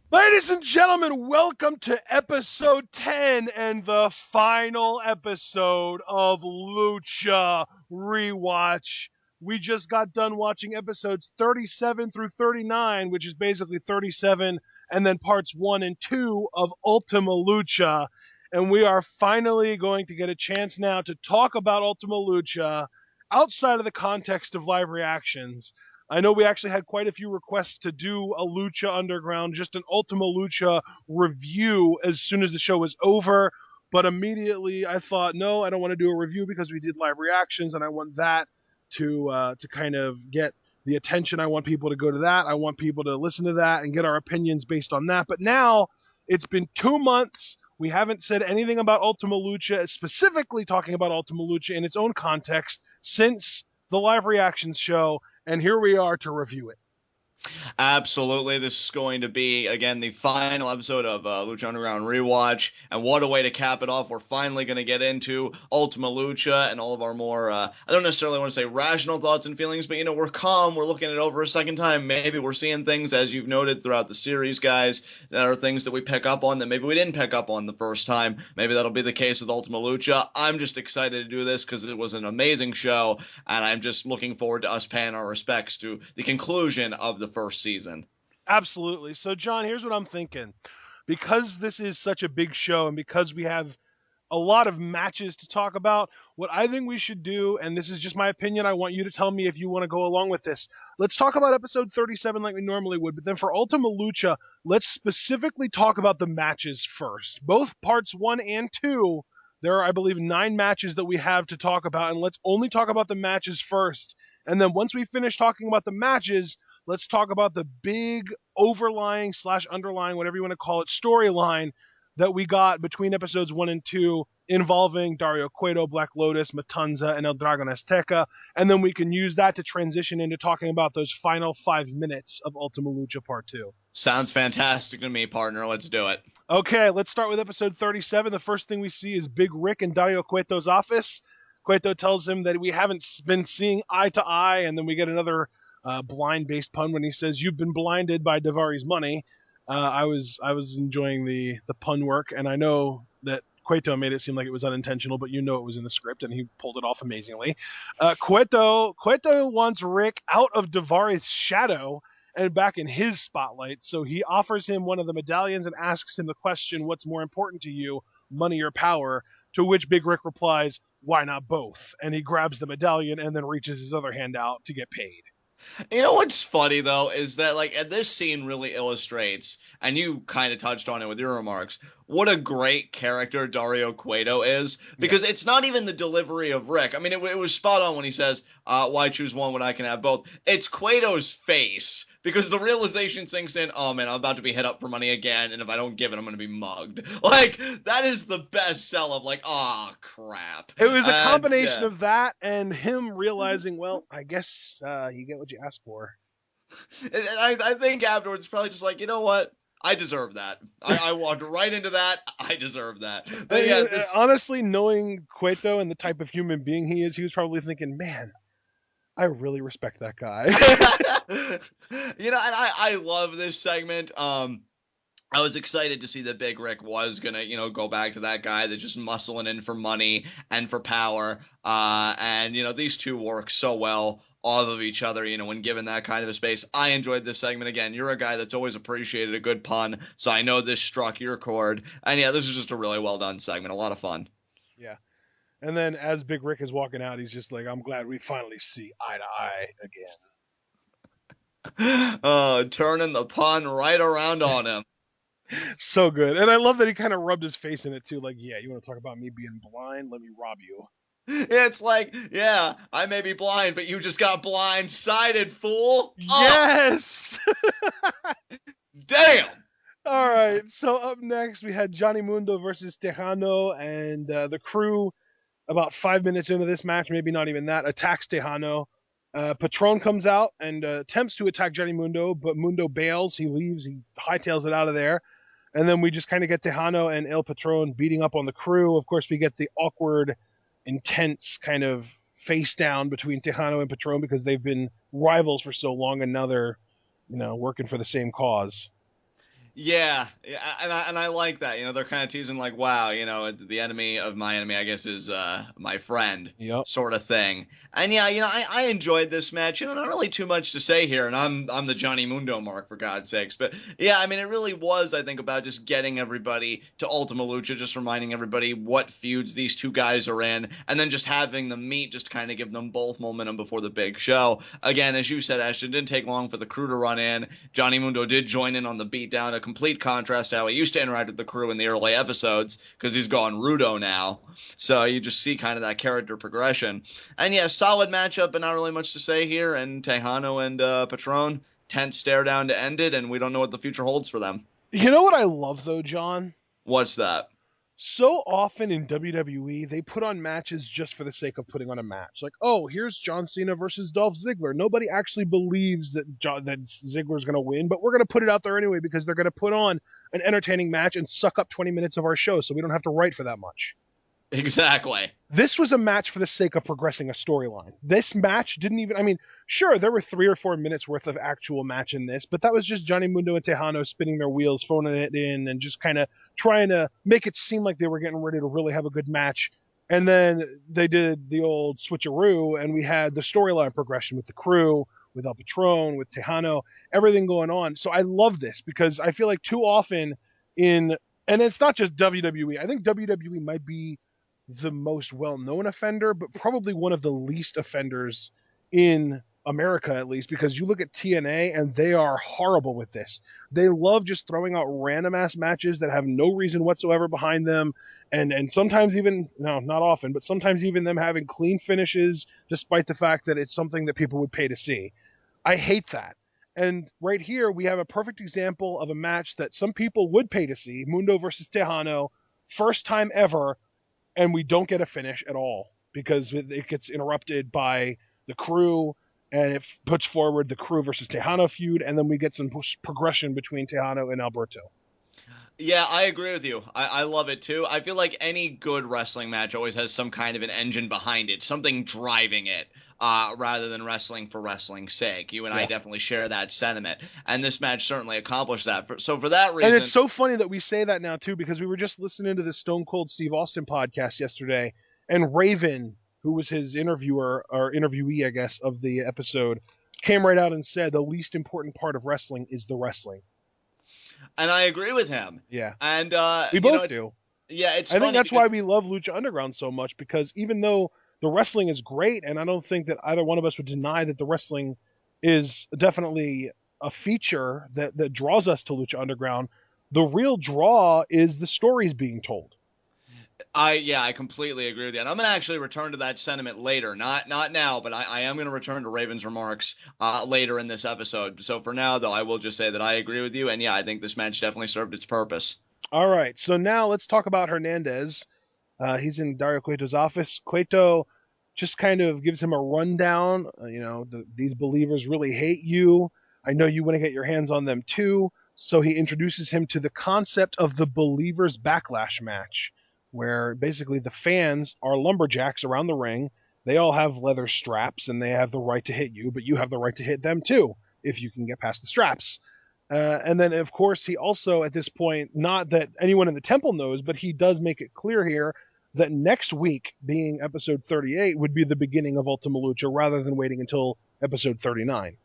Ladies and gentlemen, welcome to episode 10 and the final episode of Lucha Rewatch. We just got done watching episodes 37 through 39, which is basically 37 and then parts 1 and 2 of Ultima Lucha. And we are finally going to get a chance now to talk about Ultima Lucha outside of the context of live reactions. I know we actually had quite a few requests to do a Lucha Underground, just an Ultima Lucha review as soon as the show was over. But immediately I thought, no, I don't want to do a review because we did live reactions, and I want that to kind of get the attention. I want people to go to that. I want people to listen to that and get our opinions based on that. But now it's been 2 months. We haven't said anything about Ultima Lucha, specifically talking about Ultima Lucha in its own context since the live reactions show, and here we are to review it. Absolutely. This is going to be, again, the final episode of Lucha Underground Rewatch. And what a way to cap it off. We're finally going to get into Ultima Lucha and all of our more, I don't necessarily want to say rational thoughts and feelings, but, we're calm. We're looking it over a second time. Maybe we're seeing things, as you've noted throughout the series, guys, that are things that we pick up on that maybe we didn't pick up on the first time. Maybe that'll be the case with Ultima Lucha. I'm just excited to do this because it was an amazing show, and I'm just looking forward to us paying our respects to the conclusion of the first season. Absolutely. So, John, here's what I'm thinking. Because this is such a big show and because we have a lot of matches to talk about, what I think we should do, and this is just my opinion, I want you to tell me if you want to go along with this. Let's talk about episode 37 like we normally would, but then for Ultima Lucha, let's specifically talk about the matches first. Both parts 1 and 2, there are, I believe, 9 matches that we have to talk about, and let's only talk about the matches first. And then once we finish talking about the matches, let's talk about the big overlying / underlying, whatever you want to call it, storyline that we got between episodes 1 and 2 involving Dario, Cueto, Black Lotus, Matanza, and El Dragon Azteca. And then we can use that to transition into talking about those final 5 minutes of Ultima Lucha Part 2. Sounds fantastic to me, partner. Let's do it. Okay, let's start with episode 37. The first thing we see is Big Ryck in Dario Cueto's office. Cueto tells him that we haven't been seeing eye to eye, and then we get another blind-based pun when he says, "You've been blinded by Daivari's money." I was enjoying the pun work, and I know that Cueto made it seem like it was unintentional, but it was in the script, and he pulled it off amazingly. Cueto wants Ryck out of Daivari's shadow and back in his spotlight, so he offers him one of the medallions and asks him the question, "What's more important to you, money or power?" To which Big Ryck replies, "Why not both?" And he grabs the medallion and then reaches his other hand out to get paid. You know what's funny though is that and this scene really illustrates, and you kind of touched on it with your remarks, what a great character Dario Cueto is, because Yes. it's not even the delivery of Ryck. I mean, it was spot on when he says, "Why choose one when I can have both?" It's Cueto's face, because the realization sinks in. Oh man, I'm about to be hit up for money again, and if I don't give it, I'm going to be mugged. Like that is the best sell of oh crap. It was a And combination yeah. of that and him realizing, well, I guess you get what you ask for. I think afterwards, it's probably just you know what? I deserve that. I walked right into that. I deserve that. But yeah, this. Honestly, knowing Cueto and the type of human being he is, he was probably thinking, man, I really respect that guy. And I love this segment. I was excited to see that Big Ryck was gonna, go back to that guy that's just muscling in for money and for power. And these two work so well off of each other, when given that kind of a space. I enjoyed this segment. Again, you're a guy that's always appreciated a good pun, so I know this struck your chord. And yeah, this is just a really well done segment. A lot of fun. Yeah. And then as Big Ryck is walking out, he's just like, I'm glad we finally see eye to eye Turning the pun right around on him. again. So good. And I love that he kind of rubbed his face in it too. Like, yeah, you want to talk about me being blind? Let me rob you. It's yeah, I may be blind, but you just got blindsided, fool. Yes! Damn! All right, so up next we had Johnny Mundo versus Tejano, and the crew, about 5 minutes into this match, maybe not even that, attacks Tejano. Patron comes out and attempts to attack Johnny Mundo, but Mundo bails. He leaves. He hightails it out of there. And then we just kind of get Tejano and El Patron beating up on the crew. Of course, we get the awkward, intense kind of face down between Tejano and Patron because they've been rivals for so long, and now they're, working for the same cause. Yeah, and I like that. They're kind of teasing like, wow, the enemy of my enemy, I guess, is my friend, Yep. sort of thing. And yeah, I enjoyed this match. Not really too much to say here, and I'm the Johnny Mundo mark, for God's sakes. But yeah, I mean, it really was, I think, about just getting everybody to Ultima Lucha, just reminding everybody what feuds these two guys are in, and then just having them meet, just to kind of give them both momentum before the big show. Again, as you said, Ashton, it didn't take long for the crew to run in. Johnny Mundo did join in on the beatdown, a complete contrast to how he used to interact with the crew in the early episodes, because he's gone rudo now. So you just see kind of that character progression. And yeah, solid matchup, but not really much to say here. And Tejano and Patron, tense stare down to end it, and we don't know what the future holds for them. You know what I love though, John? What's that? So often in WWE, they put on matches just for the sake of putting on a match. Like, oh, here's John Cena versus Dolph Ziggler. Nobody actually believes that Ziggler's going to win, but we're going to put it out there anyway because they're going to put on an entertaining match and suck up 20 minutes of our show so we don't have to write for that much. Exactly. This was a match for the sake of progressing a storyline. This match didn't even, I mean, sure, there were 3 or 4 minutes worth of actual match in this, but that was just Johnny Mundo and Tejano spinning their wheels, phoning it in, and just kind of trying to make it seem like they were getting ready to really have a good match. And then they did the old switcheroo, and we had the storyline progression with the crew, with El Patron, with Tejano, everything going on. So I love this because I feel like too often and it's not just WWE, I think WWE might be the most well-known offender, but probably one of the least offenders in America, at least, because you look at TNA and they are horrible with this. They love just throwing out random ass matches that have no reason whatsoever behind them, and sometimes even, no, not often, but sometimes even them having clean finishes, despite the fact that it's something that people would pay to see. I hate that. And right here, we have a perfect example of a match that some people would pay to see: Mundo versus Tejano, first time ever, and we don't get a finish at all because it gets interrupted by the crew, and it puts forward the crew versus Tejano feud, and then we get some progression between Tejano and Alberto. Yeah, I agree with you. I love it too. I feel like any good wrestling match always has some kind of an engine behind it, something driving it, rather than wrestling for wrestling's sake. You and I definitely share that sentiment, and this match certainly accomplished that. So for that reason, and it's so funny that we say that now too, because we were just listening to the Stone Cold Steve Austin podcast yesterday, and Raven, who was his interviewer or interviewee, I guess, of the episode, came right out and said the least important part of wrestling is the wrestling. And I agree with him. Yeah. And we both do. Yeah, it's I funny think that's because why we love Lucha Underground so much, because even though the wrestling is great, and I don't think that either one of us would deny that the wrestling is definitely a feature that draws us to Lucha Underground, the real draw is the stories being told. I completely agree with you. And I'm going to actually return to that sentiment later. Not now, but I am going to return to Raven's remarks later in this episode. So for now, though, I will just say that I agree with you. And yeah, I think this match definitely served its purpose. All right. So now let's talk about Hernandez. He's in Dario Cueto's office. Cueto just kind of gives him a rundown. These believers really hate you. I know you want to get your hands on them too. So he introduces him to the concept of the Believers Backlash match, where basically the fans are lumberjacks around the ring. They all have leather straps and they have the right to hit you, but you have the right to hit them too if you can get past the straps. And then, of course, he also, at this point, not that anyone in the temple knows, but he does make it clear here that next week, being episode 38, would be the beginning of Ultima Lucha rather than waiting until episode 39.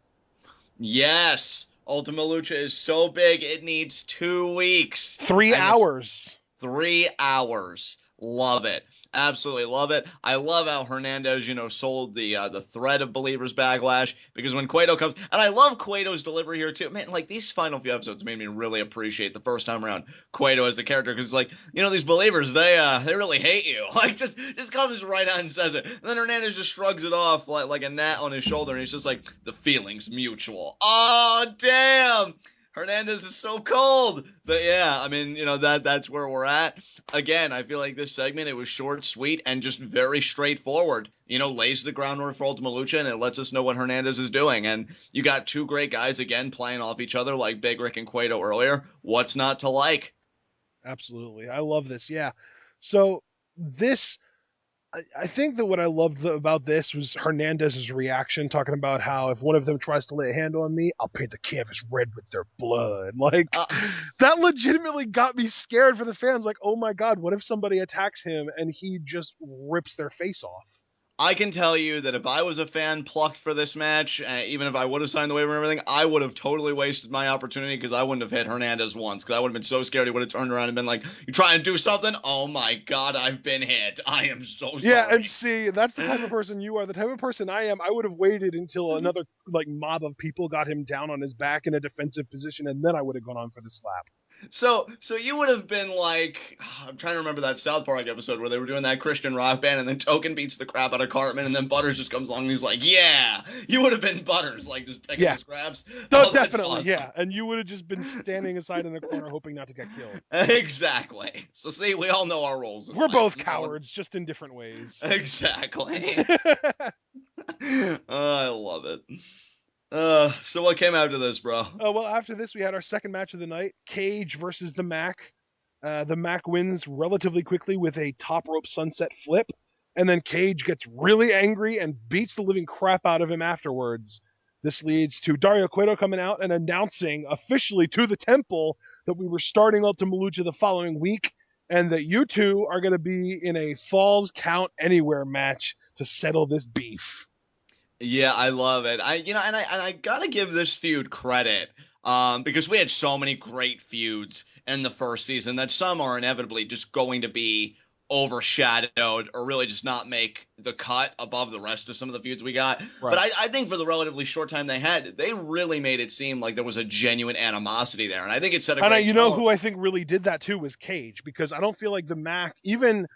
Yes! Ultima Lucha is so big, it needs 2 weeks. 3 hours. 3 hours. Love it. Absolutely love it. I love how Hernandez, sold the thread of Believers Backlash, because when Cueto comes, and I love Cueto's delivery here too. Man, like these final few episodes made me really appreciate the first time around Cueto as a character, because like, these Believers, they really hate you. Like just comes right out and says it. And then Hernandez just shrugs it off like a gnat on his shoulder, and he's just like, the feeling's mutual. Oh damn! Hernandez is so cold. But yeah, I mean, that's where we're at. Again, I feel like this segment, it was short, sweet, and just very straightforward. Lays the groundwork for Ultima Lucha, and it lets us know what Hernandez is doing. And you got 2 great guys, again, playing off each other like Big Ryck and Cueto earlier. What's not to like? Absolutely. I love this. Yeah. So this I think that what I loved about this was Hernandez's reaction, talking about how if one of them tries to lay a hand on me, I'll paint the canvas red with their blood. Like, Uh, that legitimately got me scared for the fans. Like, oh my god, what if somebody attacks him and he just rips their face off? I can tell you that if I was a fan plucked for this match, even if I would have signed the waiver and everything, I would have totally wasted my opportunity because I wouldn't have hit Hernandez once because I would have been so scared he would have turned around and been like, "You trying to do something? Oh my god, I've been hit. I am so Yeah, and sorry." see, that's the type of person you are. The type of person I am, I would have waited until another like mob of people got him down on his back in a defensive position, and then I would have gone on for the slap. So you would have been like, I'm trying to remember that South Park episode where they were doing that Christian rock band, and then Token beats the crap out of Cartman, and then Butters just comes along and he's like, "Yeah." You would have been Butters, like just picking Yeah. the scraps. So Oh, that's definitely, awesome. yeah. And you would have just been standing aside in the corner hoping not to get killed. Exactly. So see, we all know our roles in We're life. both Isn't that what- cowards, just in different ways. Exactly. I love it. So what came after this, bro? Well, after this, we had our second match of the night, Cage versus the Mack. The Mack wins relatively quickly with a top rope sunset flip, and then Cage gets really angry and beats the living crap out of him afterwards. This leads to Dario Cueto coming out and announcing officially to the temple that we were starting Ultima Lucha the following week, and that you two are going to be in a Falls Count Anywhere match to settle this beef. Yeah, I love it. I gotta give this feud credit, because we had so many great feuds in the first season that some are inevitably just going to be overshadowed or really just not make the cut above the rest of some of the feuds we got. Right. But I think for the relatively short time they had, they really made it seem like there was a genuine animosity there, and I think it set a great You know tone. who I think really did that too was Cage, because I don't feel like the Mack, even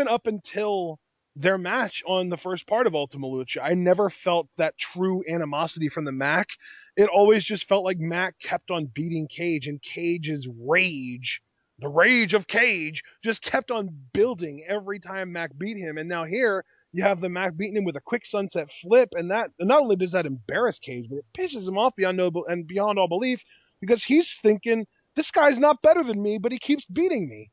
up until their match on the first part of Ultima Lucha, I never felt that true animosity from the Mack. It always just felt like Mack kept on beating Cage, and Cage's rage, the rage of Cage, just kept on building every time Mack beat him. And now here you have the Mack beating him with a quick sunset flip, and that not only does that embarrass Cage, but it pisses him off beyond all belief, because he's thinking, this guy's not better than me, but he keeps beating me.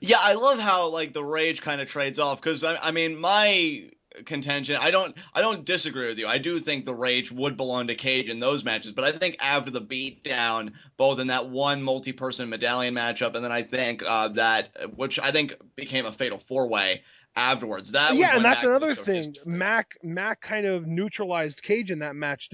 Yeah, I love how like the rage kind of trades off because I mean my contention, I don't disagree with you. I do think the rage would belong to Cage in those matches, but I think after the beatdown, both in that one multi-person medallion matchup and then I think that which I think became a fatal four-way afterwards. That was Yeah, when and that's Mack really another showed thing. his Mack kind of neutralized Cage in that match.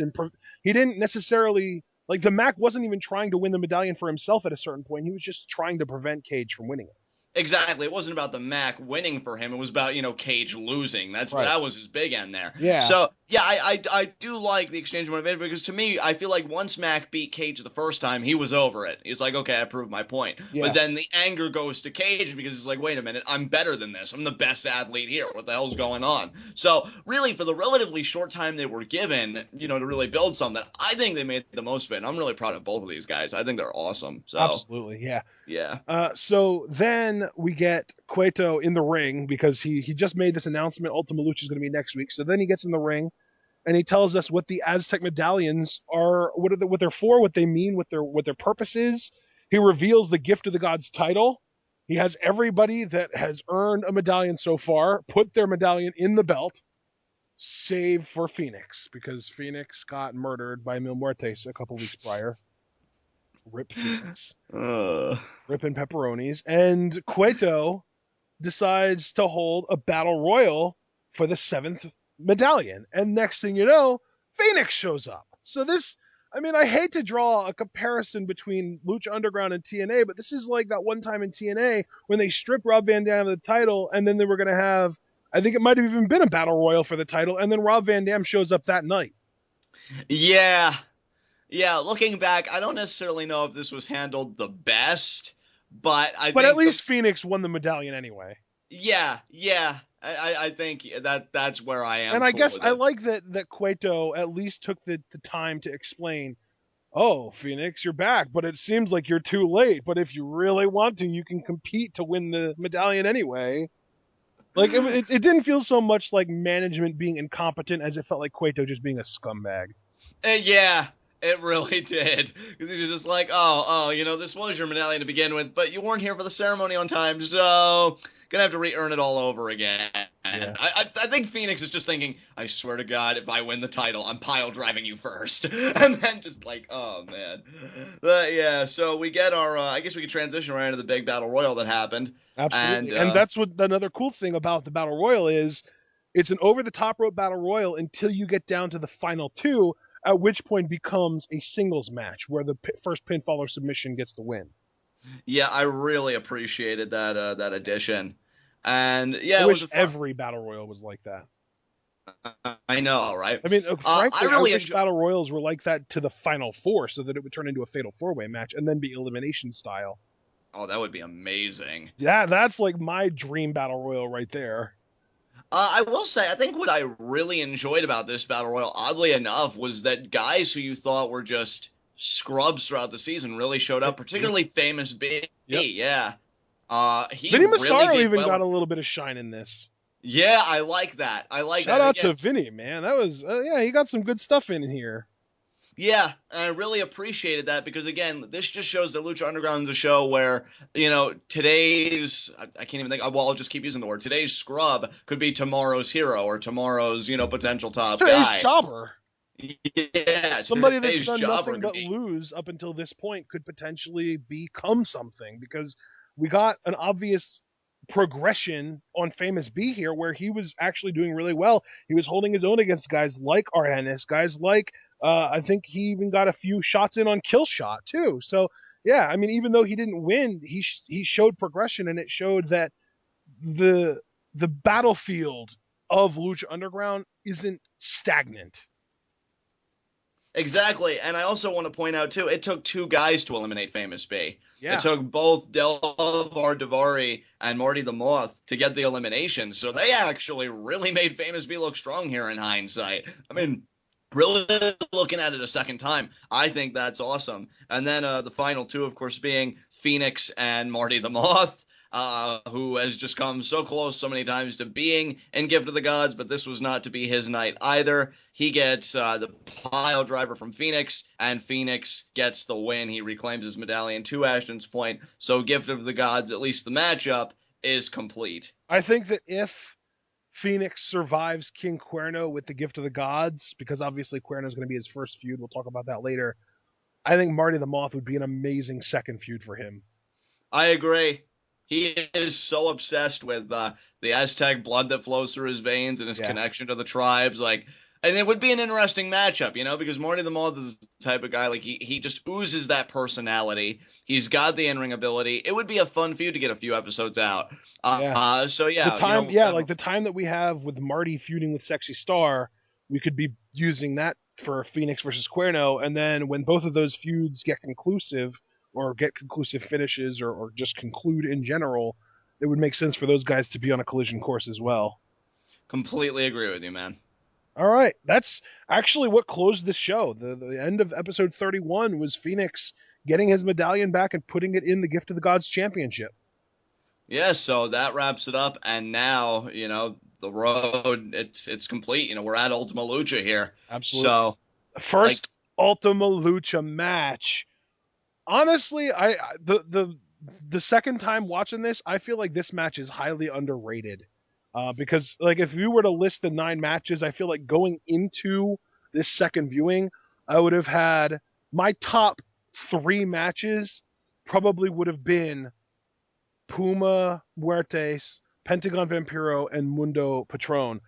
He didn't necessarily like the Mack wasn't even trying to win the medallion for himself at a certain point. He was just trying to prevent Cage from winning it. Exactly. It wasn't about the Mack winning for him. It was about, Cage losing. Right. That was his big end there. Yeah. So, yeah, I do like the exchange of motivation because to me, I feel like once Mack beat Cage the first time, he was over it. He was like, okay, I proved my point. Yeah. But then the anger goes to Cage because it's like, wait a minute, I'm better than this. I'm the best athlete here. What the hell's going on? So, really, for the relatively short time they were given, to really build something, I think they made the most of it. And I'm really proud of both of these guys. I think they're awesome. So, absolutely, yeah. Yeah. So then we get Cueto in the ring because he just made this announcement. Ultima Lucha is going to be next week. So then he gets in the ring and he tells us what the Aztec medallions are, what they're for, what they mean, what their purpose is. He reveals the gift of the gods title. He has everybody that has earned a medallion so far put their medallion in the belt, save for Phoenix, because Phoenix got murdered by Mil Muertes a couple weeks prior. Rip Phoenix. Ripping pepperonis. And Cueto decides to hold a battle royal for the 7th medallion. And next thing you know, Phoenix shows up. So this, I hate to draw a comparison between Lucha Underground and TNA, but this is like that one time in TNA when they stripped Rob Van Dam of the title, and then they were going to have, I think it might have even been a battle royal for the title, and then Rob Van Dam shows up that night. Yeah. Yeah, looking back, I don't necessarily know if this was handled the best, but I think at least Phoenix won the medallion anyway. Yeah. I think that's where I am. And I guess I like that Cueto at least took the time to explain, oh, Phoenix, you're back, but it seems like you're too late. But if you really want to, you can compete to win the medallion anyway. Like, it didn't feel so much like management being incompetent as it felt like Cueto just being a scumbag. Yeah. It really did. Because he was just like, oh, this was your medallion to begin with, but you weren't here for the ceremony on time, so gonna have to re-earn it all over again. Yeah. I think Phoenix is just thinking, I swear to God, if I win the title, I'm pile driving you first. And then just like, oh, man. But yeah, so we get our, I guess we could transition right into the big battle royal that happened. And, Absolutely. And that's what another cool thing about the Battle Royal is. It's an over the top rope Battle Royal until you get down to the final two, at which point becomes a singles match where the first pinfall or submission gets the win. yeah, I really appreciated that addition. And I yeah, it was wish a fun. every Battle Royal was like that. I know, right? I mean, I frankly, I really wish enjoy. Battle Royals were like that to the final four so that it would turn into a fatal four-way match and then be elimination style. Oh, that would be amazing. Yeah, that's like my dream Battle Royal right there. I will say, I think what I really enjoyed about this battle royal, oddly enough, was that guys who you thought were just scrubs throughout the season really showed up. Particularly famous B. Yep. Yeah, he Vinny really Massaro did even well. got a little bit of shine in this. Yeah, I like that. I like Shout that. And out again, to Vinny, man. That was yeah, he got some good stuff in here. yeah, and I really appreciated that because again, this just shows that Lucha Underground is a show where today's I can't even think. Well, I'll just keep using the word. Today's scrub could be tomorrow's hero or tomorrow's potential top Today's guy. jobber. Yeah, Somebody that's today's done jobber nothing could but be. lose up until this point could potentially become something because we got an obvious progression on Famous B here where he was actually doing really well. He was holding his own against guys like Hernandez, guys like I think he even got a few shots in on Kill Shot too. So yeah, I mean even though he didn't win, he showed progression and it showed that the the battlefield of Lucha Underground isn't stagnant. Exactly, and I also want to point out too, it took two guys to eliminate Famous B. It Yeah. took both Delvar Davari and Marty the Moth to get the elimination, so Yep. they actually really made Famous B look strong here in hindsight. I Yep. mean, really looking at it a second time, I think that's awesome. And then the final two, of course, being Phoenix and Marty the Moth. Who has just come so close so many times to being in Gift of the Gods, but this was not to be his night either. He gets the pile driver from Phoenix, and Phoenix gets the win. He reclaims his medallion to Ashton's point. So, Gift of the Gods, at least the matchup, is complete. I think that if Phoenix survives King Cuerno with the Gift of the Gods, because obviously Cuerno is going to be his first feud, we'll talk about that later. I think Marty the Moth would be an amazing second feud for him. I agree. He is so obsessed with the Aztec blood that flows through his veins and his Yeah. connection to the tribes. And it would be an interesting matchup, because Marty the Moth is the type of guy he just oozes that personality. He's got the in-ring ability. It would be a fun feud to get a few episodes out. Yeah. So The yeah, time, yeah, like the time that we have with Marty feuding with Sexy Star, we could be using that for Phoenix versus Cuerno, and then when both of those feuds get conclusive or get conclusive finishes or just conclude in general, it would make sense for those guys to be on a collision course as well. completely agree with you, man. All right, that's actually what closed the show. The end of episode 31 was Phoenix getting his medallion back and putting it in the Gift of the Gods championship. Yeah, so that wraps it up, and now the road it's complete. We're at Ultima Lucha here. Absolutely. So like First Ultima Lucha match. Honestly, the second time watching this, I feel like this match is highly underrated. Because like if you were to list the 9 matches, I feel like going into this second viewing, I would have had my top 3 matches probably would have been Puma, Muertes, Pentagon Vampiro, and Mundo Patron.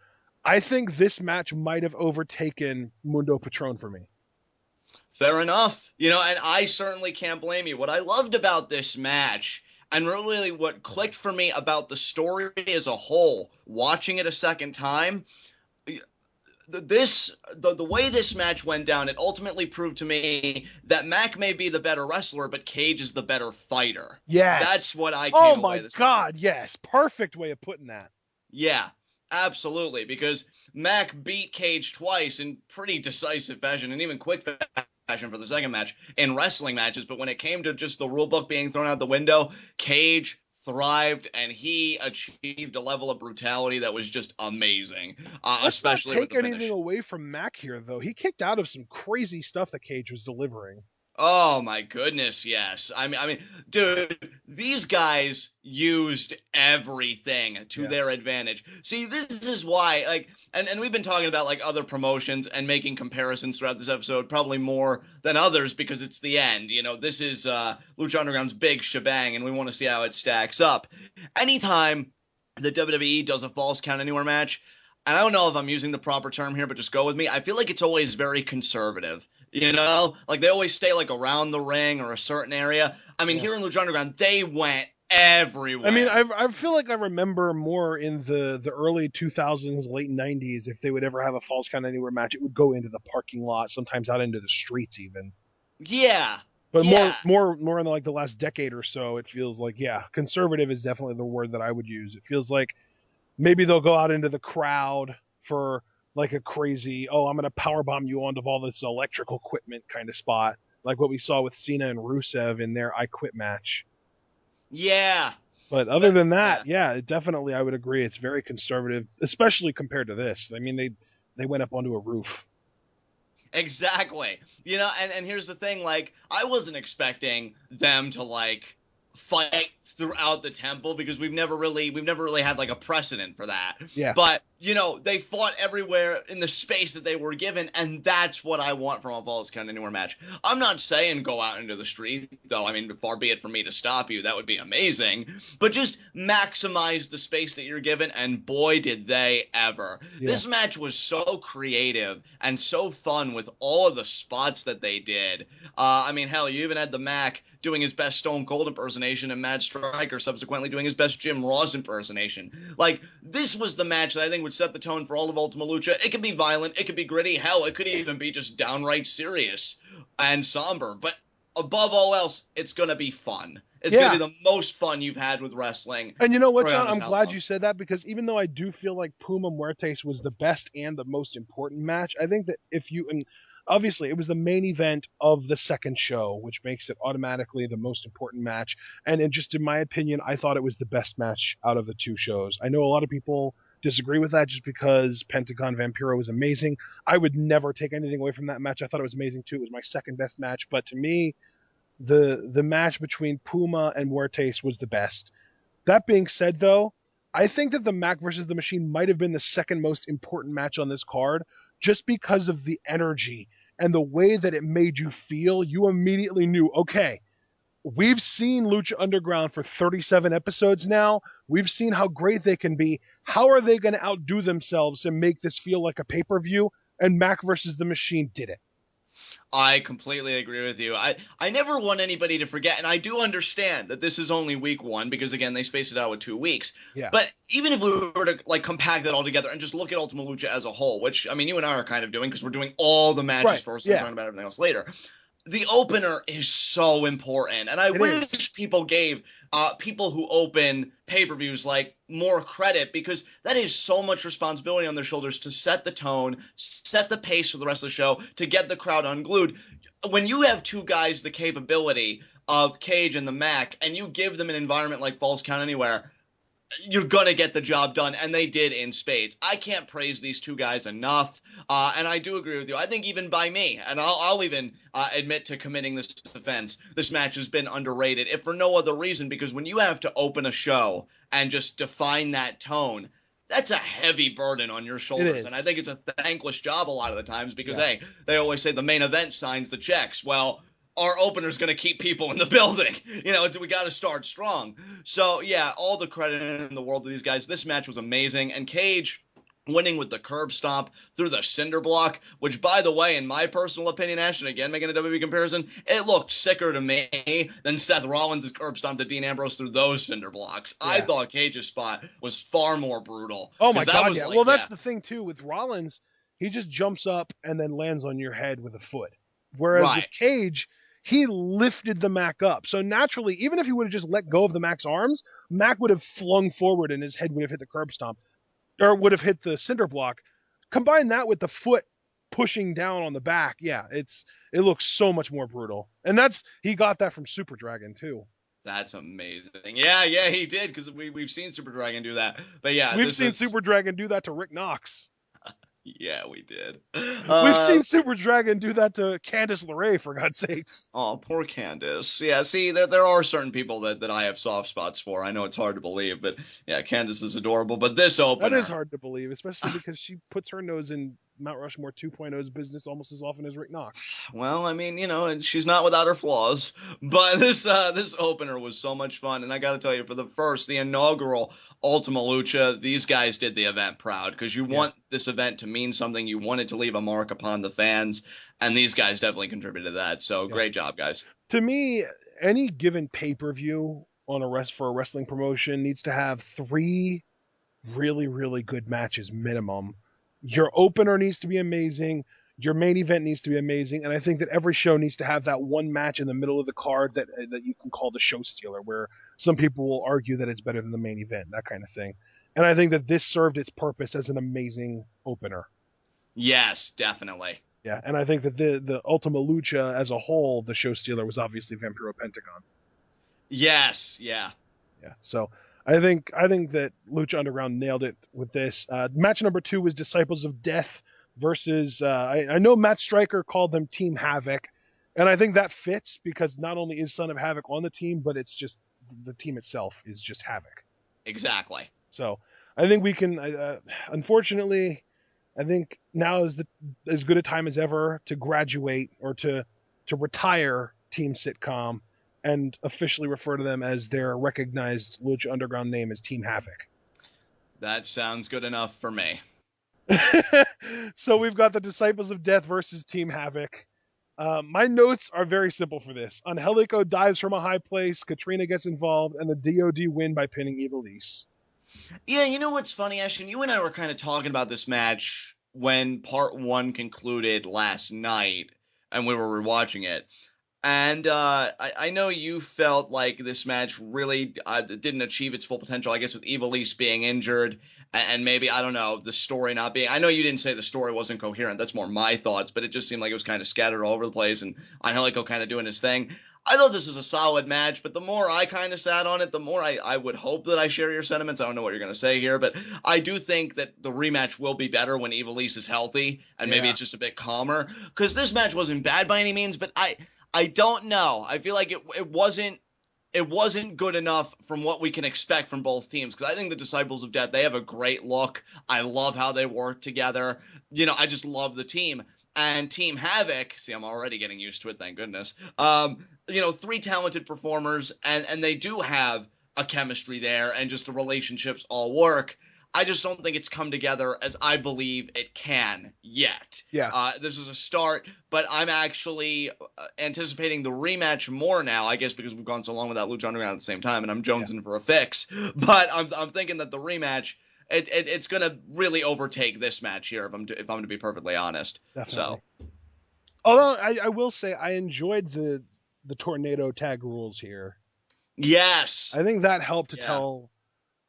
I think this match might have overtaken Mundo Patron for me. fair enough. And I certainly can't blame you. What I loved about this match, and really what clicked for me about the story as a whole, watching it a second time, the way this match went down, it ultimately proved to me that Mack may be the better wrestler, but Cage is the better fighter. Yes. That's what I Oh came away my this match. God, yes. Perfect way of putting that. Yeah, absolutely. Because Mack beat Cage twice in pretty decisive fashion and even quick fashion for the second match in wrestling matches. But when it came to just the rule book being thrown out the window, Cage thrived, and he achieved a level of brutality that was just amazing, Let's not especially with take the anything finish. away from Mack here, though. He kicked out of some crazy stuff that Cage was delivering. Oh my goodness, yes. I mean, dude, these guys used everything to Yeah. their advantage. See, this is why, like, and we've been talking about like other promotions and making comparisons throughout this episode, probably more than others because it's the end. This is Lucha Underground's big shebang, and we want to see how it stacks up. Anytime the WWE does a false count anywhere match, and I don't know if I'm using the proper term here, but just go with me. I feel like it's always very conservative. Like they always stay like around the ring or a certain area. I mean, Yeah. here in Lucha Underground, they went I mean, everywhere. I feel like I remember more in the early 2000s, late 90s, if they would ever have a Falls Count Anywhere match, it would go into the parking lot, sometimes out into the streets even. Yeah, But yeah, more in like the last decade or so, it feels like, yeah, conservative is definitely the word that I would use. It feels like maybe they'll go out into the crowd for like a crazy, oh, I'm going to power bomb you onto all this electrical equipment kind of spot, like what we saw with Cena and Rusev in their I Quit match. yeah. But other But than that, yeah, yeah, definitely I would agree. It's very conservative, especially compared to this. I mean, they went up onto a roof. exactly. And here's the thing, like, I wasn't expecting them to like fight throughout the temple because we've never really had like a precedent for that. Yeah, But they fought everywhere in the space that they were given, and that's what I want from a Falls Count Anywhere match. I'm not saying go out into the street, though. I mean, far be it from me to stop you. That would be amazing. But just maximize the space that you're given, and boy, did they ever. yeah, This match was so creative and so fun with all of the spots that they did. I mean, hell, you even had the Mack doing his best Stone Cold impersonation and Mad Striker subsequently doing his best Jim Ross impersonation. Like, this was the match that I think would set the tone for all of Ultima Lucha. It could be violent, it could be gritty, hell, it could even be just downright serious and somber. But above all else, it's going to be fun. It's going to yeah. be the most fun you've had with wrestling And you know what, for John? God knows I'm how glad long. you said that because even though I do feel like Puma Muertes was the best and the most important match, I think that if you and obviously it was the main event of the second show, which makes it automatically the most important match. And just in my opinion, I thought it was the best match out of the two shows. I know a lot of people disagree with that just because Pentagon Vampiro was amazing. I would never take anything away from that match. I thought it was amazing too. It was my second best match, but to me, the match between Puma and Muertes was the best. That being said, though, I think that the Mack versus the Machine might have been the second most important match on this card just because of the energy and the way that it made you feel. You immediately knew, okay, we've seen Lucha Underground for 37 episodes now. We've seen how great they can be. How are they going to outdo themselves and make this feel like a pay per view? And Mack versus the Machine did it. I completely agree with you. I never want anybody to forget, and I do understand that this is only week one because again they spaced it out with 2 weeks. Yeah. But even if we were to like compact that all together and just look at Ultima Lucha as a whole, which I mean you and I are kind of doing because we're doing all the matches Right. first and Yeah. talking about everything else later, the opener is so important, and I It is. wish people gave people who open pay-per-views like more credit because that is so much responsibility on their shoulders to set the tone, set the pace for the rest of the show, to get the crowd unglued. When you have two guys the capability of Cage and the Mack, and you give them an environment like Falls Count Anywhere, you're gonna get the job done, and they did in spades. I can't praise these two guys enough, and I do agree with you. I think even by me, and I'll even admit to committing this offense, this match has been underrated, if for no other reason, because when you have to open a show and just define that tone, that's a heavy burden on your It shoulders, and I is. think it's a thankless job a lot of the times because, Yeah. hey, they always say the main event signs the checks. Well, our opener's going to keep people in the building. We got to start strong. So, yeah, all the credit in the world to these guys. This match was amazing. And Cage winning with the curb stomp through the cinder block, which, by the way, in my personal opinion, Ash, and again, making a WWE comparison, it looked sicker to me than Seth Rollins' curb stomp to Dean Ambrose through those cinder blocks. I Yeah. thought Cage's spot was far more brutal Oh my because that God, was yeah. Well, like, that's yeah, the thing too with Rollins. He just jumps up and then lands on your head with a foot. Whereas with right. Cage, he lifted the Mac up. So naturally, even if he would have just let go of the Mac's arms, Mac would have flung forward and his head would have hit the curb stomp or would have hit the cinder block. Combine that with the foot pushing down on the back. Yeah, it looks so much more brutal. And that's he got that from Super Dragon too. That's amazing. Yeah, he did, because we've seen Super Dragon do that. But yeah, We've this seen is Super Dragon do that to Rick Knox. yeah, we did. We've seen Super Dragon do that to Candice LeRae, for God's sakes. Oh, poor Candice. Yeah, see, there are certain people that I have soft spots for. I know it's hard to believe, but yeah, Candice is adorable. But this That is opener, hard to believe, especially because she puts her nose in Mount Rushmore 2.0's business almost as often as Rick Knox. well, I mean, and she's not without her flaws. But this opener was so much fun, and I got to tell you, for the inaugural Ultima Lucha, these guys did the event proud, because you Yeah. want this event to mean something. You want it to leave a mark upon the fans, and these guys definitely contributed to that. So Yeah. great job, guys. To me, any given pay-per-view on for a wrestling promotion needs to have 3 really, really good matches minimum. Your opener needs to be amazing. Your main event needs to be amazing, and I think that every show needs to have that one match in the middle of the card that you can call the show stealer, where some people will argue that it's better than the main event, that kind of thing. And I think that this served its purpose as an amazing opener. Yes, definitely. Yeah, and I think that the Ultima Lucha as a whole, the show stealer was obviously Vampiro Pentagon. Yes, yeah. Yeah, so I think that Lucha Underground nailed it with this. Match number 2 was Disciples of Death versus I know Matt Stryker called them Team Havoc, and I think that fits because not only is Son of Havoc on the team, but it's just the team itself is just Havoc. Exactly. So I think we can. Unfortunately, I think now is as good a time as ever to graduate or to retire Team Sitcom and officially refer to them as their recognized Lucha Underground name as Team Havoc. That sounds good enough for me. So we've got the Disciples of Death versus Team Havoc. My notes are very simple for this. Angelico dives from a high place, Katrina gets involved, and the DOD win by pinning Ivelisse. Yeah, you know what's funny, Ashton? You and I were kind of talking about this match when part 1 concluded last night, and we were rewatching it. And I know you felt like this match really didn't achieve its full potential, I guess, with Ivelisse being injured, and maybe, I don't know, the story not being... I know you didn't say the story wasn't coherent. That's more my thoughts, but it just seemed like it was kind of scattered all over the place, and Angelico kind of doing his thing. I thought this was a solid match, but the more I kind of sat on it, the more I would hope that I share your sentiments. I don't know what you're going to say here, but I do think that the rematch will be better when Ivelisse is healthy, and maybe it's just a bit calmer, because this match wasn't bad by any means, but I don't know. I feel like it wasn't good enough from what we can expect from both teams, because I think the Disciples of Death, they have a great look. I love how they work together. I just love the team. And Team Havoc, see, I'm already getting used to it, thank goodness. 3 talented performers, and they do have a chemistry there, and just the relationships all work. I just don't think it's come together as I believe it can yet. Yeah. This is a start, but I'm actually anticipating the rematch more now, I guess because we've gone so long without Lucha Underground at the same time, and I'm jonesing for a fix. But I'm thinking that the rematch, it's going to really overtake this match here, if I'm to be perfectly honest. Definitely. So. Although I will say I enjoyed the tornado tag rules here. Yes. I think that helped to tell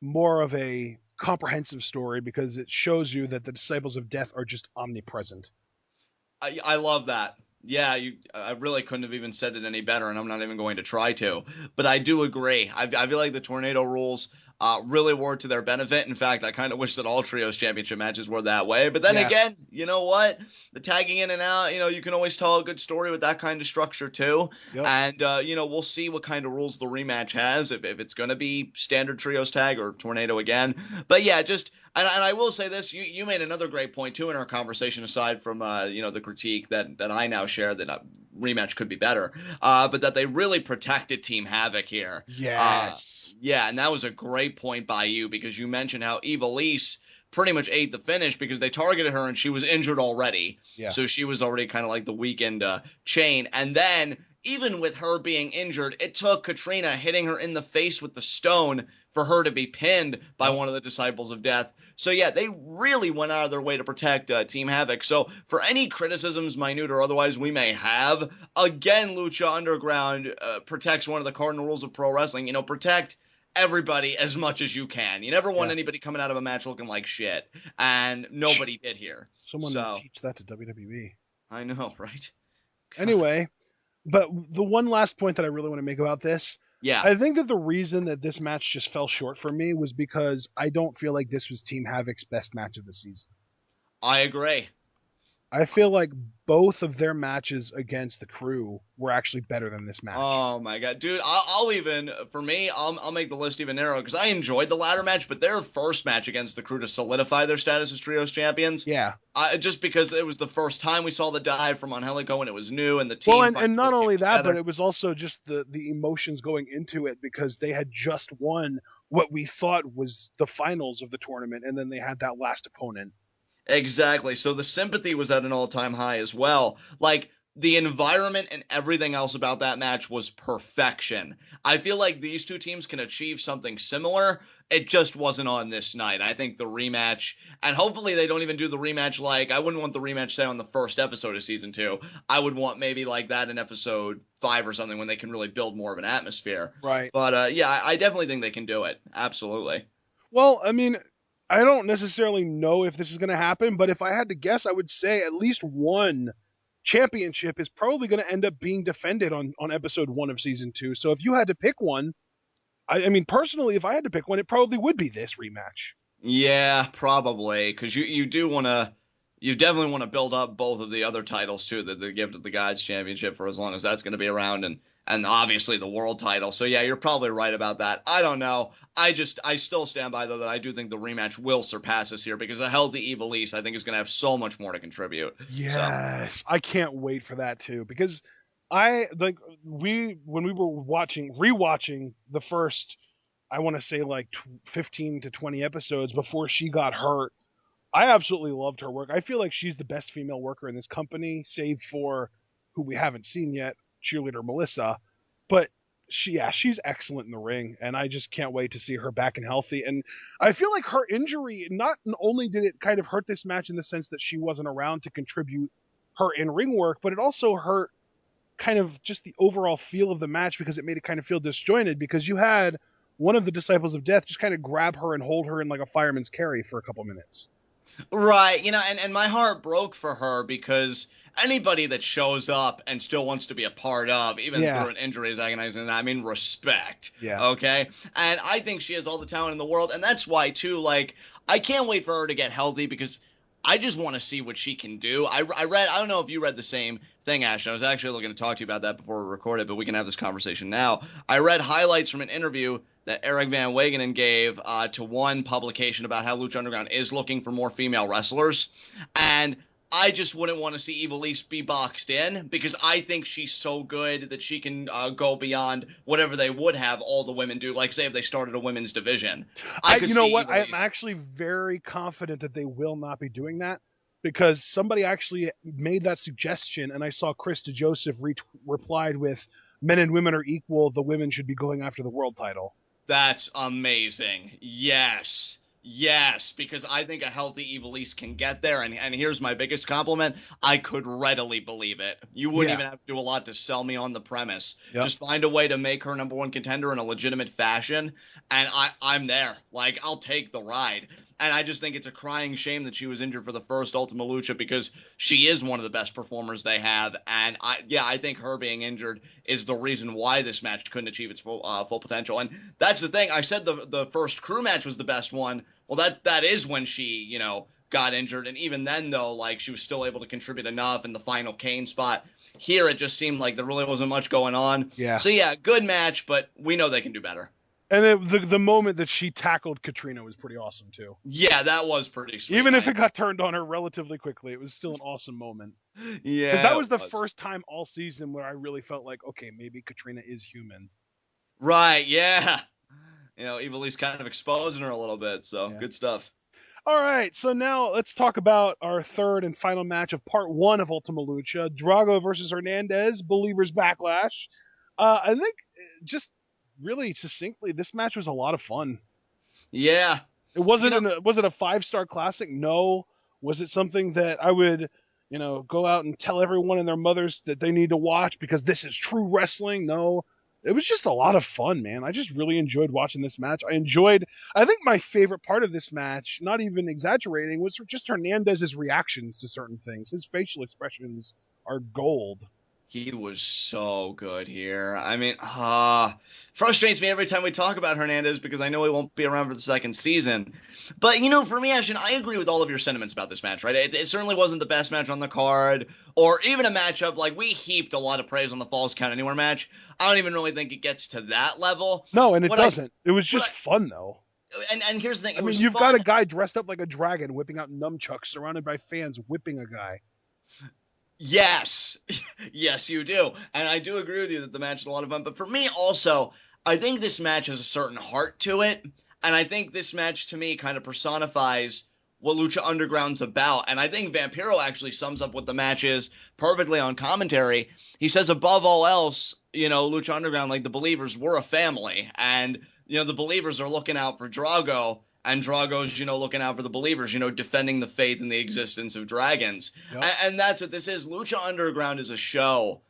more of a comprehensive story because it shows you that the Disciples of Death are just omnipresent. I love that. Yeah, I really couldn't have even said it any better, and I'm not even going to try to. But I do agree. I feel like the tornado rules really were to their benefit. In fact, I kind of wish that all trios championship matches were that way. But then again, you know what? The tagging in and out, you can always tell a good story with that kind of structure too. Yep. And, we'll see what kind of rules the rematch has, if it's going to be standard trios tag or tornado again. But yeah, and I will say this, you made another great point too in our conversation, aside from the critique that I now share that rematch could be better, but that they really protected Team Havoc here. Yes. Yeah, and that was a great point by you, because you mentioned how Ivelisse pretty much ate the finish because they targeted her and she was injured already. Yeah. So she was already kind of like the weakened chain, and then even with her being injured, it took Katrina hitting her in the face with the stone for her to be pinned by one of the Disciples of Death. So yeah, they really went out of their way to protect Team Havoc. So for any criticisms, minute or otherwise, we may have, again, Lucha Underground protects one of the cardinal rules of pro wrestling. Protect everybody as much as you can. You never want anybody coming out of a match looking like shit, and nobody did here. Someone teach that to WWE. I know, right? God. Anyway, but the one last point that I really want to make about this, Yeah, I think that the reason that this match just fell short for me was because I don't feel like this was Team Havoc's best match of the season. I agree. I feel like both of their matches against the Crew were actually better than this match. Oh my god, dude! I'll even for me, I'll make the list even narrower because I enjoyed the ladder match, but their first match against the Crew to solidify their status as trios champions, Yeah. just because it was the first time we saw the dive from Angelico and it was new and the Well, team and finally not came only that, but together. it was also just the emotions going into it because they had just won what we thought was the finals of the tournament, and then they had that last opponent. Exactly. So the sympathy was at an all-time high as well. Like the environment and everything else about that match was perfection. I feel like these two teams can achieve something similar. It just wasn't on this night. I think the rematch, and hopefully they don't even do the rematch like I wouldn't want the rematch say on the first episode of season 2. I would want maybe like that in episode 5 or something when they can really build more of an atmosphere. Right. But yeah, I definitely think they can do it. Absolutely. Well, I mean, I don't necessarily know if this is going to happen, but if I had to guess, I would say at least one championship is probably going to end up being defended on episode 1 of season 2. So if you had to pick one, I mean, personally, if I had to pick one, it probably would be this rematch. Yeah, probably, because you do want to, you definitely want to build up both of the other titles too that they give to the guys championship for as long as that's going to be around, and obviously the world title. So yeah, you're probably right about that. I don't know. I still stand by though that I do think the rematch will surpass us here because a healthy Evilise I think is going to have so much more to contribute. So Yes, I can't wait for that too because I like we when we were rewatching the first, I want to say like 15 to 20 episodes before she got hurt. I absolutely loved her work. I feel like she's the best female worker in this company, save for who we haven't seen yet, cheerleader Melissa. But she's excellent in the ring, and I just can't wait to see her back and healthy. And I feel like her injury not only did it kind of hurt this match in the sense that she wasn't around to contribute her in ring work, but it also hurt kind of just the overall feel of the match because it made it kind of feel disjointed because you had one of the disciples of death just kind of grab her and hold her in like a fireman's carry for a couple minutes. right, and my heart broke for her because anybody that shows up and still wants to be a part of, even Yeah, through an injury, is agonizing. I mean, respect. yeah. Okay, and I think she has all the talent in the world, and that's why too. Like, I can't wait for her to get healthy because I just want to see what she can do. I read. I don't know if you read the same thing, Ashton. I was actually looking to talk to you about that before we recorded, but we can have this conversation now. I read highlights from an interview that Eric Van Wagenen gave to one publication about how Lucha Underground is looking for more female wrestlers. And I just wouldn't want to see Evil East be boxed in because I think she's so good that she can go beyond whatever they would have all the women do. Like, say, if they started a women's division, I could You know see what? Evil I'm East. actually very confident that they will not be doing that because somebody actually made that suggestion, and I saw Chris DeJoseph replied with, "Men and women are equal. The women should be going after the world title." That's amazing. Yes. Yes, because I think a healthy Evil East can get there. And here's my biggest compliment. I could readily believe it. You wouldn't Yeah. even have to do a lot to sell me on the premise. Yep. Just find a way to make her number one contender in a legitimate fashion. And I'm there. Like, I'll take the ride. And I just think it's a crying shame that she was injured for the first Ultima Lucha because she is one of the best performers they have. And I think her being injured is the reason why this match couldn't achieve its full potential. And that's the thing. I said the first crew match was the best one. Well, that is when she got injured, and even then though, like she was still able to contribute enough in the final Kane spot. Here it just seemed like there really wasn't much going on. Yeah. So yeah, good match, but we know they can do better. And the moment that she tackled Katrina was pretty awesome too. Yeah, that was pretty sweet. Even if it got turned on her relatively quickly, it was still an awesome moment. Because Yeah, that it was the was. first time all season where I really felt like, okay, maybe Katrina is human. Right, yeah. Evil's kind of exposing her a little bit, so Yeah. good stuff. All right, so now let's talk about our third and final match of part 1 of Ultima Lucha, Drago versus Hernandez, Believers Backlash. I think just really succinctly, this match was a lot of fun. Yeah. It You know, was it a 5-star classic? No. Was it something that I would, go out and tell everyone and their mothers that they need to watch because this is true wrestling? No. It was just a lot of fun, man. I just really enjoyed watching this match. I think my favorite part of this match, not even exaggerating, was just Hernandez's reactions to certain things. His facial expressions are gold. He was so good here. I mean, frustrates me every time we talk about Hernandez because I know he won't be around for the second season. But, for me, Ashton, I agree with all of your sentiments about this match, right? It certainly wasn't the best match on the card, or even a matchup. Like, we heaped a lot of praise on the Falls Count Anywhere match. I don't even really think it gets to that level. No, and it What I, doesn't. It was what just fun, though. and here's the thing, I it mean, was you've got fun. a guy dressed up like a dragon whipping out nunchucks, surrounded by fans whipping a guy. Yes. Yes, you do. And I do agree with you that the match is a lot of fun. But for me, also, I think this match has a certain heart to it. And I think this match, to me, kind of personifies what Lucha Underground's about. And I think Vampiro actually sums up what the match is perfectly on commentary. He says, above all else, Lucha Underground, like the Believers, we're a family. And, the Believers are looking out for Drago. And Drago's, looking out for the Believers, defending the faith in the existence of dragons. Yep. And that's what this is. Lucha Underground is a show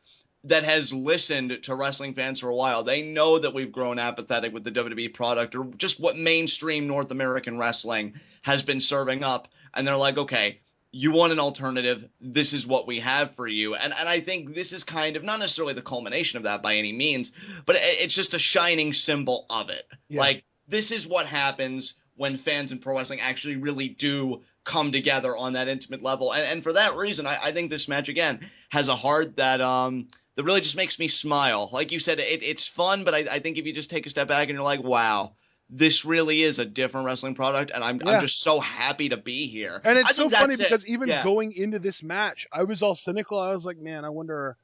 that has listened to wrestling fans for a while. They know that we've grown apathetic with the WWE product or just what mainstream North American wrestling has been serving up. And they're like, okay, you want an alternative. This is what we have for you. And I think this is kind of not necessarily the culmination of that by any means, but it's just a shining symbol of it. Yeah. Like, this is what happens when fans in pro wrestling actually really do come together on that intimate level. And for that reason, I think this match, again, has a heart that really just makes me smile. Like you said, it's fun, but I think if you just take a step back and you're like, wow, this really is a different wrestling product, and I'm just so happy to be here. And it's I so think funny that's because it. even Yeah. going into this match, I was all cynical. I was like, man, I wonder,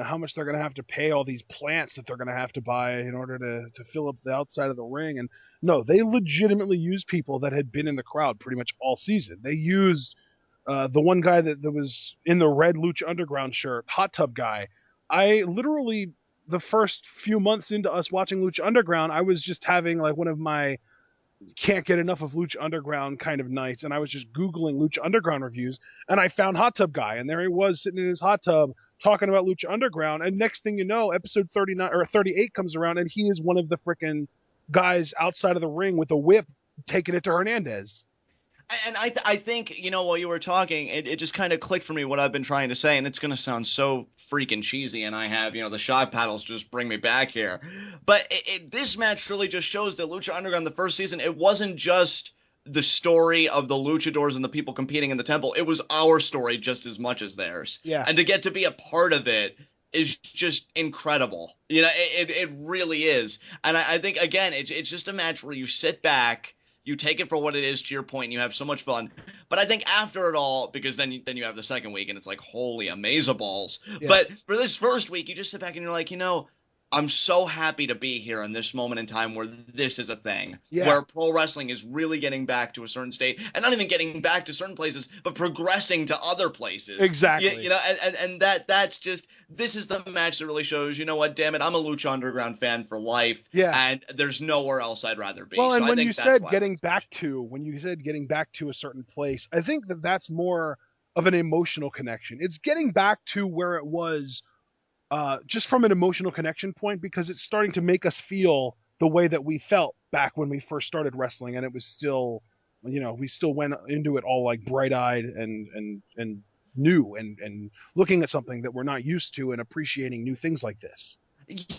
how much they're going to have to pay all these plants that they're going to have to buy in order to fill up the outside of the ring. And no, they legitimately used people that had been in the crowd pretty much all season. They used the one guy that was in the red Lucha Underground shirt, Hot Tub Guy. I literally, the first few months into us watching Lucha Underground, I was just having like one of my can't get enough of Lucha Underground kind of nights, and I was just Googling Lucha Underground reviews, and I found Hot Tub Guy, and there he was sitting in his hot tub talking about Lucha Underground, and next thing you know, episode 39 or 38 comes around, and he is one of the freaking guys outside of the ring with a whip taking it to Hernandez. And I think, while you were talking, it just kind of clicked for me what I've been trying to say, and it's going to sound so freaking cheesy, and I have, the shock paddles just bring me back here. But this match really just shows that Lucha Underground, the first season, it wasn't just the story of the luchadors and the people competing in the temple. It was our story just as much as theirs. Yeah. And to get to be a part of it is just incredible. It really is. And I think, again, it's just a match where you sit back, you take it for what it is, to your point, and you have so much fun. But I think after it all, because then you have the second week, and it's like, holy amazeballs. Yeah. But for this first week, you just sit back and you're like, I'm so happy to be here in this moment in time where this is a thing. Yeah. Where pro wrestling is really getting back to a certain state, and not even getting back to certain places, but progressing to other places. Exactly. And that's just, this is the match that really shows, what, damn it, I'm a Lucha Underground fan for life. Yeah. And there's nowhere else I'd rather be. Well, and when you said getting back to a certain place, I think that's more of an emotional connection. It's getting back to where it was just from an emotional connection point, because it's starting to make us feel the way that we felt back when we first started wrestling, and it was still, we still went into it all like bright-eyed and new and looking at something that we're not used to and appreciating new things like this.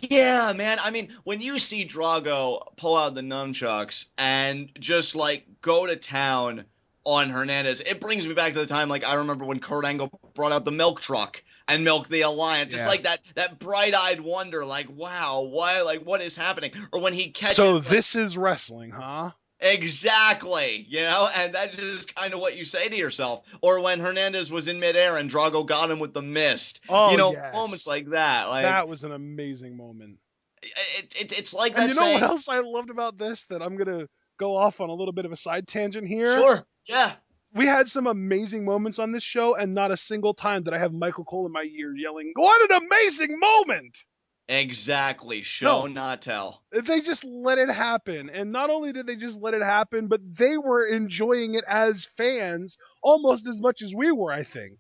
Yeah, man. I mean, when you see Drago pull out the nunchucks and just like go to town on Hernandez, it brings me back to the time, like, I remember when Kurt Angle brought out the milk truck and milked the Alliance. Just like that bright-eyed wonder, like, wow, what is happening? Or when he catches... So this is wrestling, huh? Exactly, and that's just kind of what you say to yourself. Or when Hernandez was in midair and Drago got him with the mist. Oh, yes. Moments like that. Like, that was an amazing moment. It's like that. And you know what else I loved about this? That I'm going to go off on a little bit of a side tangent here. Sure, yeah. We had some amazing moments on this show, and not a single time did I have Michael Cole in my ear yelling, "What an amazing moment!" Exactly. Show, not tell. They just let it happen. And not only did they just let it happen, but they were enjoying it as fans almost as much as we were, I think.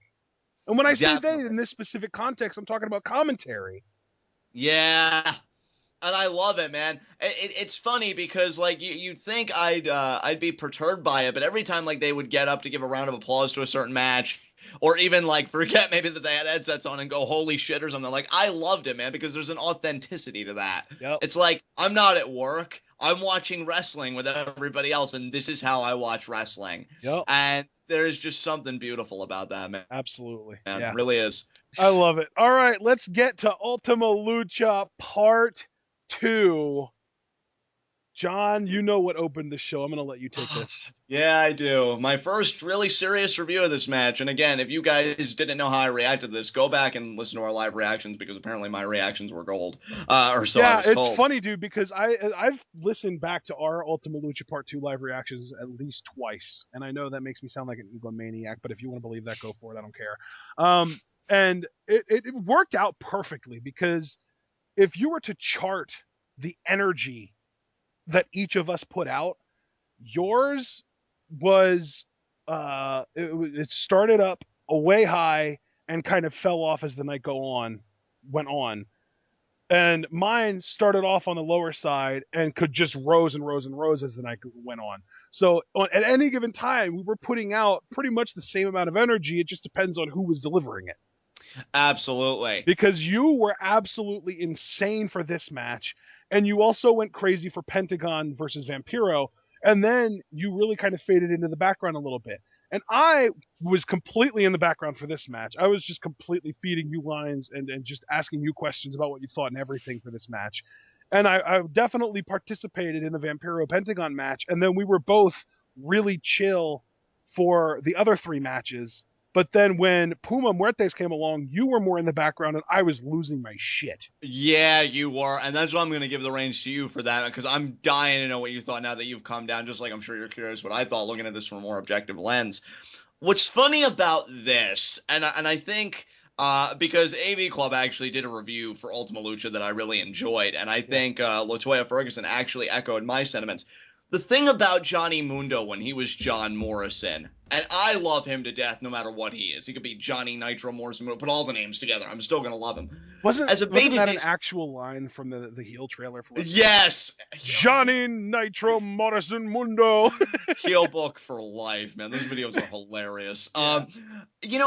And when I say they, in this specific context, I'm talking about commentary. Yeah. And I love it, man. It's funny because, like, you'd think I'd be perturbed by it, but every time, like, they would get up to give a round of applause to a certain match, or even like forget maybe that they had headsets on and go holy shit or something. Like I loved it, man, because there's an authenticity to that. Yep. It's like I'm not at work. I'm watching wrestling with everybody else, and this is how I watch wrestling. Yep. And there's just something beautiful about that, man. Absolutely. Man, Yeah. really is. I love it. All right, let's get to Ultima Lucha Part 2. John, you know what opened the show. I'm going to let you take this. Yeah, I do. My first really serious review of this match. And again, if you guys didn't know how I reacted to this, go back and listen to our live reactions because apparently my reactions were gold. Or so I was told. It's funny, dude, because I've listened back to our Ultima Lucha Part 2 live reactions at least twice. And I know that makes me sound like an egomaniac, but if you want to believe that, go for it. I don't care. And it worked out perfectly because if you were to chart the energy that each of us put out, yours was it started up a way high and kind of fell off as the night went on, and mine started off on the lower side and could just rose and rose and rose as the night went on. So at any given time we were putting out pretty much the same amount of energy. It just depends on who was delivering it. Absolutely. Because you were absolutely insane for this match, and you also went crazy for Pentagon versus Vampiro, and then you really kind of faded into the background a little bit. And I was completely in the background for this match. I was just completely feeding you lines and just asking you questions about what you thought and everything for this match. And I definitely participated in the Vampiro Pentagon match, and then we were both really chill for the other 3 matches. But then when Puma Muertes came along, you were more in the background, and I was losing my shit. Yeah, you were. And that's why I'm going to give the reins to you for that, because I'm dying to know what you thought now that you've come down, just like I'm sure you're curious what I thought looking at this from a more objective lens. What's funny about this, and I think because AV Club actually did a review for Ultima Lucha that I really enjoyed, and I think Latoya Ferguson actually echoed my sentiments. The thing about Johnny Mundo when he was John Morrison, and I love him to death no matter what he is. He could be Johnny Nitro Morrison, put all the names together. I'm still going to love him. Wasn't As a that an babyface, actual line from the heel trailer for WrestleMania? yes. Johnny Nitro Morrison Mundo. Heel book for life, man. Those videos are hilarious. Yeah.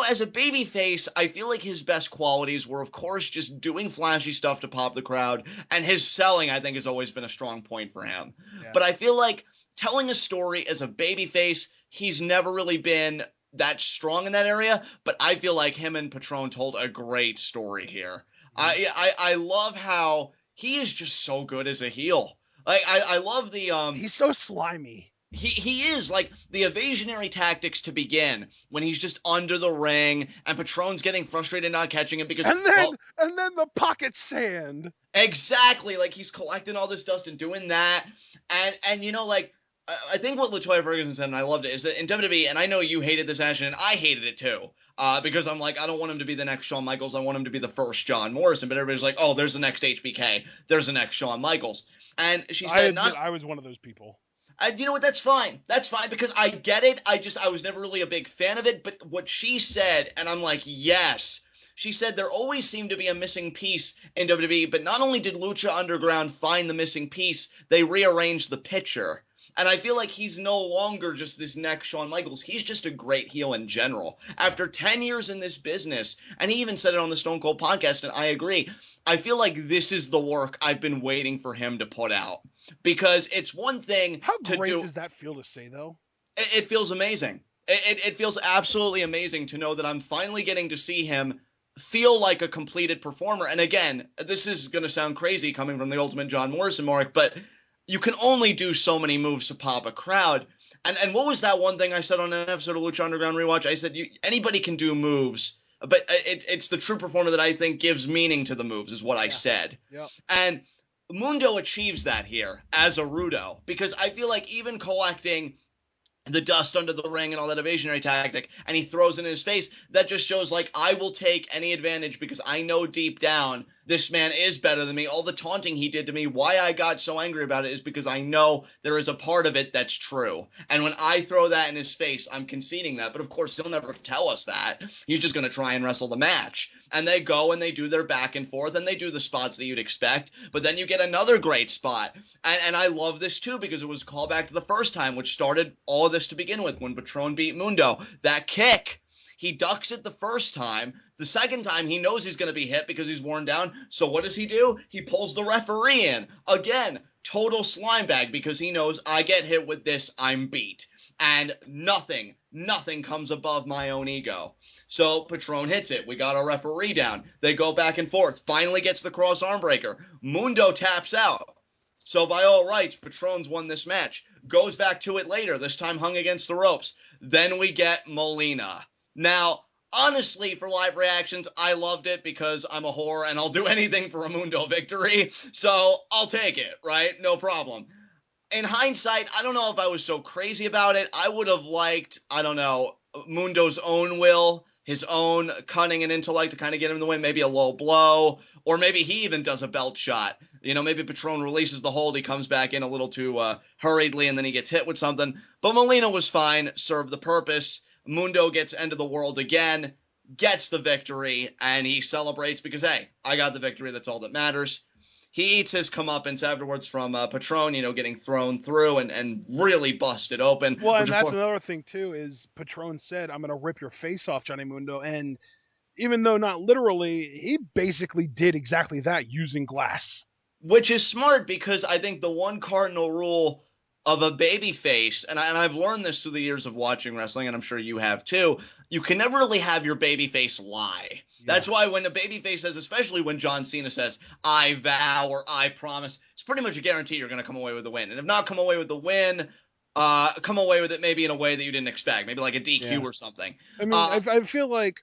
As a babyface, I feel like his best qualities were, of course, just doing flashy stuff to pop the crowd, and his selling, I think, has always been a strong point for him. Yeah. But I feel like telling a story as a babyface, he's never really been that strong in that area, but I feel like him and Patron told a great story here. I love how he is just so good as a heel. Like I love the he's so slimy. He is like the evasionary tactics to begin when he's just under the ring and Patron's getting frustrated not catching it because and then the pocket sand. Exactly, like he's collecting all this dust and doing that, and like I think what Latoya Ferguson said, and I loved it, is that in WWE, and I know you hated this action, and I hated it too, because I'm like, I don't want him to be the next Shawn Michaels, I want him to be the first John Morrison, but everybody's like, oh, there's the next HBK, there's the next Shawn Michaels, and she said, I was one of those people. You know what? That's fine. That's fine because I get it. I was never really a big fan of it. But what she said, and I'm like, yes. She said there always seemed to be a missing piece in WWE, but not only did Lucha Underground find the missing piece, they rearranged the picture. And I feel like he's no longer just this next Shawn Michaels. He's just a great heel in general. After 10 years in this business, and he even said it on the Stone Cold podcast, and I agree, I feel like this is the work I've been waiting for him to put out. Because it's one thing How to great do. does that feel to say, though? It feels amazing. It feels absolutely amazing to know that I'm finally getting to see him feel like a completed performer. And again, this is going to sound crazy coming from the Ultimate John Morrison mark, but you can only do so many moves to pop a crowd. And what was that one thing I said on an episode of Lucha Underground Rewatch? I said anybody can do moves, but it's the true performer that I think gives meaning to the moves is what I said. Yep. And Mundo achieves that here as a Rudo, because I feel like even collecting the dust under the ring and all that evasionary tactic, and he throws it in his face, that just shows, like, I will take any advantage because I know deep down this man is better than me. All the taunting he did to me, why I got so angry about it is because I know there is a part of it that's true. And when I throw that in his face, I'm conceding that. But of course, he'll never tell us that. He's just going to try and wrestle the match. And they go and they do their back and forth and they do the spots that you'd expect. But then you get another great spot. And I love this too because it was a callback to the first time, which started all of this to begin with when Patron beat Mundo. That kick. He ducks it the first time. The second time, he knows he's going to be hit because he's worn down. So what does he do? He pulls the referee in. Again, total slime bag because he knows I get hit with this, I'm beat. And nothing comes above my own ego. So Patron hits it. We got our referee down. They go back and forth. Finally gets the cross arm breaker. Mundo taps out. So by all rights, Patron's won this match. Goes back to it later, this time hung against the ropes. Then we get Molina. Now, honestly, for live reactions, I loved it because I'm a whore and I'll do anything for a Mundo victory. So I'll take it, right? No problem. In hindsight, I don't know if I was so crazy about it. I would have liked, I don't know, Mundo's own will, his own cunning and intellect to kind of get him to win, maybe a low blow, or maybe he even does a belt shot. You know, maybe Patron releases the hold, he comes back in a little too hurriedly, and then he gets hit with something. But Molina was fine, served the purpose. Mundo gets end of the world again, gets the victory, and he celebrates because, hey, I got the victory, that's all that matters. He eats his comeuppance afterwards from Patron, you know, getting thrown through and really busted open. Well, and that's another thing, too, is Patron said, I'm going to rip your face off, Johnny Mundo. And even though not literally, he basically did exactly that using glass. Which is smart because I think the one cardinal rule of a babyface, and I've learned this through the years of watching wrestling, and I'm sure you have too, you can never really have your babyface lie. Yeah. That's why when a babyface says, especially when John Cena says, I vow or I promise, it's pretty much a guarantee you're going to come away with the win. And if not come away with the win, come away with it maybe in a way that you didn't expect, maybe like a DQ or something. I mean, I feel like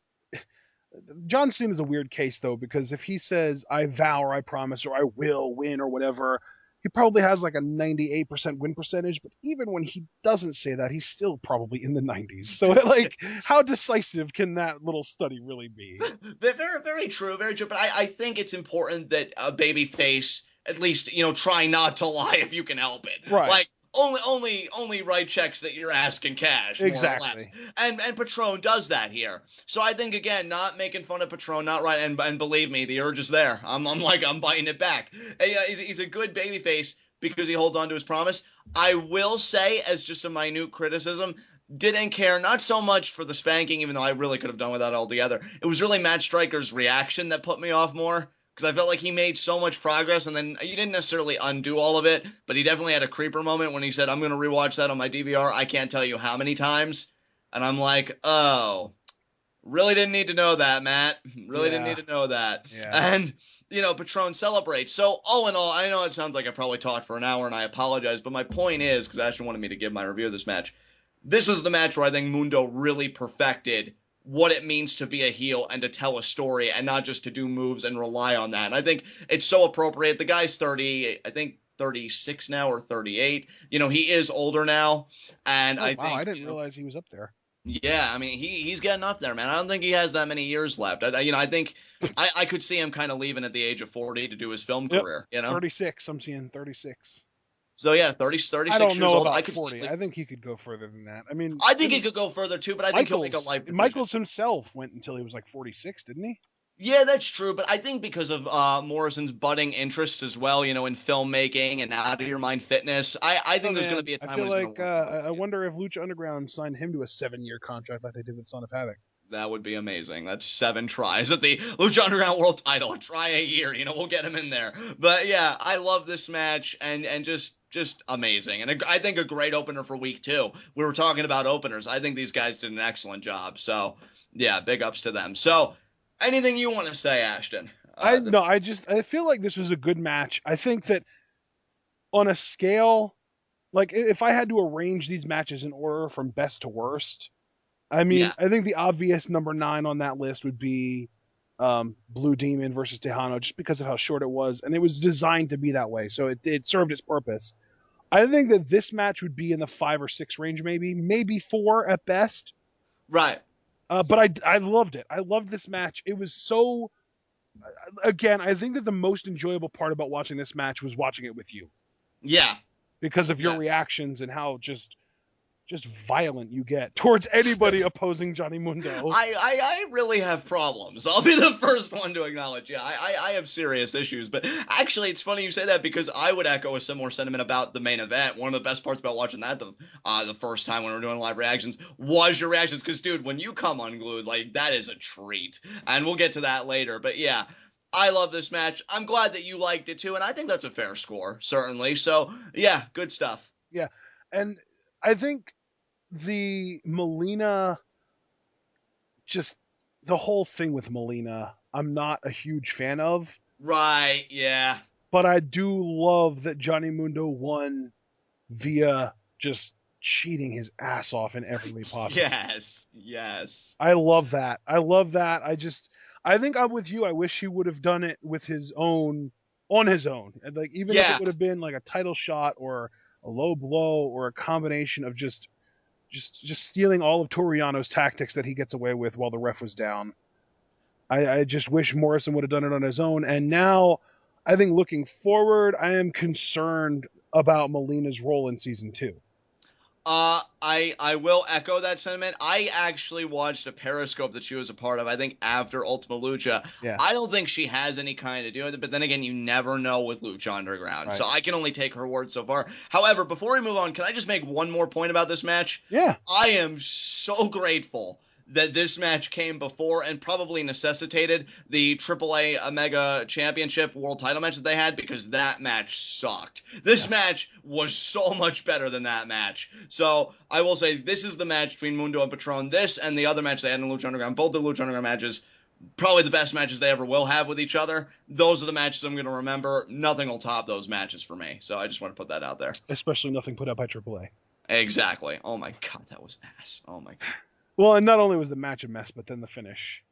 John Cena's a weird case, though, because if he says, I vow or I promise or I will win or whatever, he probably has like a 98% win percentage, but even when he doesn't say that, he's still probably in the 90s. So, like, how decisive can that little study really be? Very, very true, very true. But I think it's important that a babyface, at least, you know, try not to lie if you can help it. Right. Like, only write checks that you're asking cash, more or less. And Patron does that here. So I think, again, not making fun of Patron, not right, and believe me, the urge is there. I'm biting it back. He's a good babyface because he holds on to his promise. I will say, as just a minute criticism, didn't care, not so much for the spanking, even though I really could have done without it altogether. It was really Matt Striker's reaction that put me off more. Because I felt like he made so much progress, and then he didn't necessarily undo all of it, but he definitely had a creeper moment when he said, I'm going to rewatch that on my DVR. I can't tell you how many times. And I'm like, oh, really didn't need to know that, Matt. Really didn't need to know that. Yeah. And, you know, Patron celebrates. So, all in all, I know it sounds like I probably talked for an hour, and I apologize, but my point is, because Ashton wanted me to give my review of this match, this is the match where I think Mundo really perfected what it means to be a heel and to tell a story and not just to do moves and rely on that. And I think it's so appropriate. The guy's 30, I think 36 now or 38. You know, he is older now. And I think, I didn't realize he was up there. Yeah, I mean, he's getting up there, man. I don't think he has that many years left. I think I could see him kind of leaving at the age of 40 to do his film career, you know? 36, I'm seeing 36. So yeah, 36 I don't years know old. About I could 40. I think he could go further than that. I mean, I think he could go further too, but I think he'll make a life decision. Michaels himself went until he was like 46, didn't he? Yeah, that's true, but I think because of Morrison's budding interests as well, you know, in filmmaking and out of your mind fitness, I think there's going to be a time. I feel like I wonder if Lucha Underground signed him to a 7-year contract like they did with Son of Havoc. That would be amazing. That's 7 tries at the Lucha Underground World Title. A try a year, you know, we'll get him in there. But yeah, I love this match and just amazing. And I think a great opener for week 2. We were talking about openers. I think these guys did an excellent job. So yeah, big ups to them. So anything you want to say, Ashton? I feel like this was a good match. I think that on a scale, like if I had to arrange these matches in order from best to worst, I mean, I think the obvious number 9 on that list would be Blue Demon versus Tejano, just because of how short it was, and it was designed to be that way, so it served its purpose. I think that this match would be in the 5 or 6 range, maybe 4 at best. Right. But I loved it. I loved this match. It was so. Again, I think that the most enjoyable part about watching this match was watching it with you. Yeah. Because of your reactions and how just just violent you get towards anybody opposing Johnny Mundo. I really have problems. I'll be the first one to acknowledge. Yeah, I have serious issues. But actually, it's funny you say that because I would echo a similar sentiment about the main event. One of the best parts about watching that the first time when we were doing live reactions was your reactions. Because, dude, when you come unglued, like, that is a treat. And we'll get to that later. But, yeah, I love this match. I'm glad that you liked it, too. And I think that's a fair score, certainly. So, yeah, good stuff. Yeah, and I think the Melina, just the whole thing with Melina, I'm not a huge fan of. Right, yeah. But I do love that Johnny Mundo won via just cheating his ass off in every way possible. Yes. I love that. I think I'm with you. I wish he would have done it on his own. And like, even if it would have been like a title shot or a low blow or a combination of just stealing all of Toriano's tactics that he gets away with while the ref was down. I just wish Morrison would have done it on his own. And now, I think looking forward, I am concerned about Melina's role in season 2. I will echo that sentiment. I actually watched a Periscope that she was a part of, I think after Ultima Lucha. Yeah. I don't think she has any kind to do with it, but then again, you never know with Lucha Underground. Right. So I can only take her word so far. However, before we move on, can I just make one more point about this match? Yeah. I am so grateful that this match came before and probably necessitated the AAA Omega Championship World Title match that they had, because that match sucked. This match was so much better than that match. So I will say this is the match between Mundo and Patron. This and the other match they had in Lucha Underground, both the Lucha Underground matches, probably the best matches they ever will have with each other. Those are the matches I'm going to remember. Nothing will top those matches for me. So I just want to put that out there. Especially nothing put out by AAA. Exactly. Oh my God, that was ass. Oh my God. Well, and not only was the match a mess, but then the finish.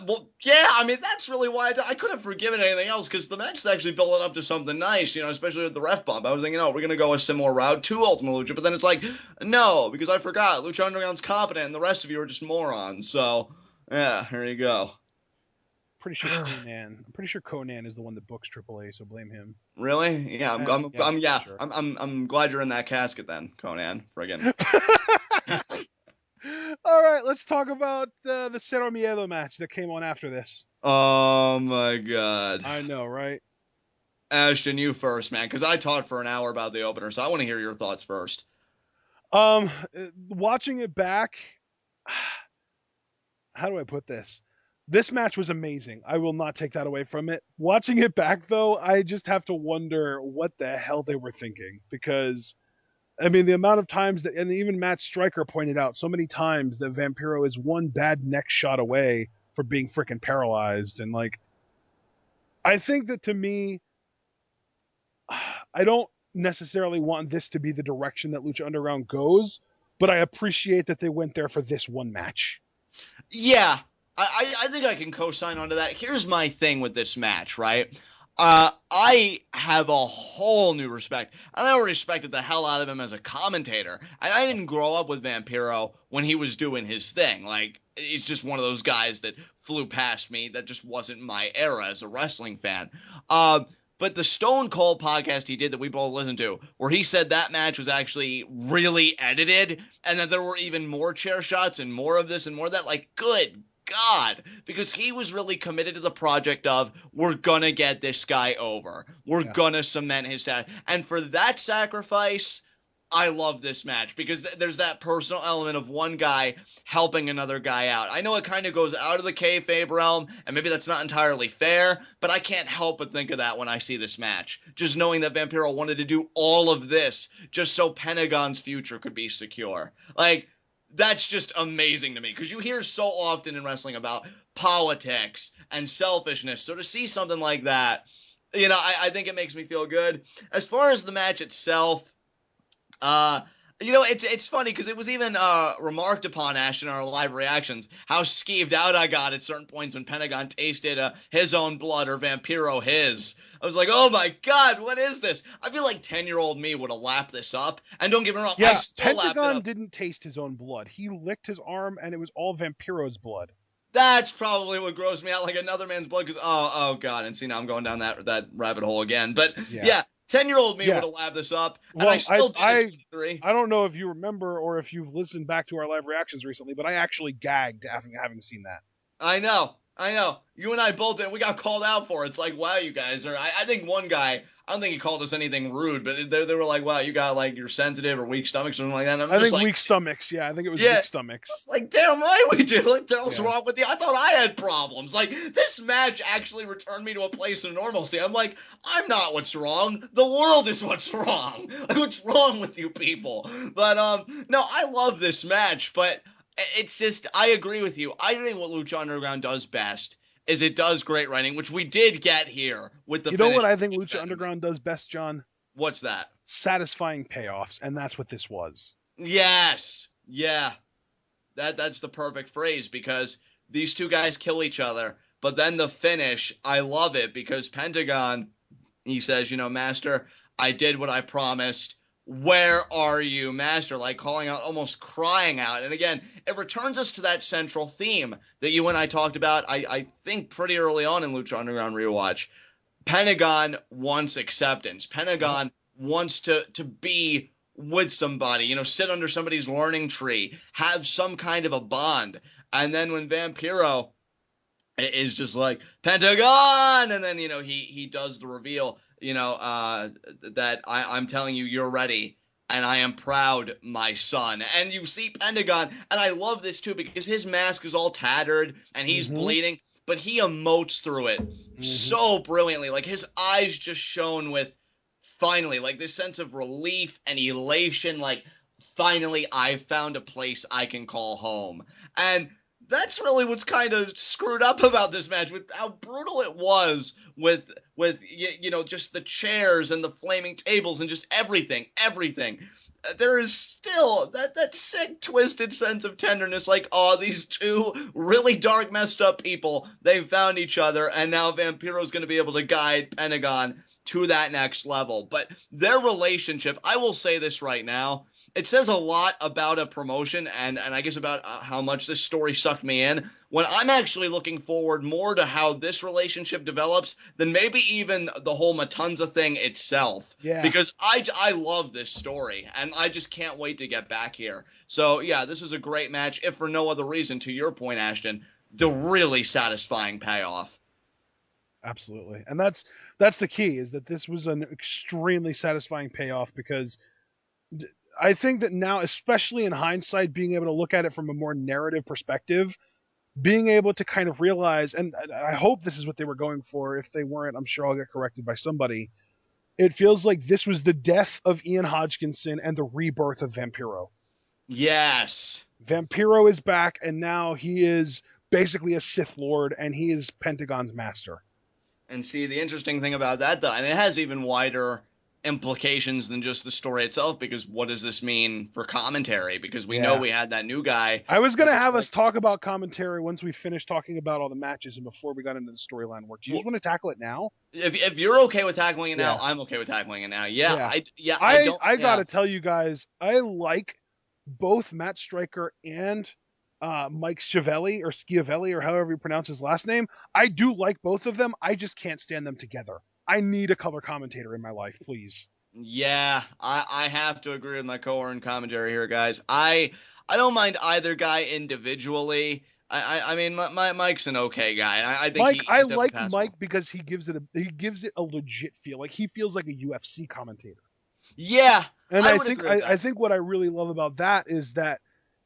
Well, yeah, I mean, that's really why I could have forgiven anything else, because the match is actually building up to something nice, especially with the ref bump. I was thinking, we're going to go a similar route to Ultima Lucha, but then it's like, no, because I forgot. Lucha Underground's competent, and the rest of you are just morons. So, yeah, here you go. I'm pretty sure Conan is the one that books AAA, so blame him. Really? Yeah, Sure. I'm glad you're in that casket then, Conan. Friggin'. All right, let's talk about the Cero Miedo match that came on after this. Oh my God. I know, right? Ashton, you first, man, because I talked for an hour about the opener, so I want to hear your thoughts first. Watching it back, how do I put this? This match was amazing. I will not take that away from it. Watching it back, though, I just have to wonder what the hell they were thinking, because I mean, the amount of times that, and even Matt Stryker pointed out so many times that Vampiro is one bad neck shot away for being freaking paralyzed. And like, I think that to me, I don't necessarily want this to be the direction that Lucha Underground goes, but I appreciate that they went there for this one match. Yeah, I think I can co-sign onto that. Here's my thing with this match, right? I have a whole new respect. I never respected the hell out of him as a commentator. And I didn't grow up with Vampiro when he was doing his thing. Like, he's just one of those guys that flew past me. That just wasn't my era as a wrestling fan. But the Stone Cold podcast he did that we both listened to, where he said that match was actually really edited and that there were even more chair shots and more of this and more of that, like, good God, because he was really committed to the project of, we're gonna get this guy over. We're gonna cement his status. And for that sacrifice, I love this match, because there's that personal element of one guy helping another guy out. I know it kind of goes out of the kayfabe realm, and maybe that's not entirely fair, but I can't help but think of that when I see this match. Just knowing that Vampiro wanted to do all of this just so Pentagon's future could be secure. Like, that's just amazing to me, because you hear so often in wrestling about politics and selfishness. So to see something like that, I think it makes me feel good. As far as the match itself, it's funny, because it was even remarked upon, Ash, in our live reactions, how skeeved out I got at certain points when Pentagon tasted his own blood or Vampiro his. I was like, oh my God, what is this? I feel like 10-year-old me would have lapped this up. And don't get me wrong, yeah, I still lapped it up. Pentagon didn't taste his own blood. He licked his arm, and it was all Vampiro's blood. That's probably what grossed me out, like another man's blood, because, oh God, and see, now I'm going down that rabbit hole again. But, yeah, 10-year-old me would Yeah. have laughed this up, and I Well, still did at 23. I don't know if you remember or if you've listened back to our live reactions recently, but I actually gagged having seen that. I know. I know. You and I both did. We got called out for it. It's like, wow, you guys are. I think one guy, I don't think he called us anything rude, but they were like, wow, you got like you're sensitive or weak stomach or something like that. And I'm I just think like, weak stomachs. Yeah, I think it was yeah, weak stomachs. like damn right we do. Like, the hell's Yeah. wrong with you? I thought I had problems. Like, this match actually returned me to a place of normalcy. I'm like, I'm not what's wrong. The world is what's wrong. Like, what's wrong with you people? But no, I love this match, but it's just I agree with you. I think what Lucha Underground does best is it does great writing, which we did get here with the You know what finish. I think Lucha Underground does best, John? What's that? Satisfying payoffs, and that's what this was. Yes. Yeah. That's the perfect phrase because these two guys kill each other, but then the finish, I love it because Pentagon, he says, Master, I did what I promised. Where are you, Master? Like calling out, almost crying out. And again, it returns us to that central theme that you and I talked about, I think, pretty early on in Lucha Underground Rewatch. Pentagon wants acceptance. Yep. Pentagon wants to be with somebody, sit under somebody's learning tree, have some kind of a bond. And then when Vampiro is just like Pentagon, and then he does the reveal, that I'm telling you, you're ready. And I am proud, my son. And you see Pentagon, and I love this too because his mask is all tattered and he's bleeding, but he emotes through it so brilliantly. Like his eyes just shone with finally, like this sense of relief and elation. Like finally, I found a place I can call home. And that's really what's kind of screwed up about this match with how brutal it was with just the chairs and the flaming tables and just everything. There is still that sick twisted sense of tenderness, like, oh, these two really dark messed up people, they found each other, and now Vampiro's going to be able to guide Pentagon to that next level. But their relationship, I will say this right now, it says a lot about a promotion and I guess about how much this story sucked me in when I'm actually looking forward more to how this relationship develops than maybe even the whole Matanza thing itself. Yeah. Because I love this story and I just can't wait to get back here. So yeah, this is a great match, if for no other reason, to your point, Ashton, the really satisfying payoff. Absolutely. And that's the key, is that this was an extremely satisfying payoff because I think that now, especially in hindsight, being able to look at it from a more narrative perspective, being able to kind of realize, and I hope this is what they were going for. If they weren't, I'm sure I'll get corrected by somebody. It feels like this was the death of Ian Hodgkinson and the rebirth of Vampiro. Yes. Vampiro is back, and now he is basically a Sith Lord, and he is Pentagon's master. And see, the interesting thing about that, though, and it has even wider implications than just the story itself, because what does this mean for commentary? Because we know we had that new guy. I was going to have us talk about commentary once we finished talking about all the matches and before we got into the storyline work. Do you just want to tackle it now? If you're okay with tackling it now, I'm okay with tackling it now. I got to tell you guys, I like both Matt Striker and Mike Schiavelli or Schiavelli or however you pronounce his last name. I do like both of them. I just can't stand them together. I need a color commentator in my life, please. Yeah, I have to agree with my co-owner commentary here, guys. I don't mind either guy individually. I mean, Mike's an okay guy. I think I like Mike because he gives it a legit feel. Like he feels like a UFC commentator. Yeah, and I think what I really love about that is that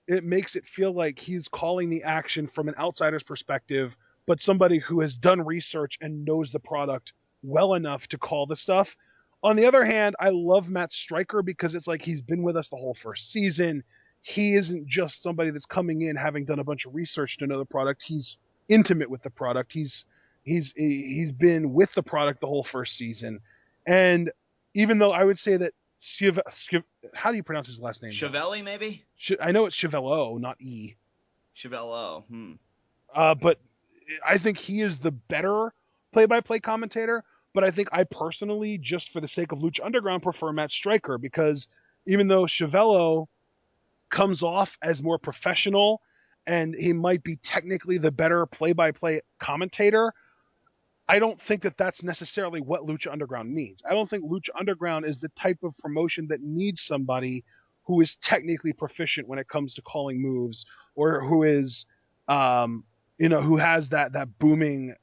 it makes it feel like he's calling the action from an outsider's perspective, but somebody who has done research and knows the product well enough to call the stuff. On the other hand, I love Matt Striker because it's like he's been with us the whole first season. He isn't just somebody that's coming in having done a bunch of research to know the product. He's intimate with the product. He's been with the product the whole first season. And even though I would say that how do you pronounce his last name? Schiavelli, maybe? I know it's Chiavello, not E. Chiavello. But I think he is the better play-by-play commentator. But I think I personally, just for the sake of Lucha Underground, prefer Matt Striker because even though Chiavello comes off as more professional and he might be technically the better play-by-play commentator, I don't think that that's necessarily what Lucha Underground needs. I don't think Lucha Underground is the type of promotion that needs somebody who is technically proficient when it comes to calling moves, or who is, who has that booming,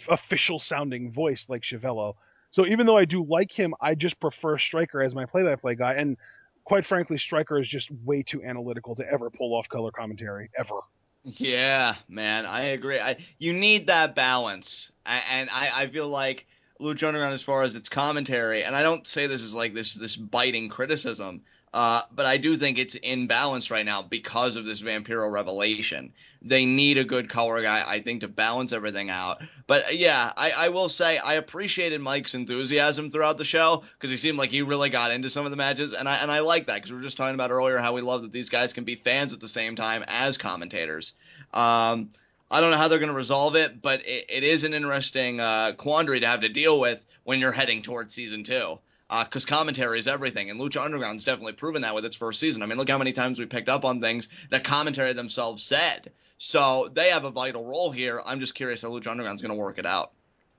official sounding voice like Chiavello. So even though I do like him, I just prefer Stryker as my play-by-play guy. And quite frankly, Stryker is just way too analytical to ever pull off color commentary, ever. Yeah, man, I agree. You need that balance, and I feel like Lucha Underground, as far as its commentary, and I don't say this is like this biting criticism, but I do think it's in balance right now because of this Vampiro revelation. They need a good color guy, I think, to balance everything out. But yeah, I will say I appreciated Mike's enthusiasm throughout the show because he seemed like he really got into some of the matches, and I like that because we were just talking about earlier how we love that these guys can be fans at the same time as commentators. I don't know how they're going to resolve it, but it is an interesting quandary to have to deal with when you're heading towards season 2. Because commentary is everything, and Lucha Underground's definitely proven that with its first season. I mean, look how many times we picked up on things that commentary themselves said. So they have a vital role here. I'm just curious how Lucha Underground's going to work it out.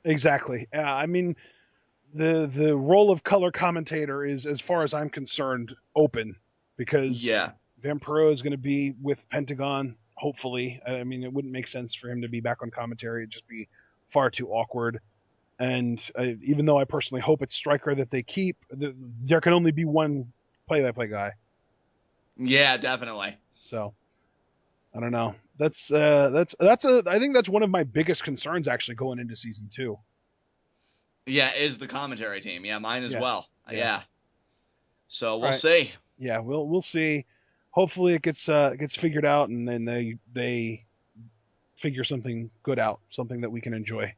Exactly. I mean, the role of color commentator is, as far as I'm concerned, open, because Yeah. Vampiro is going to be with Pentagon, hopefully. I mean, it wouldn't make sense for him to be back on commentary. It'd just be far too awkward. And even though I personally hope it's Stryker that they keep, there can only be one play-by-play guy. Yeah, definitely. So I don't know. I think that's one of my biggest concerns actually going into season 2. Yeah, is the commentary team. Yeah, mine as well. Yeah. So we'll see. Yeah, we'll see. Hopefully it gets figured out, and then they figure something good out, something that we can enjoy.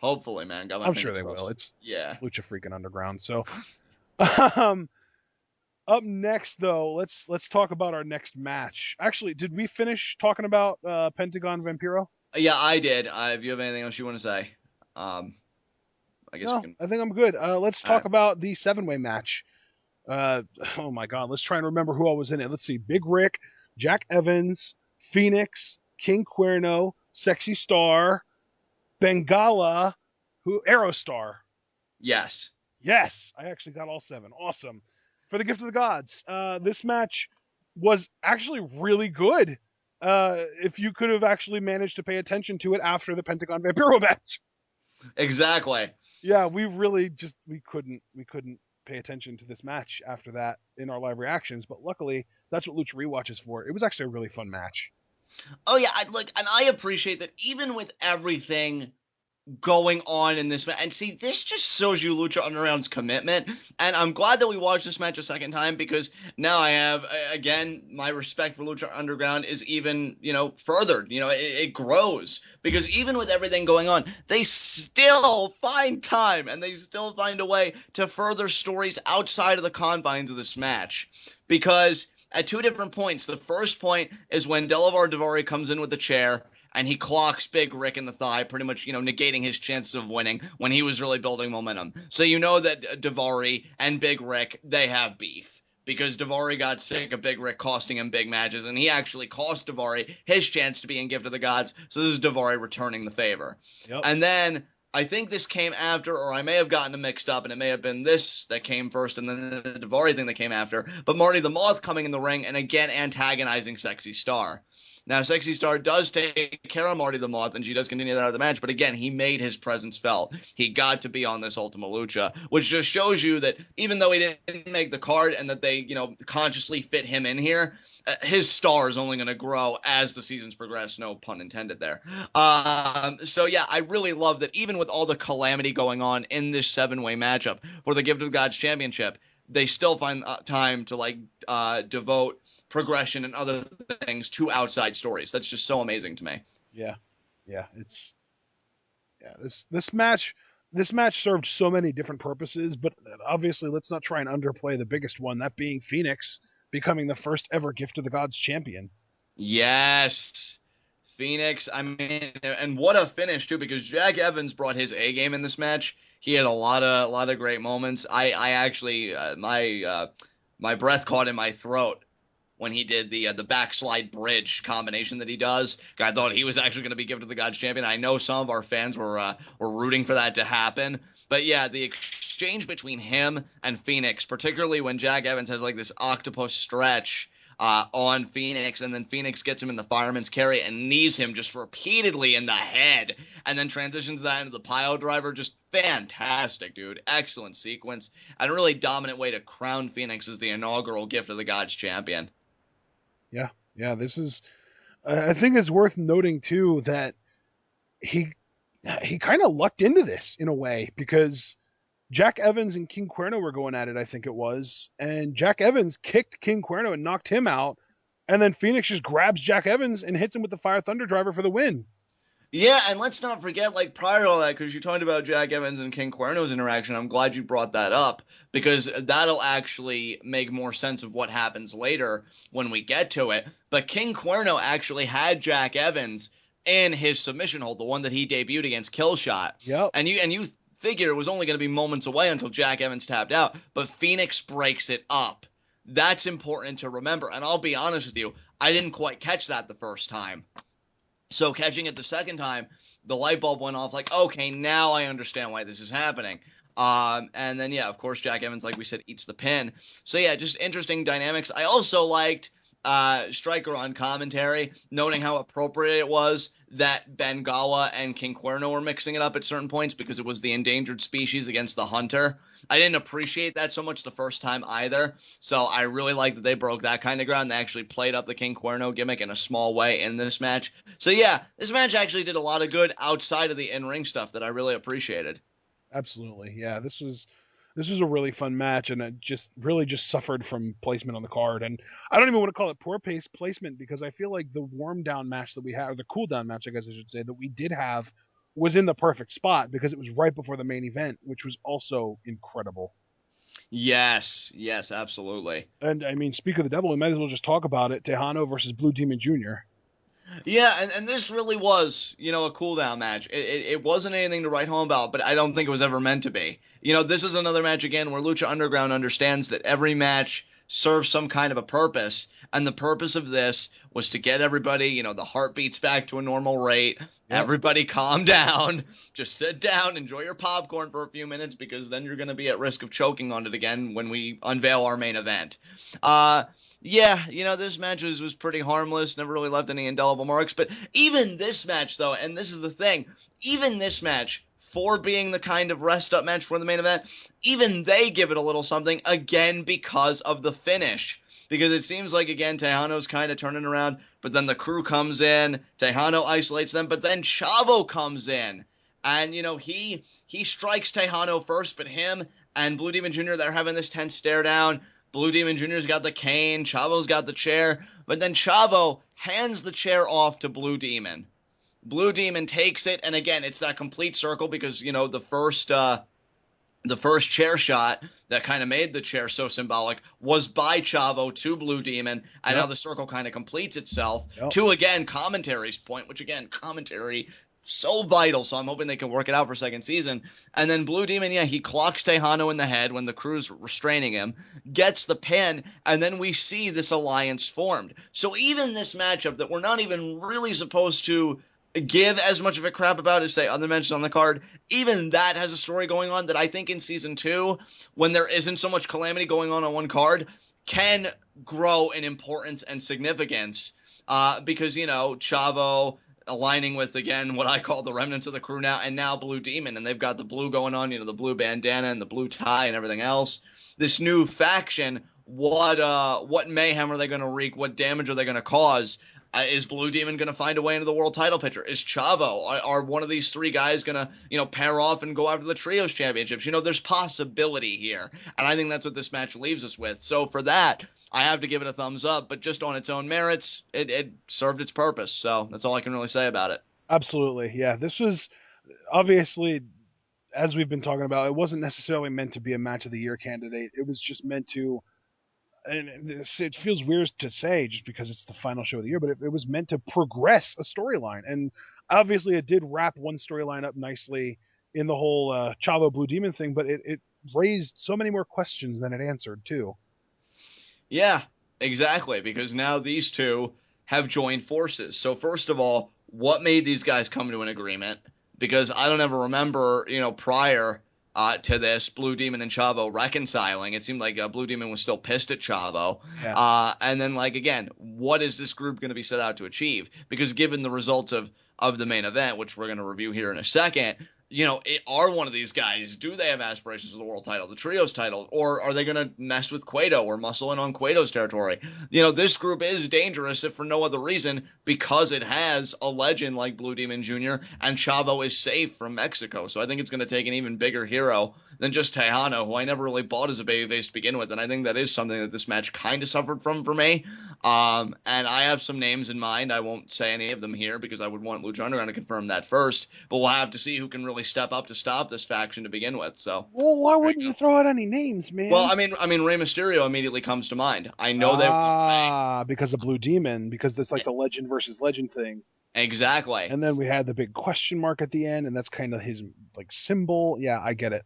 Hopefully, man. I'm sure they will. It's Lucha freaking Underground. So, up next though, let's talk about our next match. Actually, did we finish talking about Pentagon Vampiro? Yeah, I did. If you have anything else you want to say, I guess no, we can. I think I'm good. Let's talk about the 7-way match. Oh my God, let's try and remember who all was in it. Let's see: Big Ryck, Jack Evans, Phoenix, King Cuerno, Sexy Star, Bengala, Aerostar. Yes. I actually got all 7. Awesome. For the Gift of the Gods. This match was actually really good. If you could have actually managed to pay attention to it after the Pentagon Vampiro match. Exactly. Yeah, we really just we couldn't pay attention to this match after that in our live reactions, but luckily that's what Lucha Rewatch is for. It was actually a really fun match. Oh yeah, and I appreciate that even with everything going on in this match. And see, this just shows you Lucha Underground's commitment. And I'm glad that we watched this match a second time because now I have, again, my respect for Lucha Underground is even, furthered. It grows because even with everything going on, they still find time and they still find a way to further stories outside of the confines of this match. Because at 2 different points, the first point is when Delavar Daivari comes in with the chair and he clocks Big Ryck in the thigh, pretty much, negating his chances of winning when he was really building momentum. So you know that Daivari and Big Ryck, they have beef. Because Daivari got sick of Big Ryck costing him big matches, and he actually cost Daivari his chance to be in Gift of the Gods, so this is Daivari returning the favor. Yep. And then, I think this came after, or I may have gotten them mixed up, and it may have been this that came first, and then the Daivari thing that came after, but Marty the Moth coming in the ring, and again antagonizing Sexy Star. Now, Sexy Star does take care of Marty the Moth, and she does continue that out of the match, but again, he made his presence felt. He got to be on this Ultima Lucha, which just shows you that even though he didn't make the card and that they, consciously fit him in here, his star is only going to grow as the seasons progress, no pun intended there. So yeah, I really love that even with all the calamity going on in this 7-way matchup for the Gift of Gods Championship, they still find time to devote progression and other things to outside stories. That's just so amazing to me. Yeah. This match served so many different purposes, but obviously let's not try and underplay the biggest one, that being Phoenix becoming the first ever Gift of the Gods champion. Yes. Phoenix, I mean, and what a finish too, because Jack Evans brought his A game in this match. He had a lot of great moments. I actually my breath caught in my throat when he did the backslide bridge combination that he does. I thought he was actually going to be given to the God's Champion. I know some of our fans were rooting for that to happen. But yeah, the exchange between him and Phoenix, particularly when Jack Evans has like this octopus stretch on Phoenix, and then Phoenix gets him in the fireman's carry and knees him just repeatedly in the head, and then transitions that into the pile driver. Just fantastic, dude. Excellent sequence, and a really dominant way to crown Phoenix as the inaugural gift of the God's Champion. Yeah. This is. I think it's worth noting too that he kind of lucked into this in a way, because Jack Evans and King Cuerno were going at it, I think it was, and Jack Evans kicked King Cuerno and knocked him out, and then Phoenix just grabs Jack Evans and hits him with the Fire Thunder Driver for the win. Yeah, and let's not forget, like, prior to all that, because you talked about Jack Evans and King Cuerno's interaction, I'm glad you brought that up, because that'll actually make more sense of what happens later when we get to it. But King Cuerno actually had Jack Evans in his submission hold, the one that he debuted against Killshot. Yep. And you figure it was only going to be moments away until Jack Evans tapped out, but Phoenix breaks it up. That's important to remember, and I'll be honest with you, I didn't quite catch that the first time. So catching it the second time, the light bulb went off like, okay, now I understand why this is happening. And then, yeah, of course, Jack Evans, like we said, eats the pin. So, yeah, just interesting dynamics. I also liked Stryker on commentary, noting how appropriate it was that Bengawa and King Cuerno were mixing it up at certain points because it was the endangered species against the hunter. I didn't appreciate that so much the first time either, so I really like that they broke that kind of ground. They actually played up the King Cuerno gimmick in a small way in this match. So yeah, this match actually did a lot of good outside of the in-ring stuff that I really appreciated. Absolutely. Yeah, this was a really fun match, and it just suffered from placement on the card. And I don't even want to call it poor pace placement, because I feel like the warm down match that we had, or the cool down match, I guess I should say, that we did have, was in the perfect spot because it was right before the main event, which was also incredible. Yes, absolutely. And I mean, speak of the devil, we might as well just talk about it. Tejano versus Blue Demon Jr. Yeah, and this really was, a cool down match. It wasn't anything to write home about, but I don't think it was ever meant to be. This is another match again where Lucha Underground understands that every match serves some kind of a purpose, and the purpose of this was to get everybody, the heartbeats back to a normal rate. Yep. Everybody calm down. Just sit down, enjoy your popcorn for a few minutes, because then you're going to be at risk of choking on it again when we unveil our main event. Yeah, this match was pretty harmless, never really left any indelible marks. But even this match, though, and this is the thing, even this match, for being the kind of rest-up match for the main event, even they give it a little something, again, because of the finish. Because it seems like, again, Tejano's kind of turning around, but then the crew comes in, Tejano isolates them, but then Chavo comes in. And, he strikes Tejano first, but him and Blue Demon Jr., they're having this tense stare down. Blue Demon Jr.'s got the cane, Chavo's got the chair, but then Chavo hands the chair off to Blue Demon. Blue Demon takes it, and again, it's that complete circle because, the first chair shot that kind of made the chair so symbolic was by Chavo to Blue Demon, and now the circle kind of completes itself to, again, commentary's point, which, again, commentary, so vital, so I'm hoping they can work it out for second season. And then Blue Demon, he clocks Tejano in the head when the crew's restraining him, gets the pin, and then we see this alliance formed. So even this matchup that we're not even really supposed to give as much of a crap about as, say, other matches on the card, even that has a story going on that I think in Season 2, when there isn't so much calamity going on one card, can grow in importance and significance, because, Chavo aligning with, again, what I call the remnants of the crew now, and now Blue Demon, and they've got the blue going on, the blue bandana and the blue tie and everything else. This new faction, what mayhem are they going to wreak? What damage are they going to cause? Is Blue Demon going to find a way into the world title picture? Is Chavo? Are one of these three guys going to, pair off and go after the Trios Championships? There's possibility here. And I think that's what this match leaves us with. So for that, I have to give it a thumbs up. But just on its own merits, it served its purpose. So that's all I can really say about it. Absolutely. Yeah, this was obviously, as we've been talking about, it wasn't necessarily meant to be a match of the year candidate. It was just meant to, and it feels weird to say just because it's the final show of the year, but it was meant to progress a storyline. And obviously it did wrap one storyline up nicely in the whole Chavo Blue Demon thing, but it raised so many more questions than it answered too. Yeah, Exactly, because now these two have joined forces. So first of all, what made these guys come to an agreement? Because I don't ever remember, prior to this, Blue Demon and Chavo reconciling. It seemed like Blue Demon was still pissed at Chavo. Yeah. And then, like, again, what is this group going to be set out to achieve? Because given the results of the main event, which we're going to review here in a second, are one of these guys, do they have aspirations for the world title, the trios title, or are they going to mess with Cueto or muscle in on Cueto's territory? This group is dangerous if for no other reason because it has a legend like Blue Demon Jr. and Chavo is safe from Mexico. So I think it's going to take an even bigger hero than just Tejano, who I never really bought as a babyface to begin with. And I think that is something that this match kind of suffered from for me. And I have some names in mind. I won't say any of them here because I would want Lucha Underground to confirm that first. But we'll have to see who can really step up to stop this faction to begin with. So, well, why wouldn't you throw out any names, man? well, I mean, Rey Mysterio immediately comes to mind. I know they want Rey. Because of Blue Demon, because that's like the legend versus legend thing. Exactly. And then we had the big question mark at the end, and that's kind of his like symbol. Yeah, I get it.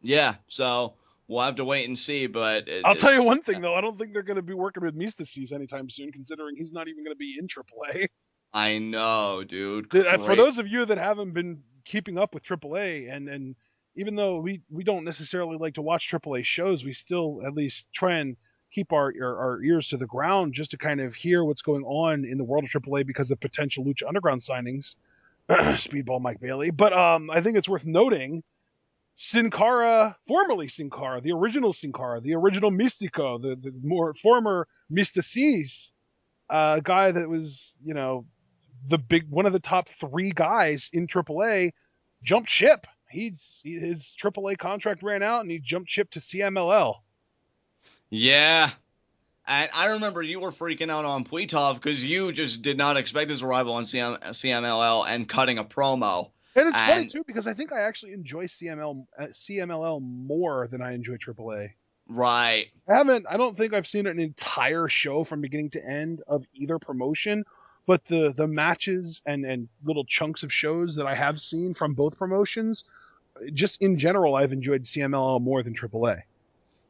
Yeah, so we'll have to wait and see. But I'll tell you one thing though, I don't think they're going to be working with Mystices anytime soon, considering he's not even going to be in AAA. I know, dude. For those of you that haven't been keeping up with AAA, and even though we don't necessarily like to watch AAA shows, we still at least try and keep our ears to the ground just to kind of hear what's going on in the world of AAA because of potential Lucha Underground signings. Speedball Mike Bailey. But I think it's worth noting Sin Cara, formerly Sin Cara, the original Sin Cara, the original Mystico, the more former Mystices, guy that was, one of the top 3 guys in AAA, jumped ship. His AAA contract ran out and he jumped ship to CMLL. Yeah. And I remember you were freaking out on Puitov because you just did not expect his arrival on CMLL and cutting a promo. And it's funny too because I think I actually enjoy CMLL more than I enjoy AAA. Right. I don't think I've seen an entire show from beginning to end of either promotion, but the matches and little chunks of shows that I have seen from both promotions, just in general, I've enjoyed CMLL more than AAA.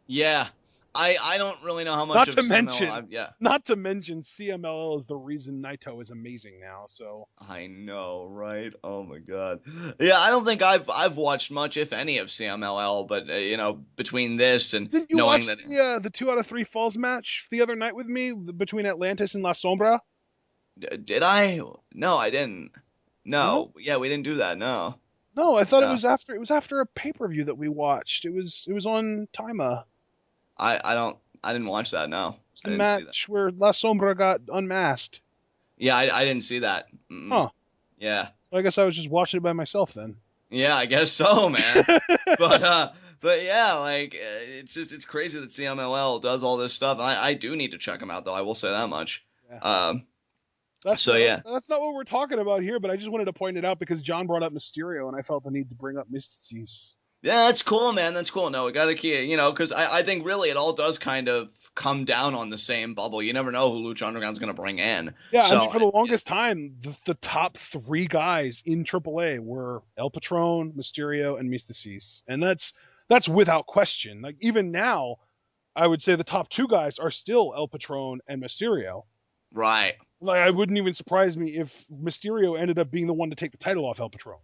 Yeah. I don't really know how much Not to mention CMLL is the reason Naito is amazing now, so. I know, right? Oh my god. Yeah, I don't think I've watched much, if any, of CMLL, but between this and Didn't you knowing watch that the 2 out of 3 falls match the other night with me between Atlantis and La Sombra? Did I? No, I didn't. No. Yeah, we didn't do that. No. No, I thought it was after a pay-per-view that we watched. It was on Tima. I didn't watch that. No. It's the match where La Sombra got unmasked. Yeah, I didn't see that. Huh. Yeah. So I guess I was just watching it by myself then. Yeah, I guess so, man. But yeah, like it's crazy that CMLL does all this stuff. I do need to check them out though. I will say that much. Yeah. That's not what we're talking about here, but I just wanted to point it out because John brought up Mysterio, and I felt the need to bring up Mystices. Yeah, that's cool, man. That's cool. No, we got to keep, because I think really it all does kind of come down on the same bubble. You never know who Lucha Underground's going to bring in. Yeah, so, I mean, for the longest time, the top 3 guys in AAA were El Patron, Mysterio, and Mystices. And that's without question. Like, even now, I would say the top 2 guys are still El Patron and Mysterio. Right. Like, it wouldn't even surprise me if Mysterio ended up being the one to take the title off El Patron.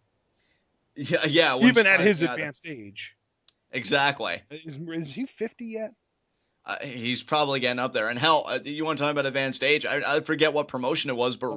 Yeah. Even at his advanced age. Exactly. Is he 50 yet? He's probably getting up there. And hell, you want to talk about advanced age? I forget what promotion it was, but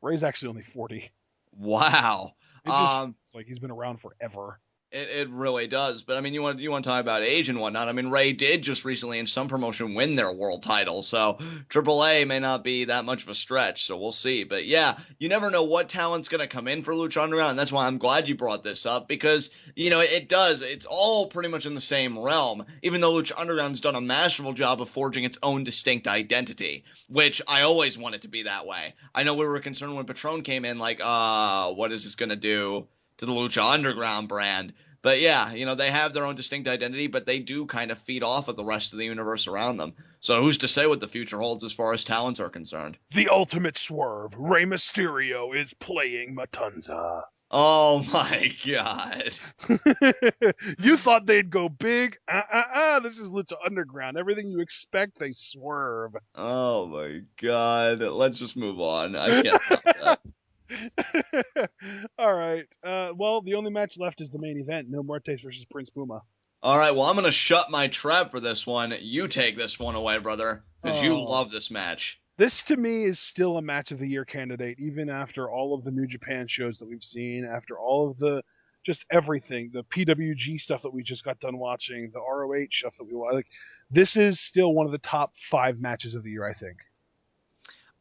Ray's actually only 40. Wow. It's like he's been around forever. It really does. But I mean, you want to talk about age and whatnot. I mean, Ray did just recently in some promotion win their world title, so AAA may not be that much of a stretch. So we'll see. But yeah, you never know what talent's gonna come in for Lucha Underground, and that's why I'm glad you brought this up because it does. It's all pretty much in the same realm. Even though Lucha Underground's done a masterful job of forging its own distinct identity, which I always want it to be that way. I know we were concerned when Patron came in, like, what is this gonna do to the Lucha Underground brand? But yeah, they have their own distinct identity, but they do kind of feed off of the rest of the universe around them. So who's to say what the future holds as far as talents are concerned? The ultimate swerve. Rey Mysterio is playing Matanza. Oh my god. You thought they'd go big? This is Lucha Underground. Everything you expect, they swerve. Oh my god. Let's just move on. I can't top that. All right. Well, the only match left is the main event: No Muertes versus Prince Puma. All right, well, I'm going to shut my trap for this one. You take this one away, brother, because you Oh, love this match. this to me is still a match of the year candidate, even after all of the New Japan shows that we've seen, after all of the just everything, the PWG stuff that we just got done watching, the ROH stuff that we like. This is still one of the top 5 matches of the year, I think.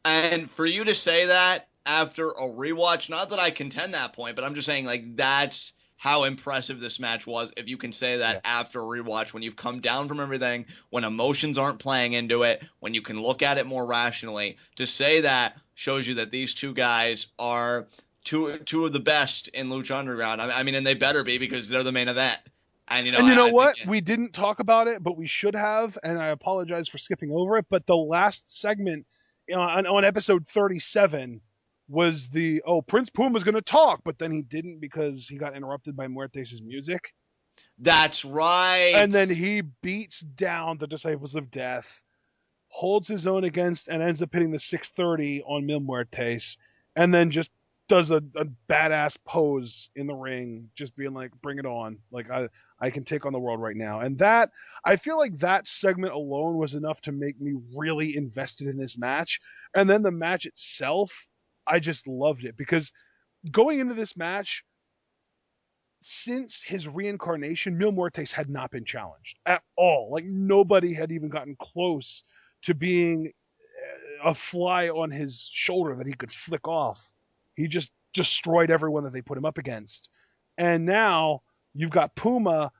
And for you to say that after a rewatch, not that I contend that point, but I'm just saying, like, that's how impressive this match was. If you can say that Yeah. after a rewatch, when you've come down from everything, when emotions aren't playing into it, when you can look at it more rationally, to say that shows you that these two guys are two of the best in Lucha Underground. I mean, and they better be because they're the main event. And, And you know I think what? We didn't talk about it, but we should have, and I apologize for skipping over it. But the last segment on episode 37 was Prince Puma was going to talk, but then he didn't because he got interrupted by Muertes' music. that's right. And then he beats down the Disciples of Death, holds his own against, and ends up hitting the 630 on Mil Muertes, and then just does a badass pose in the ring, just being like, bring it on. Like, I can take on the world right now. And that, I feel like that segment alone was enough to make me really invested in this match. And then the match itself, I just loved it because going into this match, since his reincarnation, Mil Muertes had not been challenged at all. Like, nobody had even gotten close to being a fly on his shoulder that he could flick off. He just destroyed everyone that they put him up against. And now you've got Puma,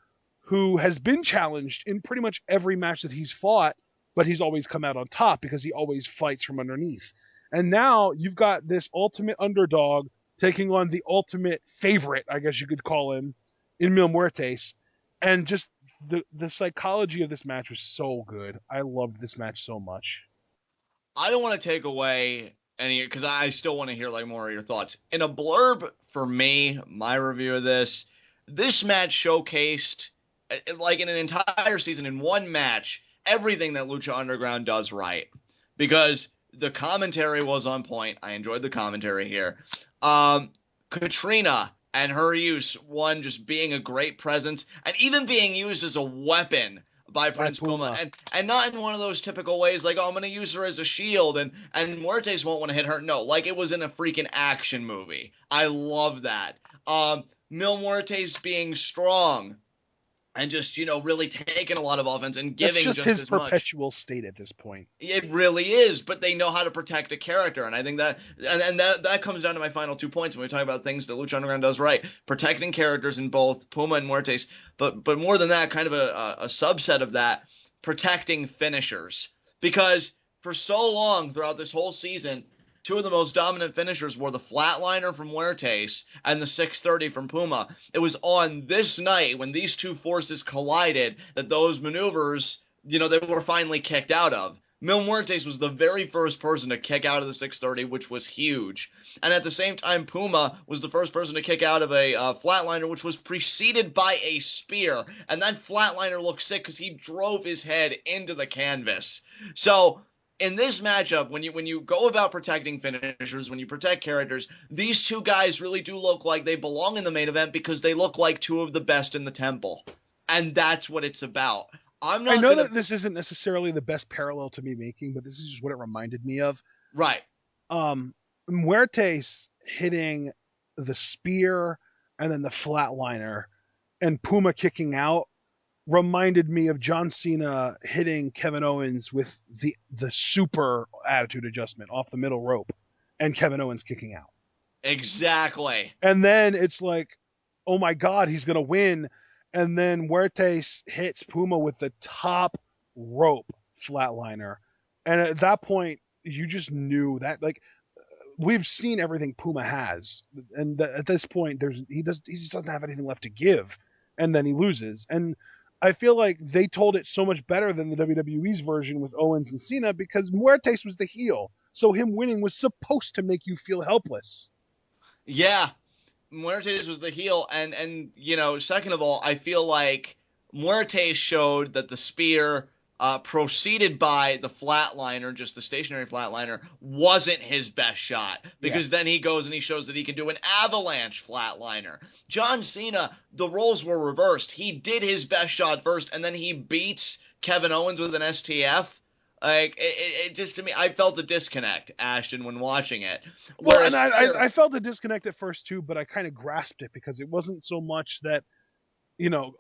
who has been challenged in pretty much every match that he's fought, but he's always come out on top because he always fights from underneath. And now you've got this ultimate underdog taking on the ultimate favorite, I guess you could call him, in Mil Muertes. And just the psychology of this match was so good. I loved this match so much. I don't want to take away any because I still want to hear like more of your thoughts. In a blurb for me, my review of this match showcased like in an entire season in one match everything that Lucha Underground does right because the commentary was on point. I enjoyed the commentary here. Katrina and her use, one just being a great presence and even being used as a weapon by Prince Puma. And not in one of those typical ways like, oh, I'm going to use her as a shield and Muertes won't want to hit her. No, like it was in a freaking action movie. I love that. Mil Muertes being strong and just, really taking a lot of offense and giving That's just his as much. perpetual state at this point. It really is, but they know how to protect a character, and I think that, and that comes down to my final 2 points when we talk about things that Lucha Underground does right: protecting characters in both Puma and Muertes, but more than that, kind of a subset of that, protecting finishers, because for so long throughout this whole season, two of the most dominant finishers were the flatliner from Muertes and the 630 from Puma. It was on this night when these two forces collided that those maneuvers, they were finally kicked out of. Mil Muertes was the very first person to kick out of the 630, which was huge. And at the same time, Puma was the first person to kick out of a flatliner, which was preceded by a spear. And that flatliner looked sick because he drove his head into the canvas. So in this matchup, when you go about protecting finishers, when you protect characters, these two guys really do look like they belong in the main event because they look like two of the best in the temple. And that's what it's about. I know that this isn't necessarily the best parallel to me making, but this is just what it reminded me of. Right. Muertes hitting the spear and then the flatliner and Puma kicking out reminded me of John Cena hitting Kevin Owens with the super attitude adjustment off the middle rope and Kevin Owens kicking out. Exactly. And then it's like, oh my God, he's going to win. And then Muertes hits Puma with the top rope flatliner. And at that point, you just knew that, like, we've seen everything Puma has. And at this point, he just doesn't have anything left to give. And then he loses. And I feel like they told it so much better than the WWE's version with Owens and Cena because Muertes was the heel. So him winning was supposed to make you feel helpless. Yeah. Muertes was the heel, and second of all, I feel like Muertes showed that the spear, proceeded by the flatliner, just the stationary flatliner, wasn't his best shot, because then he goes and he shows that he can do an avalanche flatliner. John Cena, the roles were reversed. He did his best shot first, and then he beats Kevin Owens with an STF. Like, it just, to me, I felt the disconnect, Ashton, when watching it. Well, and Whereas here, I felt the disconnect at first too, but I kind of grasped it because it wasn't so much that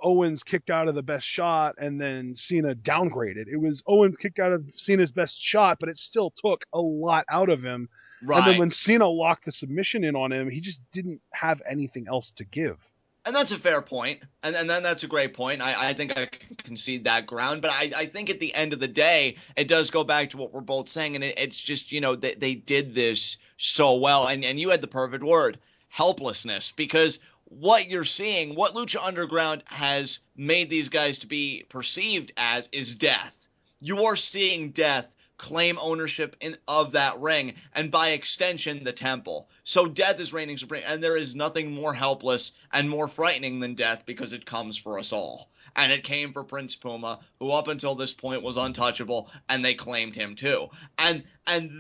Owens kicked out of the best shot and then Cena downgraded. It was Owens kicked out of Cena's best shot, but it still took a lot out of him. right. And then when Cena locked the submission in on him, he just didn't have anything else to give. And that's a fair point. And then that's a great point. I think I can concede that ground. But I think at the end of the day, it does go back to what we're both saying. And it's just, they did this so well. And you had the perfect word, helplessness. Because what you're seeing, what Lucha Underground has made these guys to be perceived as, is death. You are seeing death claim ownership of that ring, and by extension, the temple. So death is reigning supreme, and there is nothing more helpless and more frightening than death, because it comes for us all. And it came for Prince Puma, who up until this point was untouchable, and they claimed him too. And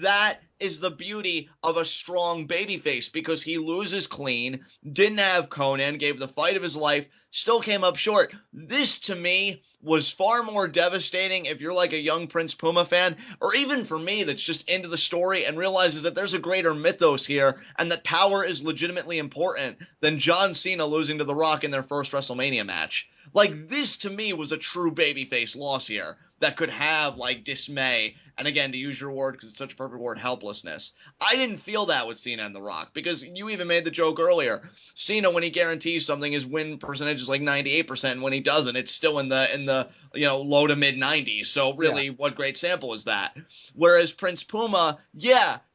that is the beauty of a strong babyface, because he loses clean, didn't have Konnan, gave the fight of his life, still came up short. This, to me, was far more devastating if you're like a young Prince Puma fan, or even for me that's just into the story and realizes that there's a greater mythos here and that power is legitimately important, than John Cena losing to The Rock in their first WrestleMania match. Like, this to me was a true babyface loss here that could have, like, dismay, and again, to use your word, because it's such a perfect word, helplessness. I didn't feel that with Cena and The Rock, because you even made the joke earlier. Cena, when he guarantees something, his win percentage is like 98%, and when he doesn't, it's still in the low to mid 90s. So really, what great sample is that? Whereas Prince Puma,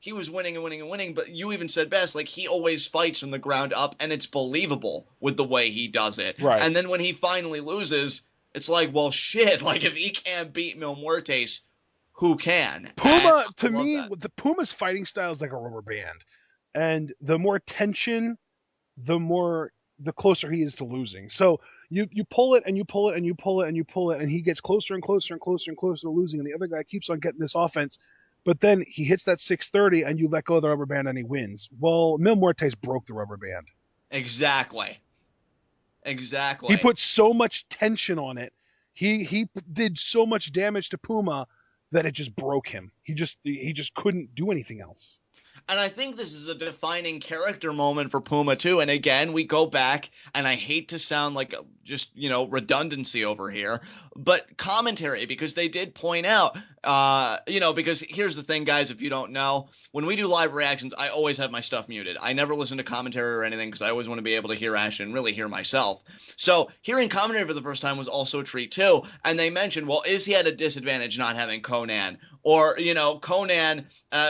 he was winning and winning and winning, but you even said best, like, he always fights from the ground up, and it's believable with the way he does it. Right. And then when he finally loses, it's like, well, shit, like, if he can't beat Mil Muertes, who can? Puma, to me, the Puma's fighting style is like a rubber band. And the more tension, the closer he is to losing. So you pull it and you pull it and you pull it and you pull it, and he gets closer and closer and closer and closer to losing, and the other guy keeps on getting this offense. But then he hits that 630 and you let go of the rubber band and he wins. Well, Mil Muertes broke the rubber band. Exactly. He put so much tension on it. He did so much damage to Puma that it just broke him. He just couldn't do anything else. And I think this is a defining character moment for Puma too. And again, we go back, and I hate to sound like just, redundancy over here, but commentary, because they did point out, because here's the thing, guys, if you don't know, when we do live reactions, I always have my stuff muted. I never listen to commentary or anything, because I always want to be able to hear Ash and really hear myself. So hearing commentary for the first time was also a treat too. And they mentioned, well, is he at a disadvantage not having Konnan? Or, Konnan,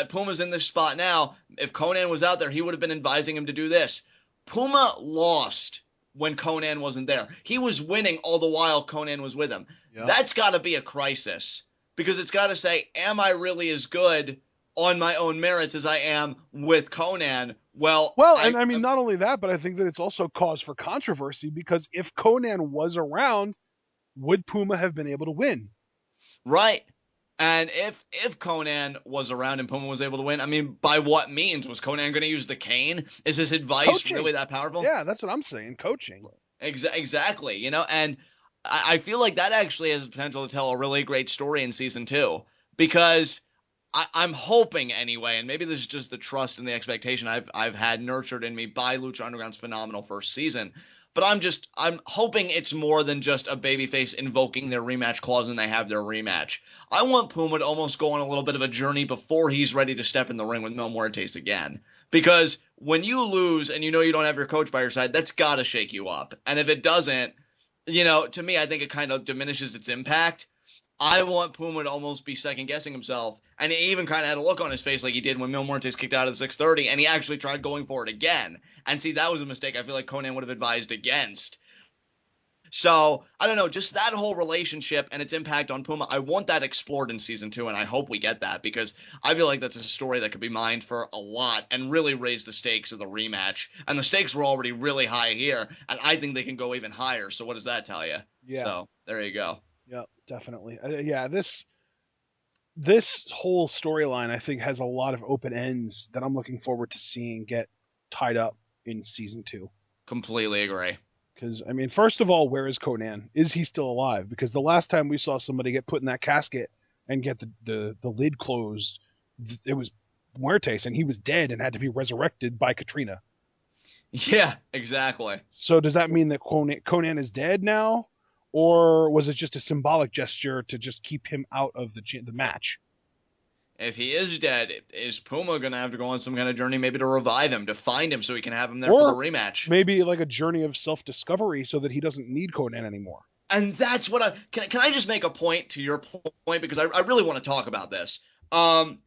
Puma's in this spot now. If Konnan was out there, he would have been advising him to do this. Puma lost when Konnan wasn't there. He was winning all the while Konnan was with him. Yep. That's got to be a crisis, because it's got to say, am I really as good on my own merits as I am with Konnan? Well, and I mean, not only that, but I think that it's also cause for controversy, because if Konnan was around, would Puma have been able to win? Right. And if Konnan was around and Puma was able to win, I mean, by what means? Was Konnan going to use the cane? Is his advice really that powerful? Yeah, that's what I'm saying. Coaching. Exactly. And I feel like that actually has the potential to tell a really great story in season 2, because I'm hoping anyway, and maybe this is just the trust and the expectation I've had nurtured in me by Lucha Underground's phenomenal first season. But I'm hoping it's more than just a babyface invoking their rematch clause and they have their rematch. I want Puma to almost go on a little bit of a journey before he's ready to step in the ring with Mil Muertes again. Because when you lose and you don't have your coach by your side, that's got to shake you up. And if it doesn't, to me, I think it kind of diminishes its impact. I want Puma to almost be second-guessing himself. And he even kind of had a look on his face like he did when Mil Muertes kicked out of the 630, and he actually tried going for it again. And see, that was a mistake I feel like Konnan would have advised against. So, I don't know, just that whole relationship and its impact on Puma, I want that explored in season 2, and I hope we get that because I feel like that's a story that could be mined for a lot and really raise the stakes of the rematch. And the stakes were already really high here, and I think they can go even higher. So, what does that tell you? Yeah. So, there you go. Yeah, definitely. Yeah, this whole storyline I think has a lot of open ends that I'm looking forward to seeing get tied up in season 2. Completely agree. Because I mean, first of all, where is Conan? Is he still alive? Because the last time we saw somebody get put in that casket and get the lid closed, it was Muertes, and he was dead and had to be resurrected by Katrina. Yeah, exactly. So does that mean that Conan is dead now, or was it just a symbolic gesture to just keep him out of the match? If he is dead, is Puma going to have to go on some kind of journey maybe to revive him, to find him so he can have him there for the Or rematch? maybe like a journey of self-discovery so that he doesn't need Conan anymore. And that's what can I just make a point to your point because I really want to talk about this. Um,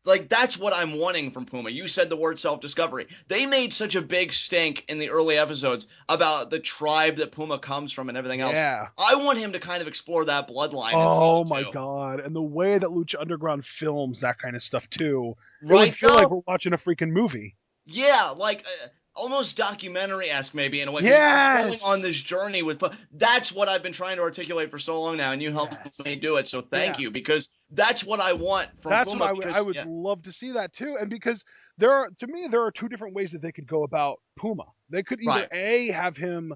like that's what I'm wanting from Puma. You said the word self-discovery. They made such a big stink in the early episodes about the tribe that Puma comes from and everything else. Yeah. I want him to kind of explore that bloodline in season Oh my 2. god. And the way that Lucha Underground films that kind of stuff too, it would Right feel like though? we're watching a freaking movie. Yeah, like almost documentary-esque maybe in a way because you're going on this Yes. journey with. That's what I've been trying to articulate for so long now, and you helped me Yes. do it. So thank Yeah. you because that's what I want from That's what Puma. I Because would yeah, love to see that too. And because there are two different ways that they could go about Puma. They could either right, A, have him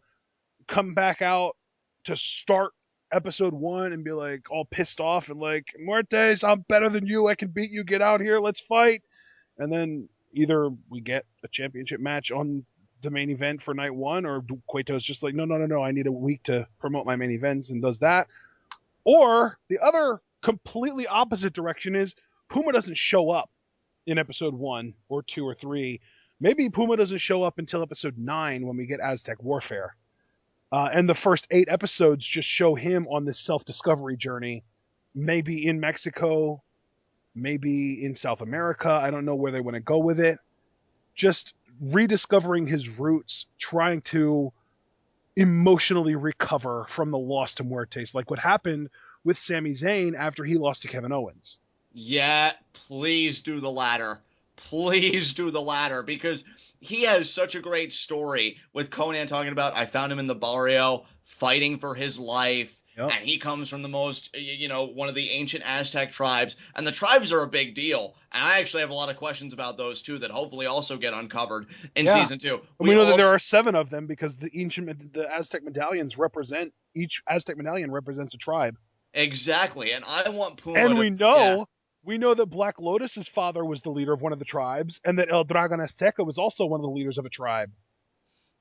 come back out to start episode 1 and be like all pissed off and like, Muertes, I'm better than you, I can beat you, get out here, let's fight. And then either we get a championship match on the main event for night 1, or Cueto's just like, no, I need a week to promote my main events, and does that. Or the other completely opposite direction is Puma doesn't show up in episode 1 or 2 or 3. Maybe Puma doesn't show up until episode 9 when we get Aztec Warfare. And the first 8 episodes just show him on this self-discovery journey, maybe in Mexico, maybe in South America. I don't know where they want to go with it. Just rediscovering his roots, trying to emotionally recover from the loss to Muertes, like what happened with Sami Zayn after he lost to Kevin Owens. yeah, please do the latter. Please do the latter because he has such a great story with Conan talking about I found him in the barrio fighting for his life Yep. and he comes from the most one of the ancient Aztec tribes and the tribes are a big deal and I actually have a lot of questions about those too that hopefully also get uncovered in Yeah. season 2. And We we know that there also are 7 of them because the Aztec medallions represent, each Aztec medallion represents a tribe. exactly and I want Puma And to yeah. we know that Black Lotus's father was the leader of one of the tribes, and that El Dragon Azteca was also one of the leaders of a tribe.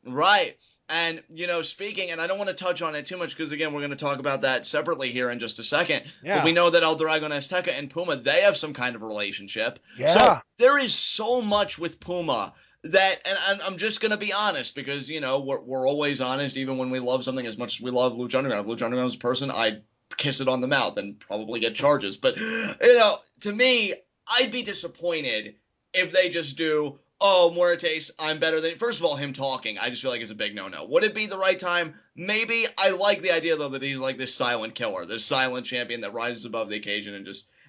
Right. And, speaking, and I don't want to touch on it too much because, again, we're going to talk about that separately here in just a second. But we Yeah. know that El Dragon Azteca and Puma, they have some kind of relationship. So Yeah. there is so much with Puma that, and I'm just going to be honest because, we're always honest even when we love something as much as we love Lucha Underground. Lucha Underground's a person, I'd kiss it on the mouth and probably get charges. But, to me, I'd be disappointed if they just do oh, Muertes, I'm better than. First of all, him talking, I just feel like it's a big no-no. Would it be the right time? Maybe. I like the idea though that he's like this silent killer, this silent champion that rises above the occasion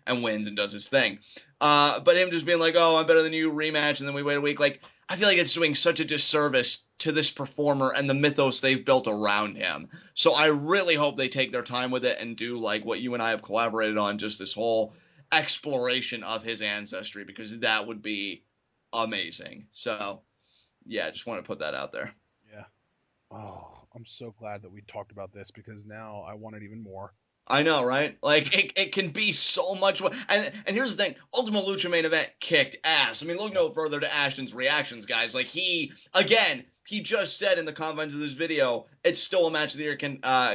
and wins and does his thing. But him just being like, oh, I'm better than you, rematch, and then we wait a week. Like, I feel like it's doing such a disservice to this performer and the mythos they've built around him. So I really hope they take their time with it and do like what you and I have collaborated on, just this whole exploration of his ancestry, because that would be amazing. So, yeah, just want to put that out there. Yeah. Oh, I'm so glad that we talked about this because now I want it even more. I know, right? Like it can be so much. And here's the thing: Ultima Lucha main event kicked ass. I mean, look no further to Ashton's reactions, guys. Like he just said in the confines of this video, it's still a match of the year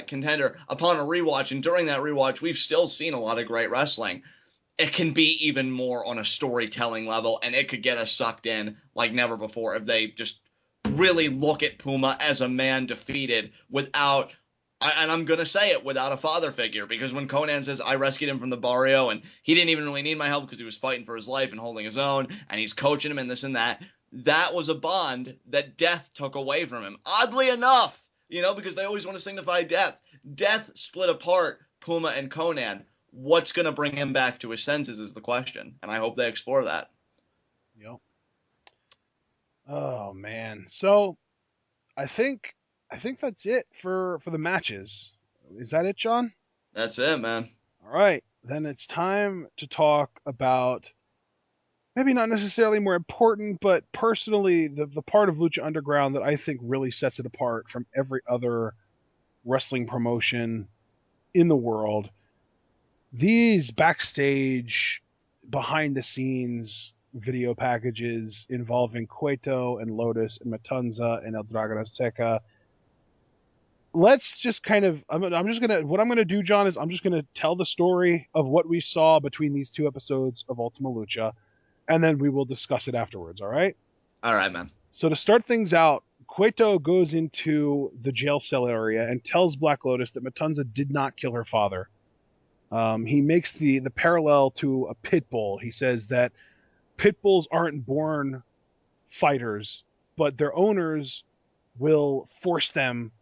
contender upon a rewatch. And during that rewatch, we've still seen a lot of great wrestling. It can be even more on a storytelling level, and it could get us sucked in like never before if they just really look at Puma as a man defeated without, and I'm going to say it, without a father figure. Because when Conan says, I rescued him from the barrio, and he didn't even really need my help because he was fighting for his life and holding his own, and he's coaching him and this and that, that was a bond that death took away from him. Oddly enough, because they always want to signify death. Death split apart Puma and Conan. What's going to bring him back to his senses is the question, and I hope they explore that. Yep. Oh man. So I think that's it for the matches. Is that it, John? That's it, man. All right. Then it's time to talk about maybe not necessarily more important, but personally the part of Lucha Underground that I think really sets it apart from every other wrestling promotion in the world. These backstage, behind the scenes video packages involving Cueto and Lotus and Matanza and El Dragon Azteca. Let's just kind of, what I'm gonna do, John, is I'm just gonna tell the story of what we saw between these two episodes of Ultima Lucha, and then we will discuss it afterwards. All right? All right, man. So to start things out, Cueto goes into the jail cell area and tells Black Lotus that Matanza did not kill her father. He makes the parallel to a pit bull. He says that pit bulls aren't born fighters, but their owners will force them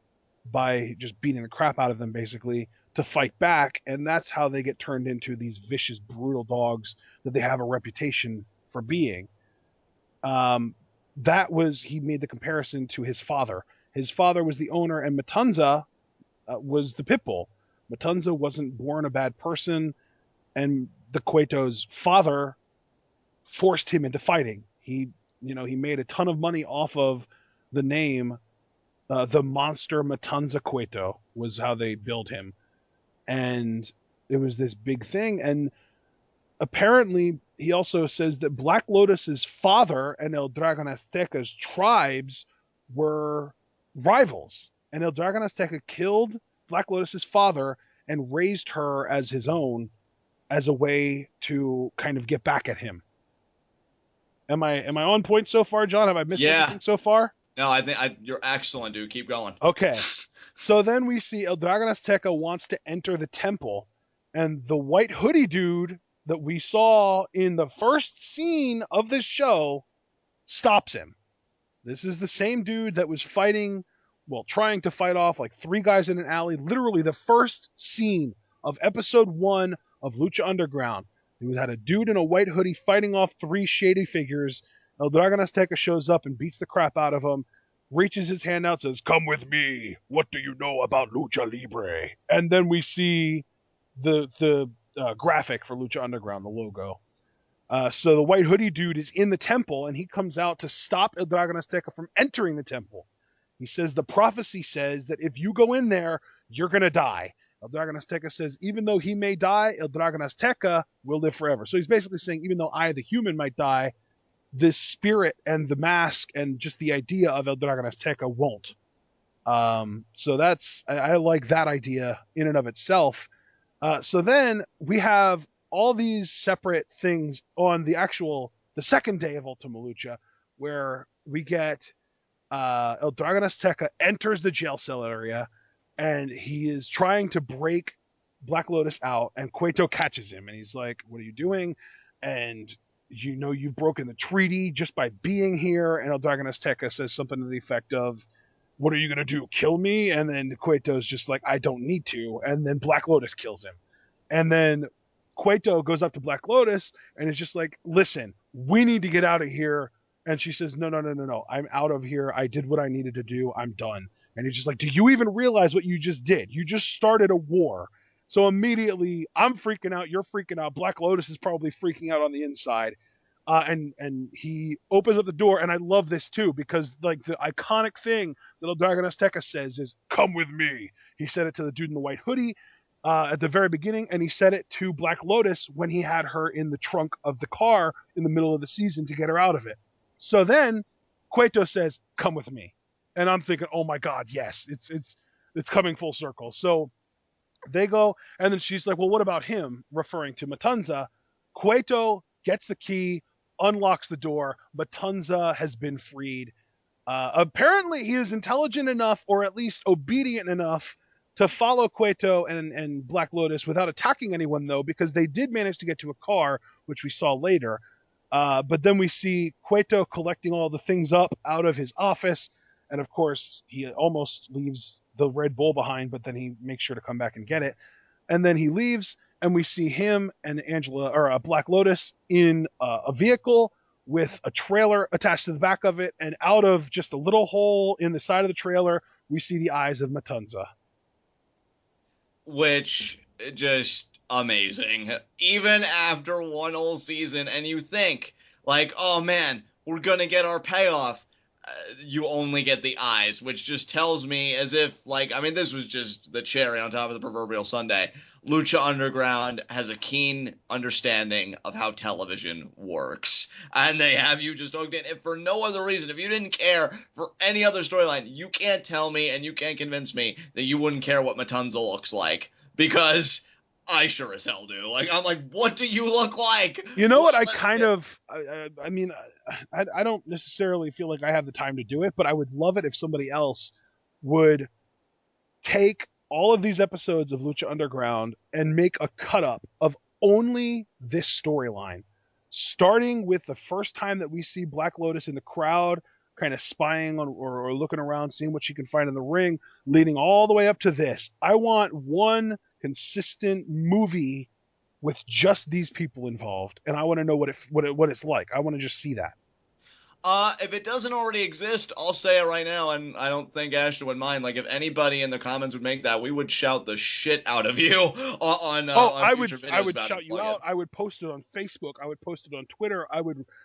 by just beating the crap out of them, basically, to fight back, and that's how they get turned into these vicious, brutal dogs that they have a reputation for being. He made the comparison to his father. His father was the owner, and Matanza was the pit bull. Matanza wasn't born a bad person, and the Cueto's father forced him into fighting. He made a ton of money off of the name. The monster Matanza Cueto was how they billed him. And it was this big thing. And apparently, he also says that Black Lotus's father and El Dragon Azteca's tribes were rivals. And El Dragon Azteca killed Black Lotus's father and raised her as his own as a way to kind of get back at him. Am I on point so far, John? Have I missed anything so far? No, I think you're excellent, dude. Keep going. Okay. So then we see El Dragon Azteca wants to enter the temple, and the white hoodie dude that we saw in the first scene of this show stops him. This is the same dude that was trying to fight off like three guys in an alley. Literally the first scene of episode 1 of Lucha Underground. He had a dude in a white hoodie fighting off three shady figures. El Dragon Azteca shows up and beats the crap out of him, reaches his hand out, says, "Come with me. What do you know about Lucha Libre?" And then we see the graphic for Lucha Underground, the logo. So the white hoodie dude is in the temple, and he comes out to stop El Dragon Azteca from entering the temple. He says the prophecy says that if you go in there, you're going to die. El Dragon Azteca says, even though he may die, El Dragon Azteca will live forever. So he's basically saying, even though I, the human, might die, this spirit and the mask and just the idea of El Dragon Azteca won't. So I like that idea in and of itself. So then we have all these separate things on the second day of Ultima Lucha, where we get El Dragon Azteca enters the jail cell area, and he is trying to break Black Lotus out, and Cueto catches him, and he's like, "What are you doing?" And you've broken the treaty just by being here. And El Dragon Azteca says something to the effect of, "What are you going to do, kill me?" And then Cueto's just like, "I don't need to." And then Black Lotus kills him. And then Cueto goes up to Black Lotus and is just like, "Listen, we need to get out of here." And she says, No. I'm out of here. I did what I needed to do. I'm done. And he's just like, "Do you even realize what you just did? You just started a war." So immediately, I'm freaking out. You're freaking out. Black Lotus is probably freaking out on the inside. And he opens up the door, and I love this too, because like the iconic thing that El Dragon Azteca says is, "Come with me." He said it to the dude in the white hoodie at the very beginning, and he said it to Black Lotus when he had her in the trunk of the car in the middle of the season to get her out of it. So then Cueto says, "Come with me." And I'm thinking, oh my God, yes, it's coming full circle. So they go, and then she's like, "Well, what about him?" referring to Matanza. Cueto gets the key, unlocks the door. Matanza has been freed. Apparently, he is intelligent enough, or at least obedient enough, to follow Cueto and Black Lotus without attacking anyone, though, because they did manage to get to a car, which we saw later. But then we see Cueto collecting all the things up out of his office, And of course, he almost leaves the Red Bull behind, but then he makes sure to come back and get it. And then he leaves, and we see him and Angela, or Black Lotus, in a vehicle with a trailer attached to the back of it, and out of just a little hole in the side of the trailer, we see the eyes of Matanza. Which, just amazing. Even after one whole season, and you think, like, oh man, we're gonna get our payoff. You only get the eyes, which just tells me as if, like, I mean, this was just the cherry on top of the proverbial sundae. Lucha Underground has a keen understanding of how television works. And they have you just hooked in. If for no other reason, if you didn't care for any other storyline, you can't tell me and you can't convince me that you wouldn't care what Matanza looks like. Because I sure as hell do. Like, I'm like, what do you look like? You know what? I mean, I don't necessarily feel like I have the time to do it, but I would love it if somebody else would take all of these episodes of Lucha Underground and make a cut up of only this storyline, starting with the first time that we see Black Lotus in the crowd, kind of spying on or looking around, seeing what she can find in the ring, leading all the way up to this. I want one consistent movie with just these people involved, and I want to know what it's like. I want to just see that. If it doesn't already exist, I'll say it right now, and I don't think Ashton would mind. Like, if anybody in the comments would make that, we would shout the shit out of you on future videos I would about shout it. you out. I would post it on Facebook. I would post it on Twitter.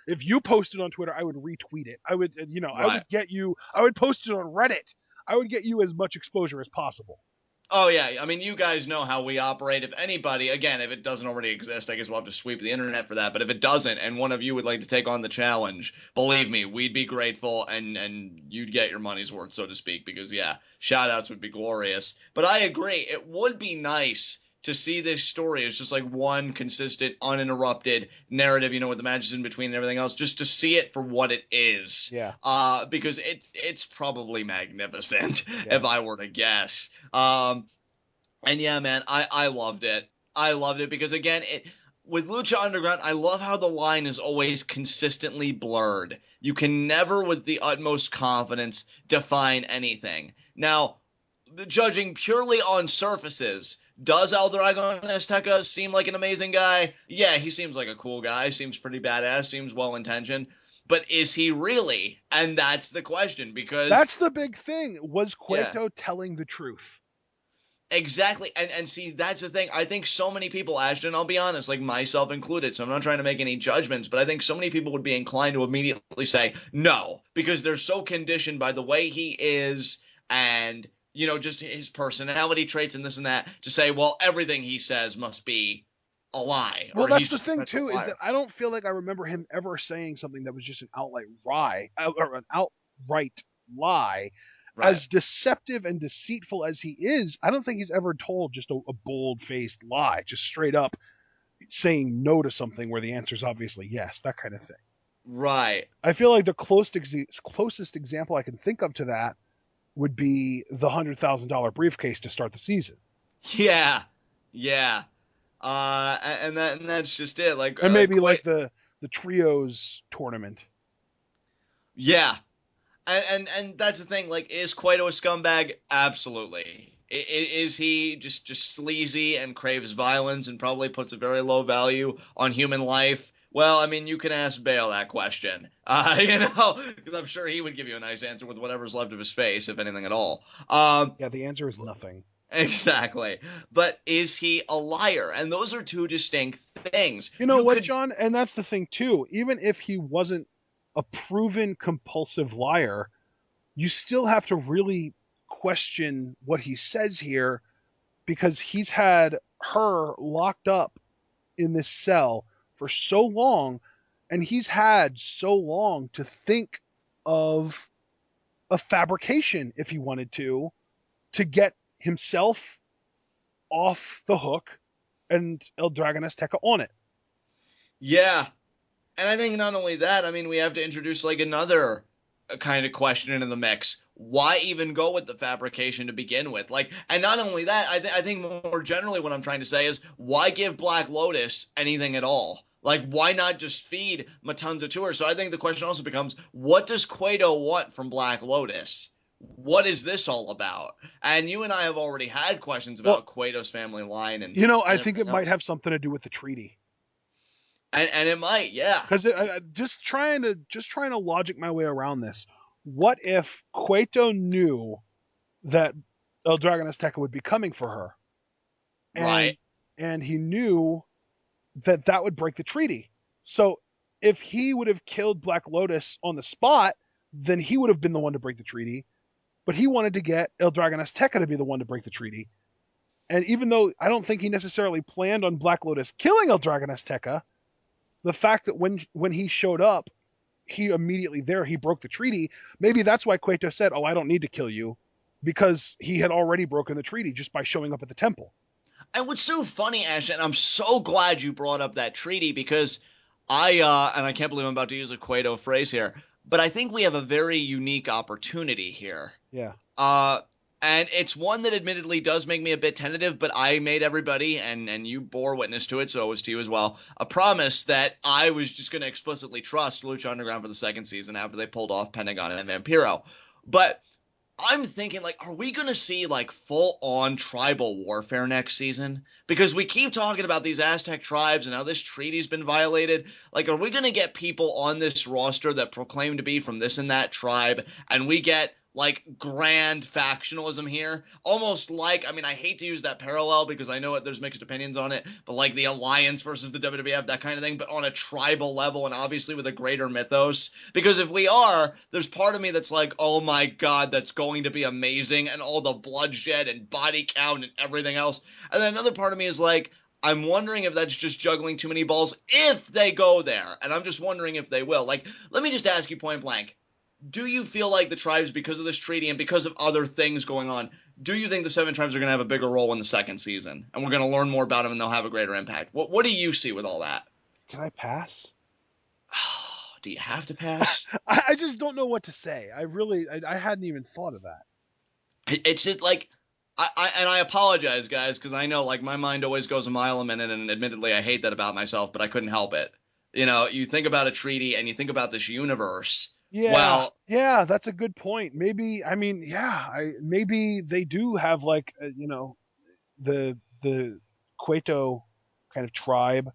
If you posted on Twitter, I would retweet it. I would, Right. I would get you. I would post it on Reddit. I would get you as much exposure as possible. Oh, yeah. I mean, you guys know how we operate. If anybody, again, if it doesn't already exist, I guess we'll have to sweep the internet for that. But if it doesn't, and one of you would like to take on the challenge, believe me, we'd be grateful, and you'd get your money's worth, so to speak, because, yeah, shout-outs would be glorious. But I agree. It would be nice to see this story as just like one consistent, uninterrupted narrative, with the matches in between and everything else, just to see it for what it is. Yeah. Because it's probably magnificent, Yeah. if I were to guess. And yeah, man, I loved it. I loved it because, again, with Lucha Underground, I love how the line is always consistently blurred. You can never, with the utmost confidence, define anything. Now, judging purely on surfaces, does El Dragon Azteca seem like an amazing guy? Yeah, he seems like a cool guy. Seems pretty badass. Seems well-intentioned. But is he really? And that's the question, because That's the big thing. Was Cueto yeah. telling the truth? Exactly. And see, that's the thing. I think so many people, Ashton, I'll be honest, like myself included, so I'm not trying to make any judgments, but I think so many people would be inclined to immediately say no, because they're so conditioned by the way he is and, just his personality traits and this and that, to say, well, everything he says must be a lie. Well, Or that's he's the just a thing too, is liar. that I don't feel like I remember him ever saying something that was just an outright lie, or an outright lie. Right. As deceptive and deceitful as he is, I don't think he's ever told just a bold-faced lie, just straight up saying no to something where the answer is obviously yes, that kind of thing. Right. I feel like the closest example I can think of to that would be the $100,000 briefcase to start the season. Yeah. Yeah. And that's just it. Like, And maybe like the trios tournament. Yeah. And that's the thing. Like, is Cueto a scumbag? Absolutely. Is he just sleazy and craves violence and probably puts a very low value on human life? Well, I mean, you can ask Bale that question, because I'm sure he would give you a nice answer with whatever's left of his face, if anything at all. Yeah, the answer is nothing. Exactly. But is he a liar? And those are two distinct things. You know what, John? And that's the thing, too. Even if he wasn't a proven compulsive liar, you still have to really question what he says here, because he's had her locked up in this cell for so long, and he's had so long to think of a fabrication, if he wanted to get himself off the hook and El Dragon Azteca on it. Yeah. And I think not only that, I mean, we have to introduce like another kind of question into the mix. Why even go with the fabrication to begin with? Like, and not only that, I think more generally what I'm trying to say is, why give Black Lotus anything at all? Like, why not just feed Matanza to her? So I think the question also becomes, what does Cueto want from Black Lotus? What is this all about? And you and I have already had questions Well, about Cueto's family line and, I and think it everything might else. have something to do with the treaty. And it might, yeah. Because just trying to logic my way around this. What if Cueto knew that El Dragon Azteca would be coming for her, Right. and he knew that that would break the treaty. So if he would have killed Black Lotus on the spot, then he would have been the one to break the treaty. But he wanted to get El Dragon Azteca to be the one to break the treaty. And even though I don't think he necessarily planned on Black Lotus killing El Dragon Azteca, the fact that when he showed up, he immediately he broke the treaty. Maybe that's why Cueto said, "Oh, I don't need to kill you," because he had already broken the treaty just by showing up at the temple. And what's so funny, Ash, and I'm so glad you brought up that treaty because and I can't believe I'm about to use a Cueto phrase here, but I think we have a very unique opportunity here. Yeah. Uh, and it's one that admittedly does make me a bit tentative, but I made everybody, and you bore witness to it, so it was to you as well, a promise that I was just going to explicitly trust Lucha Underground for the second season after they pulled off Pentagon and Vampiro. But I'm thinking, like, are we going to see, like, full-on tribal warfare next season? Because we keep talking about these Aztec tribes and how this treaty's been violated. Like, are we going to get people on this roster that proclaim to be from this and that tribe, and we get, like, grand factionalism here? Almost like, I mean, I hate to use that parallel because I know there's mixed opinions on it, but like the Alliance versus the WWF, that kind of thing, but on a tribal level and obviously with a greater mythos. Because if we are, there's part of me that's like, oh my god, that's going to be amazing, and all the bloodshed and body count and everything else. And then another part of me is like, I'm wondering if that's just juggling too many balls if they go there. And I'm just wondering if they will. Like, let me just ask you point blank. Do you feel like the tribes, because of this treaty and because of other things going on, do you think the seven tribes are going to have a bigger role in the second season? And we're going to learn more about them and they'll have a greater impact? What do you see with all that? Can I pass? Do you have to pass? I just don't know what to say. I hadn't even thought of that. It's just like, I apologize, guys, because I know like my mind always goes a mile a minute, and admittedly I hate that about myself, but I couldn't help it. You know, you think about a treaty and you think about this universe. Yeah, Well, yeah, that's a good point. Maybe, I mean, yeah, maybe they do have like, the Cueto kind of tribe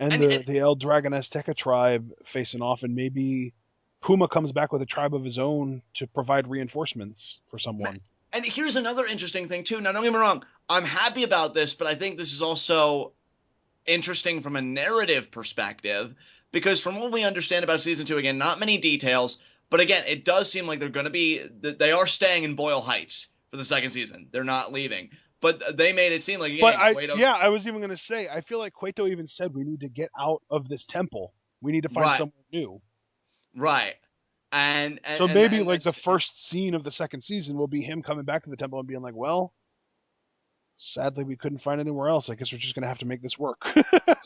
and and the El Dragon Azteca tribe facing off, and maybe Puma comes back with a tribe of his own to provide reinforcements for someone. and here's another interesting thing too. Now, don't get me wrong, I'm happy about this, but I think this is also interesting from a narrative perspective because from what we understand about season two, again, not many details, but again, it does seem like they are staying in Boyle Heights for the second season. They're not leaving, but they made it seem like But again, Cueto, I was even going to say, I feel like Cueto even said we need to get out of this temple. We need to find right, somewhere new. right, and and So and, maybe and like the that's yeah. first scene of the second season will be him coming back to the temple and being like, well, sadly we couldn't find anywhere else. I guess we're just going to have to make this work.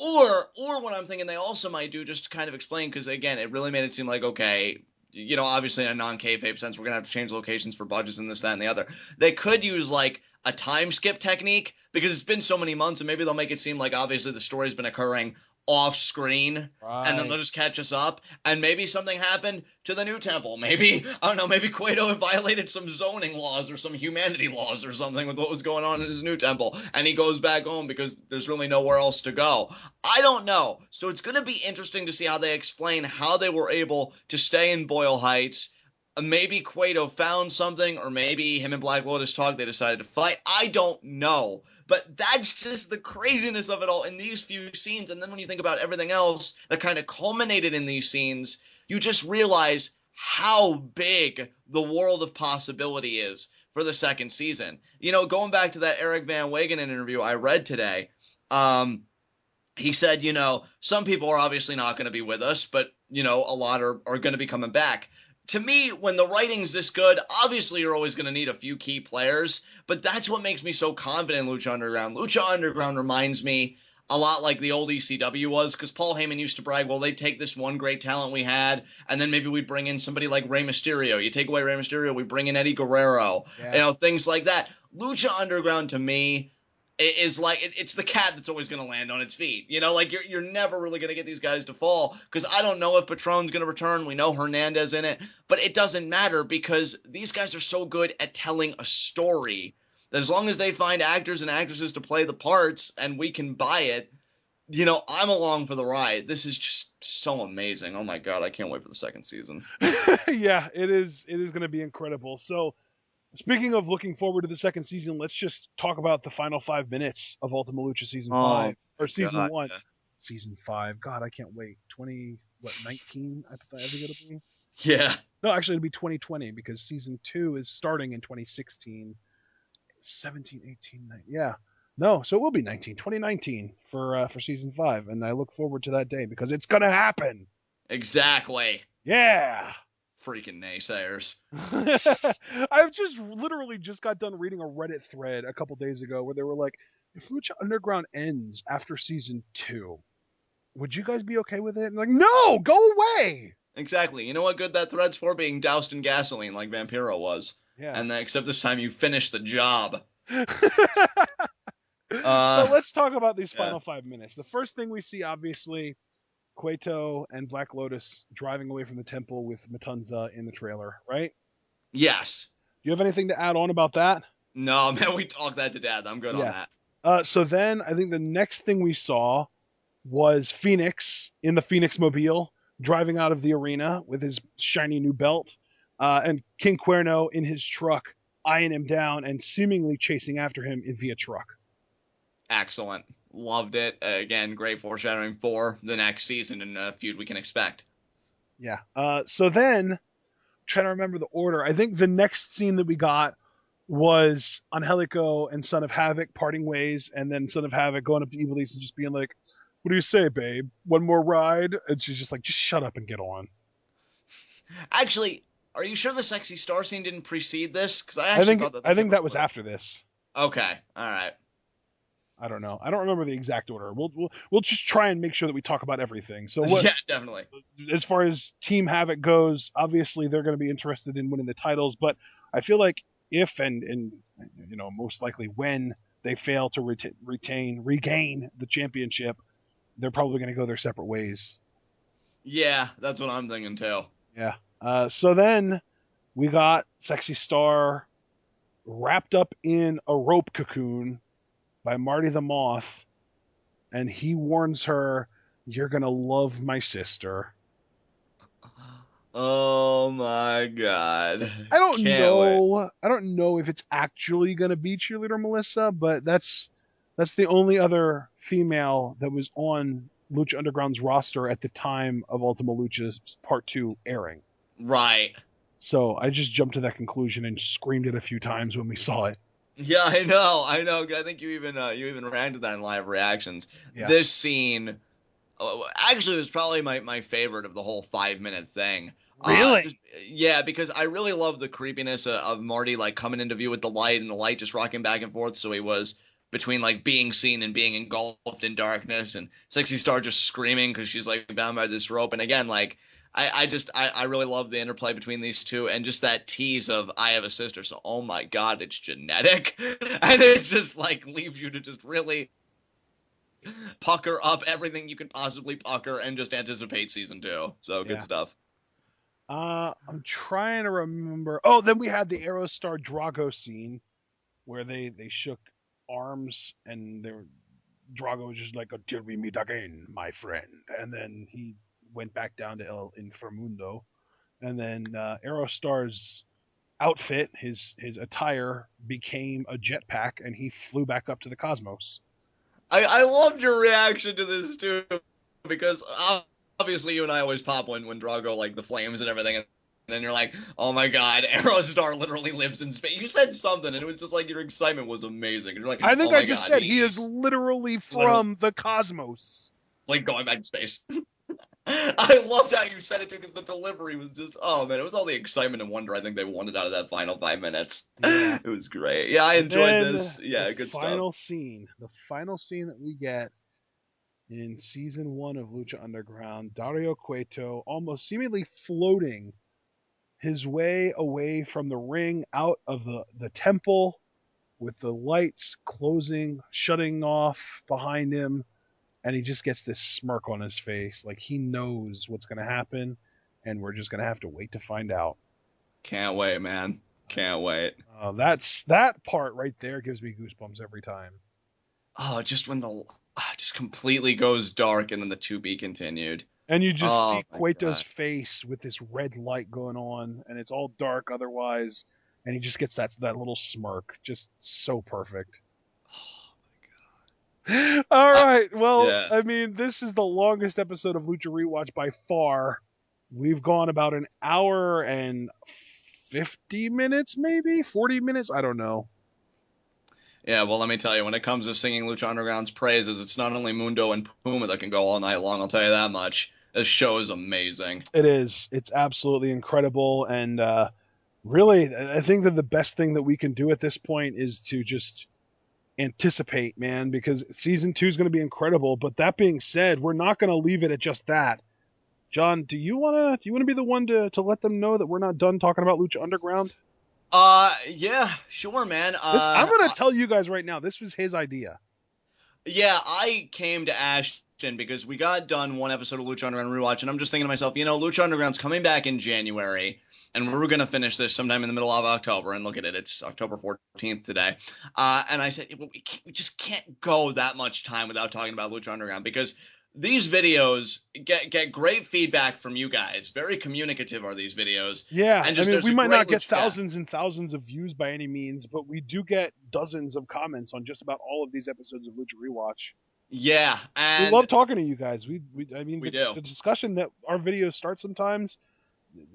Or what I'm thinking they also might do just to kind of explain because again, it really made it seem like okay, you know, obviously in a non-kayfabe sense, we're gonna have to change locations for budgets and this, that, and the other. They could use like a time skip technique because it's been so many months, and maybe they'll make it seem like obviously the story's been occurring off screen, and then Right. they'll just catch us up, and maybe something happened to the new temple. Maybe I don't know. Maybe Cueto violated some zoning laws or some humanity laws or something with what was going on in his new temple, and he goes back home because there's really nowhere else to go. I don't know. So it's going to be interesting to see how they explain how they were able to stay in Boyle Heights. Maybe Cueto found something, or maybe him and Black Lotus talked. They decided to fight. I don't know. But that's just the craziness of it all in these few scenes. And then when you think about everything else that kind of culminated in these scenes, you just realize how big the world of possibility is for the second season. You know, going back to that Eric Van Wagenen interview I read today, he said, you know, some people are obviously not going to be with us, but, you know, a lot are going to be coming back. To me, when the writing's this good, obviously you're always going to need a few key players, but that's what makes me so confident in Lucha Underground. Lucha Underground reminds me a lot like the old ECW was, because Paul Heyman used to brag, well, they'd take this one great talent we had, and then maybe we'd bring in somebody like Rey Mysterio. You take away Rey Mysterio, we bring in Eddie Guerrero, you Yeah. know, things like that. Lucha Underground, to me, is like it's the cat that's always going to land on its feet. You know, like you're never really going to get these guys to fall because I don't know if Patron's going to return. We know Hernandez in it, but it doesn't matter because these guys are so good at telling a story that as long as they find actors and actresses to play the parts and we can buy it, you know, I'm along for the ride. This is just so amazing. Oh my god, I can't wait for the second season. Yeah, it is. It is going to be incredible. So, speaking of looking forward to the second season, let's just talk about the final 5 minutes of Ultima Lucha season Oh 5 or my season god. 1. Yeah. Season 5. God, I can't wait. 19? I think it'll be. Yeah. No, actually, it'll be 2020 because season 2 is starting in 2016. 17, 18, 19. Yeah. No, so it will be 2019 for season 5, and I look forward to that day because it's gonna happen. Exactly. Yeah. Freaking naysayers. I've just literally just got done reading a Reddit thread a couple days ago where they were like, if Lucha Underground ends after season 2, would you guys be okay with it? And like, no, go away. Exactly. You know what good that thread's for? Being doused in gasoline like Vampiro was. Yeah. And then, except this time you finished the job. So let's talk about these Yeah. final 5 minutes. The first thing we see, obviously, Cueto and Black Lotus driving away from the temple with Matanza in the trailer, right? Yes. Do you have anything to add on about that? No, man, we talked that to death. I'm good on Yeah. that. So then I think the next thing we saw was Phoenix in the Phoenix Mobile driving out of the arena with his shiny new belt, and King Cuerno in his truck eyeing him down and seemingly chasing after him via truck. Excellent. Loved it. Again, great foreshadowing for the next season and a feud we can expect. Yeah. So then, trying to remember the order, I think the next scene that we got was Angelico and Son of Havoc parting ways, and then Son of Havoc going up to Evilise and just being like, "What do you say, babe? One more ride?" And she's just like, "Just shut up and get on." Actually, are you sure the sexy star scene didn't precede this? Because I actually thought that I they think came that was before. after this. Okay. All right. I don't know. I don't remember the exact order. We'll just try and make sure that we talk about everything. So what, Yeah, definitely. as far as Team Havoc goes, obviously they're going to be interested in winning the titles, but I feel like if and you know most likely when they fail to regain the championship, they're probably going to go their separate ways. Yeah, that's what I'm thinking too. Yeah. So then we got Sexy Star wrapped up in a rope cocoon by Marty the Moth, and he warns her, "You're gonna love my sister." Oh my god. I don't Can't wait. know. I don't know if it's actually gonna be Cheerleader Melissa, but that's the only other female that was on Lucha Underground's roster at the time of Ultima Lucha's Part 2 airing. Right. So I just jumped to that conclusion and screamed it a few times when we saw it. Yeah, I know. I know. I think you even reacted to that in live reactions. Yeah. This scene actually was probably my favorite of the whole 5 minute thing. Really? Yeah, because I really love the creepiness of Marty like coming into view with the light and the light just rocking back and forth. So he was between like being seen and being engulfed in darkness, and Sexy Star just screaming because she's like bound by this rope. And again, like I really love the interplay between these two and just that tease of I have a sister. So oh my god, it's genetic, and it just like leaves you to just really pucker up everything you can possibly pucker and just anticipate season 2. So good Yeah. stuff. I'm trying to remember. Oh, then we had the Aerostar Drago scene where they shook arms and Drago was just like, "Until we meet again, my friend." And then he went back down to El Inframundo. And then Aerostar's outfit, his attire, became a jetpack, and he flew back up to the cosmos. I loved your reaction to this too, because obviously you and I always pop when Drago like the flames and everything, and then you're like, oh my god, Aerostar literally lives in space. You said something, and it was just like your excitement was amazing. And you're like, I think oh I my just god, said he is he's literally literally from the cosmos. like going back to space. I loved how you said it too, because the delivery was just, oh man, it was all the excitement and wonder I think they wanted out of that final 5 minutes. Yeah. It was great. Yeah, I And enjoyed then this. Yeah, good stuff. the final scene that we get in season 1 of Lucha Underground, Dario Cueto almost seemingly floating his way away from the ring out of the temple with the lights closing, shutting off behind him, and he just gets this smirk on his face, like he knows what's going to happen, and we're just going to have to wait to find out. Can't wait, man. Can't wait. That part right there gives me goosebumps every time. Oh, just when the just completely goes dark and then the to be continued. And you just Oh see my Cueto's God. face with this red light going on, and it's all dark otherwise, and he just gets that little smirk, just so perfect. All I, right, well, yeah. I mean, this is the longest episode of Lucha Rewatch by far. We've gone about an hour and 50 minutes, maybe 40 minutes. I don't know. Yeah, well, let me tell you, when it comes to singing Lucha Underground's praises, it's not only Mundo and Puma that can go all night long, I'll tell you that much. This show is amazing. It is. It's absolutely incredible, and really, I think that the best thing that we can do at this point is to just anticipate, man, because season 2 is going to be incredible. But that being said, we're not going to leave it at just that. John, do you wanna be the one to let them know that we're not done talking about Lucha Underground? Yeah, sure, man. This I'm gonna tell you guys right now. This was his idea. Yeah, I came to Ashton because we got done one episode of Lucha Underground Rewatch, and I'm just thinking to myself, Lucha Underground's coming back in January, and we're going to finish this sometime in the middle of October, and look at it, it's October 14th today. And I said, we just can't go that much time without talking about Lucha Underground, because these videos get great feedback from you guys. Very communicative are these videos. Yeah, And I just mean, there's we a might great not get Lucha, yeah. thousands and thousands of views by any means, but we do get dozens of comments on just about all of these episodes of Lucha Rewatch. Yeah, We and love talking to you guys. I mean, we do. the discussion that our videos start sometimes,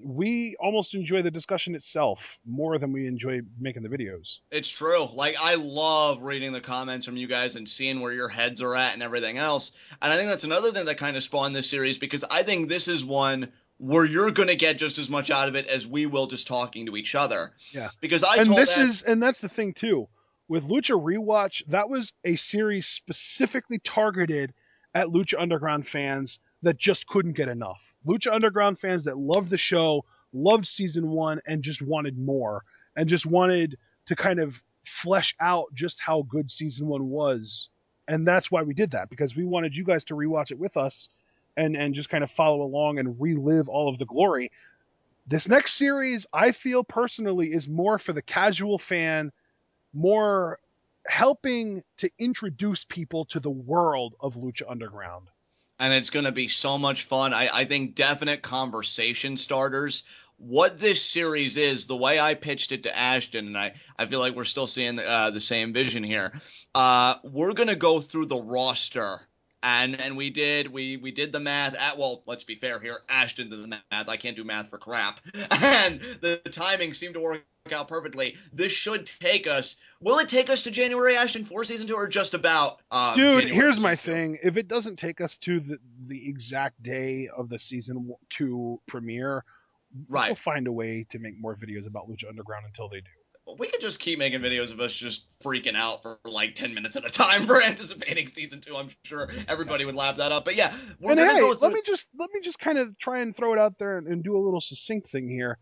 we almost enjoy the discussion itself more than we enjoy making the videos. It's true. Like, I love reading the comments from you guys and seeing where your heads are at and everything else. And I think that's another thing that kind of spawned this series, because I think this is one where you're going to get just as much out of it as we will just talking to each other. Yeah. Because I And told that's the thing too. With Lucha Rewatch, that was a series specifically targeted at Lucha Underground fans that just couldn't get enough. Lucha Underground fans that loved the show, loved season 1, and just wanted more, and just wanted to kind of flesh out just how good season 1 was. And that's why we did that, because we wanted you guys to rewatch it with us and just kind of follow along and relive all of the glory. This next series, I feel personally, is more for the casual fan, more helping to introduce people to the world of Lucha Underground. and it's going to be so much fun. I think definite conversation starters. What this series is, the way I pitched it to Ashton, and I feel like we're still seeing the same vision here. We're going to go through the roster. And we did the math at, well, let's be fair here, Ashton did the math. I can't do math for crap. And the timing seemed to work out perfectly. This should take us, will it take us to January, Ashton, for season 2, or just about Dude, January here's my 2? thing. If it doesn't take us to the exact day of the season 2 premiere, Right. we'll find a way to make more videos about Lucha Underground until they do. We could just keep making videos of us just freaking out for like 10 minutes at a time for anticipating season 2. I'm sure everybody would lap that up. But yeah, we're And gonna hey, go through. let me just kind of try and throw it out there and do a little succinct thing here.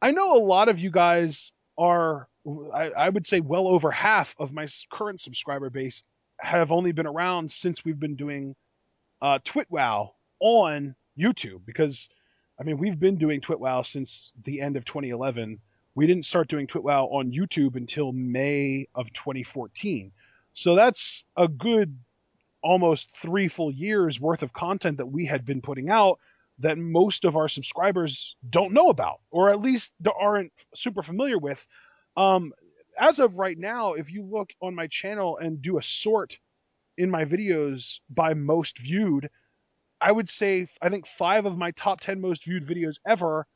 I know a lot of you guys are, I would say well over half of my current subscriber base have only been around since we've been doing TwitWow on YouTube, because I mean, we've been doing TwitWow since the end of 2011. We didn't start doing TwitWow on YouTube until May of 2014. So that's a good almost 3 full years worth of content that we had been putting out that most of our subscribers don't know about, or at least aren't super familiar with. As of right now, if you look on my channel and do a sort in my videos by most viewed, I would say I think 5 of my top 10 most viewed videos ever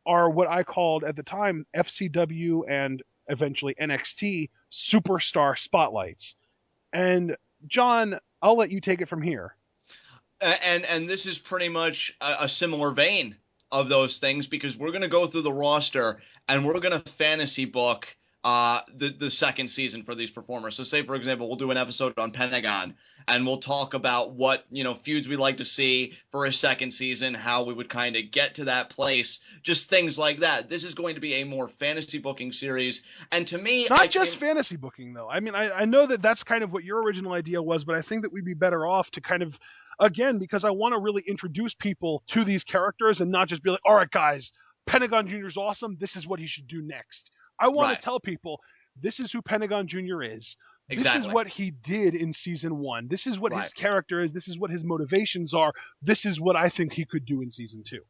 are what I called at the time FCW and eventually NXT superstar spotlights. And John, I'll let you take it from here. And this is pretty much a similar vein of those things, because we're gonna go through the roster and we're gonna fantasy book the second season for these performers. So say, for example, we'll do an episode on Pentagon, and we'll talk about what, feuds we'd like to see for a second season, how we would kind of get to that place, just things like that. This is going to be a more fantasy booking series, and to me, not just fantasy booking, though. I mean, I know that that's kind of what your original idea was, but I think that we'd be better off to kind of, again, because I want to really introduce people to these characters and not just be like, all right, guys, Pentagon Jr. is awesome. This is what he should do next. I want to tell people, this is who Pentagon Jr. is. This is what he did in season 1. This is what his character is. This is what his motivations are. This is what I think he could do in season 2.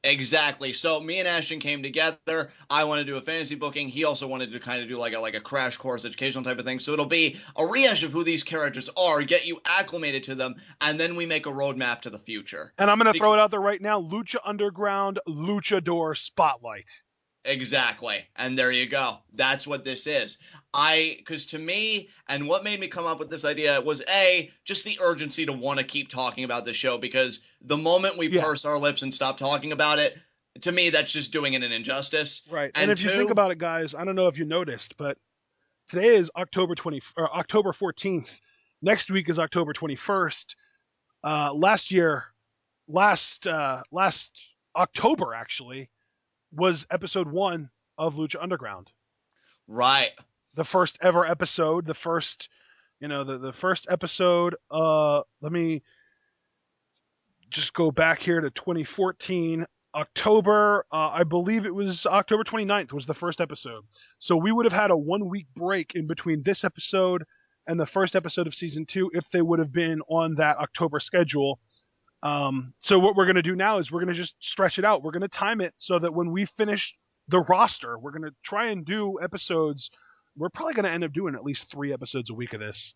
Exactly. So me and Ashton came together. I want to do a fantasy booking. He also wanted to kind of do like a crash course educational type of thing. So it'll be a rehash of who these characters are, get you acclimated to them, and then we make a roadmap to the future. And I'm going to throw it out there right now. Lucha Underground, Luchador Spotlight. Exactly. And there you go. That's what this is. Because to me, and what made me come up with this idea was just the urgency to want to keep talking about this show, because the moment we purse our lips and stop talking about it, to me, that's just doing it an injustice. Right. And if you think about it, guys, I don't know if you noticed, but today is October 14th. Next week is October 21st. Last October, actually, was episode 1 of Lucha Underground. Right. The first ever episode, the first episode, let me just go back here to 2014, October, I believe it was October 29th was the first episode. So we would have had a 1-week break in between this episode and the first episode of season 2 if they would have been on that October schedule. So what we're going to do now is we're going to just stretch it out. We're going to time it so that when we finish the roster, we're going to try and do episodes. We're probably going to end up doing at least 3 episodes a week of this.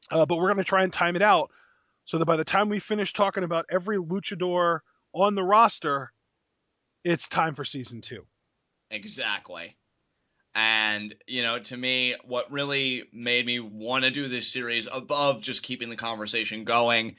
But we're going to try and time it out so that by the time we finish talking about every luchador on the roster, it's time for season 2. Exactly. And, to me, what really made me want to do this series above just keeping the conversation going,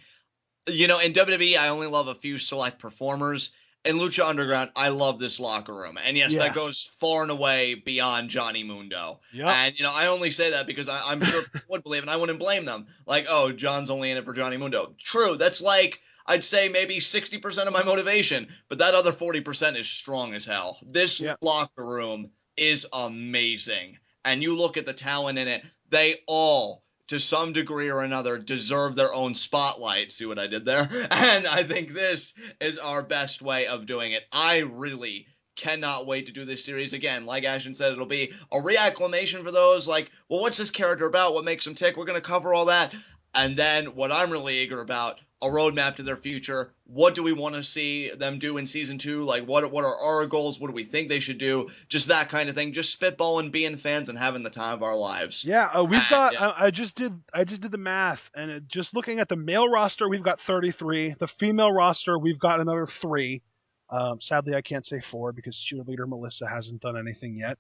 in WWE, I only love a few select performers. In Lucha Underground, I love this locker room. And yes, that goes far and away beyond Johnny Mundo. Yep. And, I only say that because I'm sure people would believe, and I wouldn't blame them. Like, oh, John's only in it for Johnny Mundo. True, that's like, I'd say maybe 60% of my motivation, but that other 40% is strong as hell. This locker room is amazing. And you look at the talent in it, they all, to some degree or another, deserve their own spotlight. See what I did there? And I think this is our best way of doing it. I really cannot wait to do this series again. Like Ashton said, it'll be a reacclimation for those. Like, well, what's this character about? What makes him tick? We're going to cover all that. And then what I'm really eager about, a roadmap to their future. What do we want to see them do in season 2? Like, what are our goals? What do we think they should do? Just that kind of thing. Just spitballing, being fans, and having the time of our lives. Yeah, we've got. I just did the math, and just looking at the male roster, we've got 33. The female roster, we've got another 3. Sadly, I can't say 4 because cheerleader Melissa hasn't done anything yet.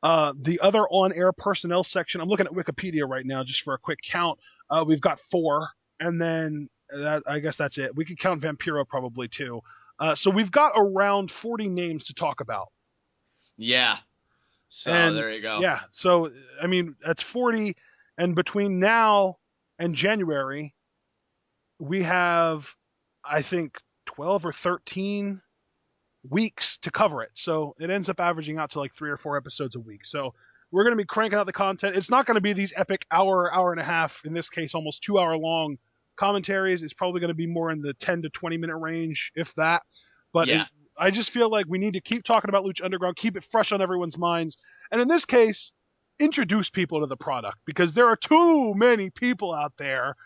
The other on-air personnel section, I'm looking at Wikipedia right now just for a quick count. We've got 4, and then I guess that's it. We could count Vampiro probably too. So we've got around 40 names to talk about. Yeah. So there you go. Yeah. So, I mean, that's 40. And between now and January, we have, I think, 12 or 13 weeks to cover it. So it ends up averaging out to like 3 or 4 episodes a week. So we're going to be cranking out the content. It's not going to be these epic hour and a half, in this case, almost 2 hour long commentaries. Is probably going to be more in the 10 to 20 minute range, if that. But I just feel like we need to keep talking about Lucha Underground, keep it fresh on everyone's minds, and in this case, introduce people to the product, because there are too many people out there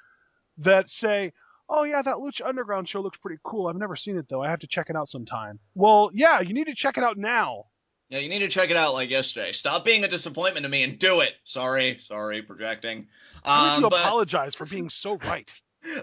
that say, oh yeah, that Lucha Underground show looks pretty cool. I've never seen it though. I have to check it out sometime. Well, yeah, you need to check it out now. Yeah, you need to check it out like yesterday. Stop being a disappointment to me and do it. Sorry, projecting. I need to apologize for being so right.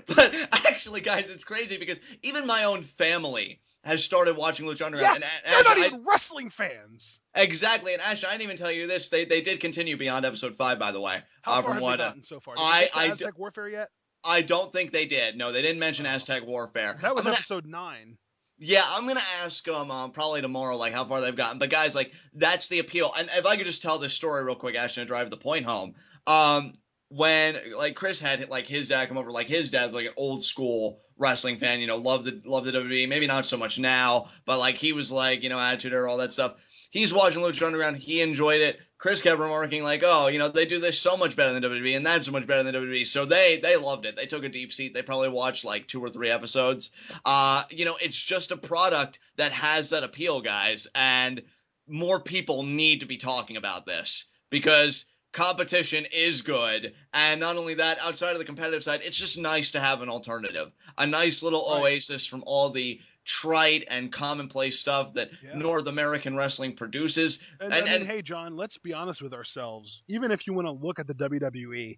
But actually, guys, it's crazy because even my own family has started watching Lucha Underground. Yeah, they're not even wrestling fans. Exactly, and Ash, I didn't even tell you this. They did continue beyond episode 5, by the way. How far have they gotten so far? Did they get to Aztec Warfare yet? I don't think they did. No, they didn't mention Aztec Warfare. That was episode 9. Yeah, I'm gonna ask them probably tomorrow, like how far they've gotten. But guys, like that's the appeal. And if I could just tell this story real quick, Ashton, to drive the point home. Um, when like Chris had like his dad come over, like his dad's like an old school wrestling fan, loved the WWE. Maybe not so much now, but like he was like Attitude Era, all that stuff. He's watching Lucha Underground. He enjoyed it. Chris kept remarking like, "Oh, they do this so much better than WWE, and that's so much better than WWE." So they loved it. They took a deep seat. They probably watched like 2 or 3 episodes. It's just a product that has that appeal, guys, and more people need to be talking about this because competition is good. And not only that, outside of the competitive side, it's just nice to have an alternative, a nice little oasis from all the trite and commonplace stuff that North American wrestling produces. And I mean, hey, John, let's be honest with ourselves. Even if you want to look at the WWE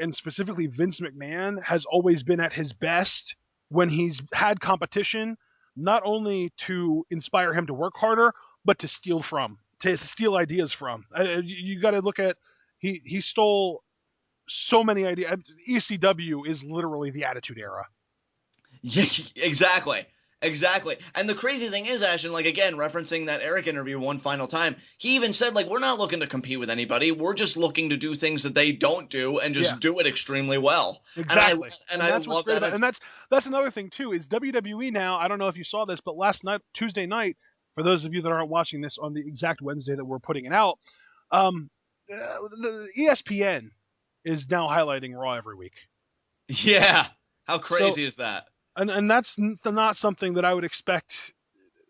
and specifically Vince McMahon has always been at his best when he's had competition, not only to inspire him to work harder, but to steal ideas from. You got to look at he stole so many ideas. ECW is literally the Attitude Era. Yeah, exactly. Exactly. And the crazy thing is, Ashton, like again, referencing that Eric interview one final time, he even said, like, we're not looking to compete with anybody. We're just looking to do things that they don't do and just do it extremely well. Exactly. And I love that. And that's another thing too, is WWE now, I don't know if you saw this, but last night, Tuesday night, for those of you that aren't watching this on the exact Wednesday that we're putting it out, the ESPN is now highlighting Raw every week. Yeah. How crazy is that? And that's not something that I would expect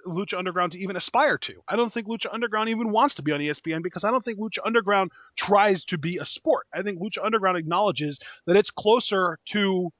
Lucha Underground to even aspire to. I don't think Lucha Underground even wants to be on ESPN because I don't think Lucha Underground tries to be a sport. I think Lucha Underground acknowledges that it's closer to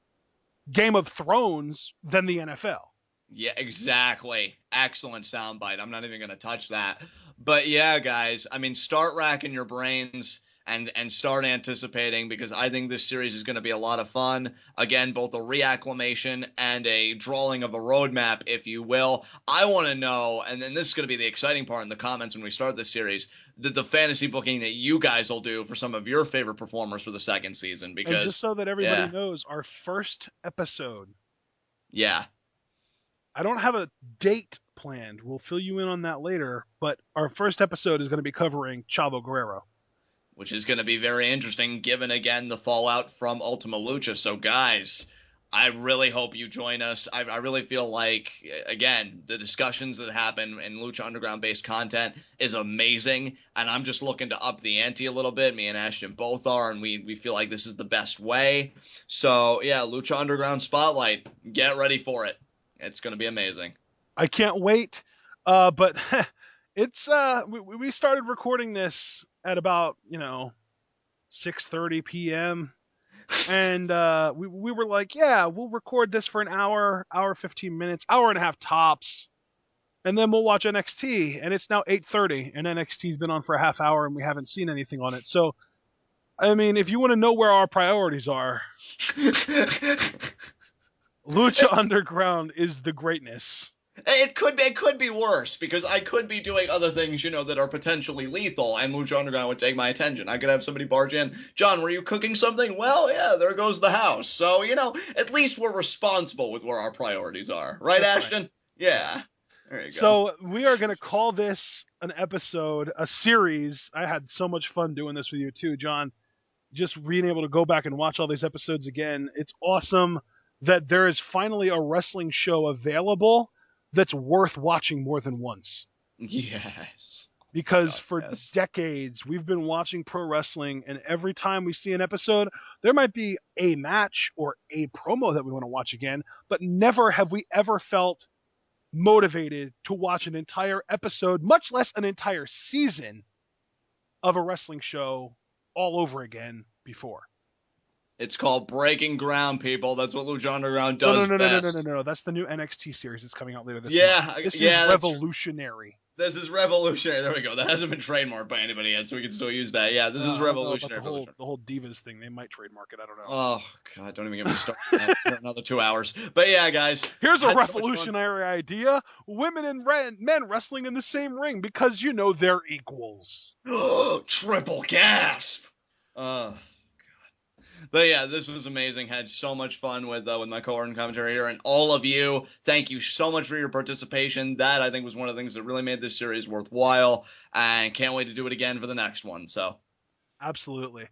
Game of Thrones than the NFL. Yeah, exactly. Excellent soundbite. I'm not even going to touch that. But yeah, guys, I mean, start racking your brains and start anticipating because I think this series is going to be a lot of fun. Again, both a reacclimation and a drawing of a roadmap, if you will. I want to know, and then this is going to be the exciting part in the comments when we start this series, the fantasy booking that you guys will do for some of your favorite performers for the second season. Because and just so that everybody knows, our first episode. Yeah. I don't have a date planned. We'll fill you in on that later. But our first episode is going to be covering Chavo Guerrero, which is going to be very interesting given, again, the fallout from Ultima Lucha. So, guys, I really hope you join us. I really feel like, again, the discussions that happen in Lucha Underground-based content is amazing, and I'm just looking to up the ante a little bit. Me and Ashton both are, and we feel like this is the best way. So, yeah, Lucha Underground Spotlight. Get ready for it. It's going to be amazing. I can't wait. But it's we started recording this at about 6:30 p.m. and we were like, yeah, we'll record this for an hour 15 minutes, hour and a half tops, and then we'll watch NXT. And it's now 8:30, and NXT's been on for a half hour, and we haven't seen anything on it. So, I mean, if you want to know where our priorities are, Lucha Underground is the greatness. It could be worse because I could be doing other things, that are potentially lethal, and Lucha Underground would take my attention. I could have somebody barge in. John, were you cooking something? Well, yeah, there goes the house. So, at least we're responsible with where our priorities are. Right, That's Ashton? Right. Yeah. There you go. So we are going to call this an episode, a series. I had so much fun doing this with you too, John. Just being able to go back and watch all these episodes again. It's awesome that there is finally a wrestling show available that's worth watching more than once. Yes. Because for decades, we've been watching pro wrestling, and every time we see an episode, there might be a match or a promo that we want to watch again, but never have we ever felt motivated to watch an entire episode, much less an entire season of a wrestling show all over again before. It's called breaking ground, people. That's what Lucha Underground does best. No. That's the new NXT series that's coming out later this month. This is revolutionary. This is revolutionary. There we go. That hasn't been trademarked by anybody yet, so we can still use that. Yeah, this is revolutionary. The whole Divas thing, they might trademark it. I don't know. Oh, God, don't even get me started for another 2 hours. But yeah, guys. Here's a revolutionary idea. Women and men wrestling in the same ring because, they're equals. Triple gasp. But yeah, this was amazing. Had so much fun with my co-art and commentary here, and all of you. Thank you so much for your participation. That I think was one of the things that really made this series worthwhile, and can't wait to do it again for the next one. So Absolutely.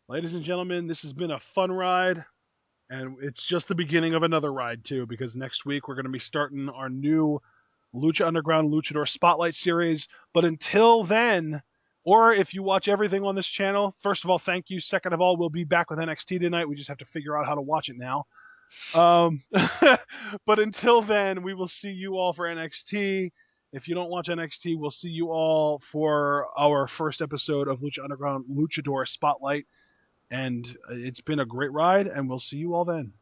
Ladies and gentlemen, this has been a fun ride, and it's just the beginning of another ride, too, because next week we're going to be starting our new Lucha Underground Luchador Spotlight series. But until then, or if you watch everything on this channel, first of all, thank you. Second of all, we'll be back with NXT tonight. We just have to figure out how to watch it now. But until then, we will see you all for NXT. If you don't watch NXT, we'll see you all for our first episode of Lucha Underground Luchador Spotlight. And it's been a great ride, and we'll see you all then.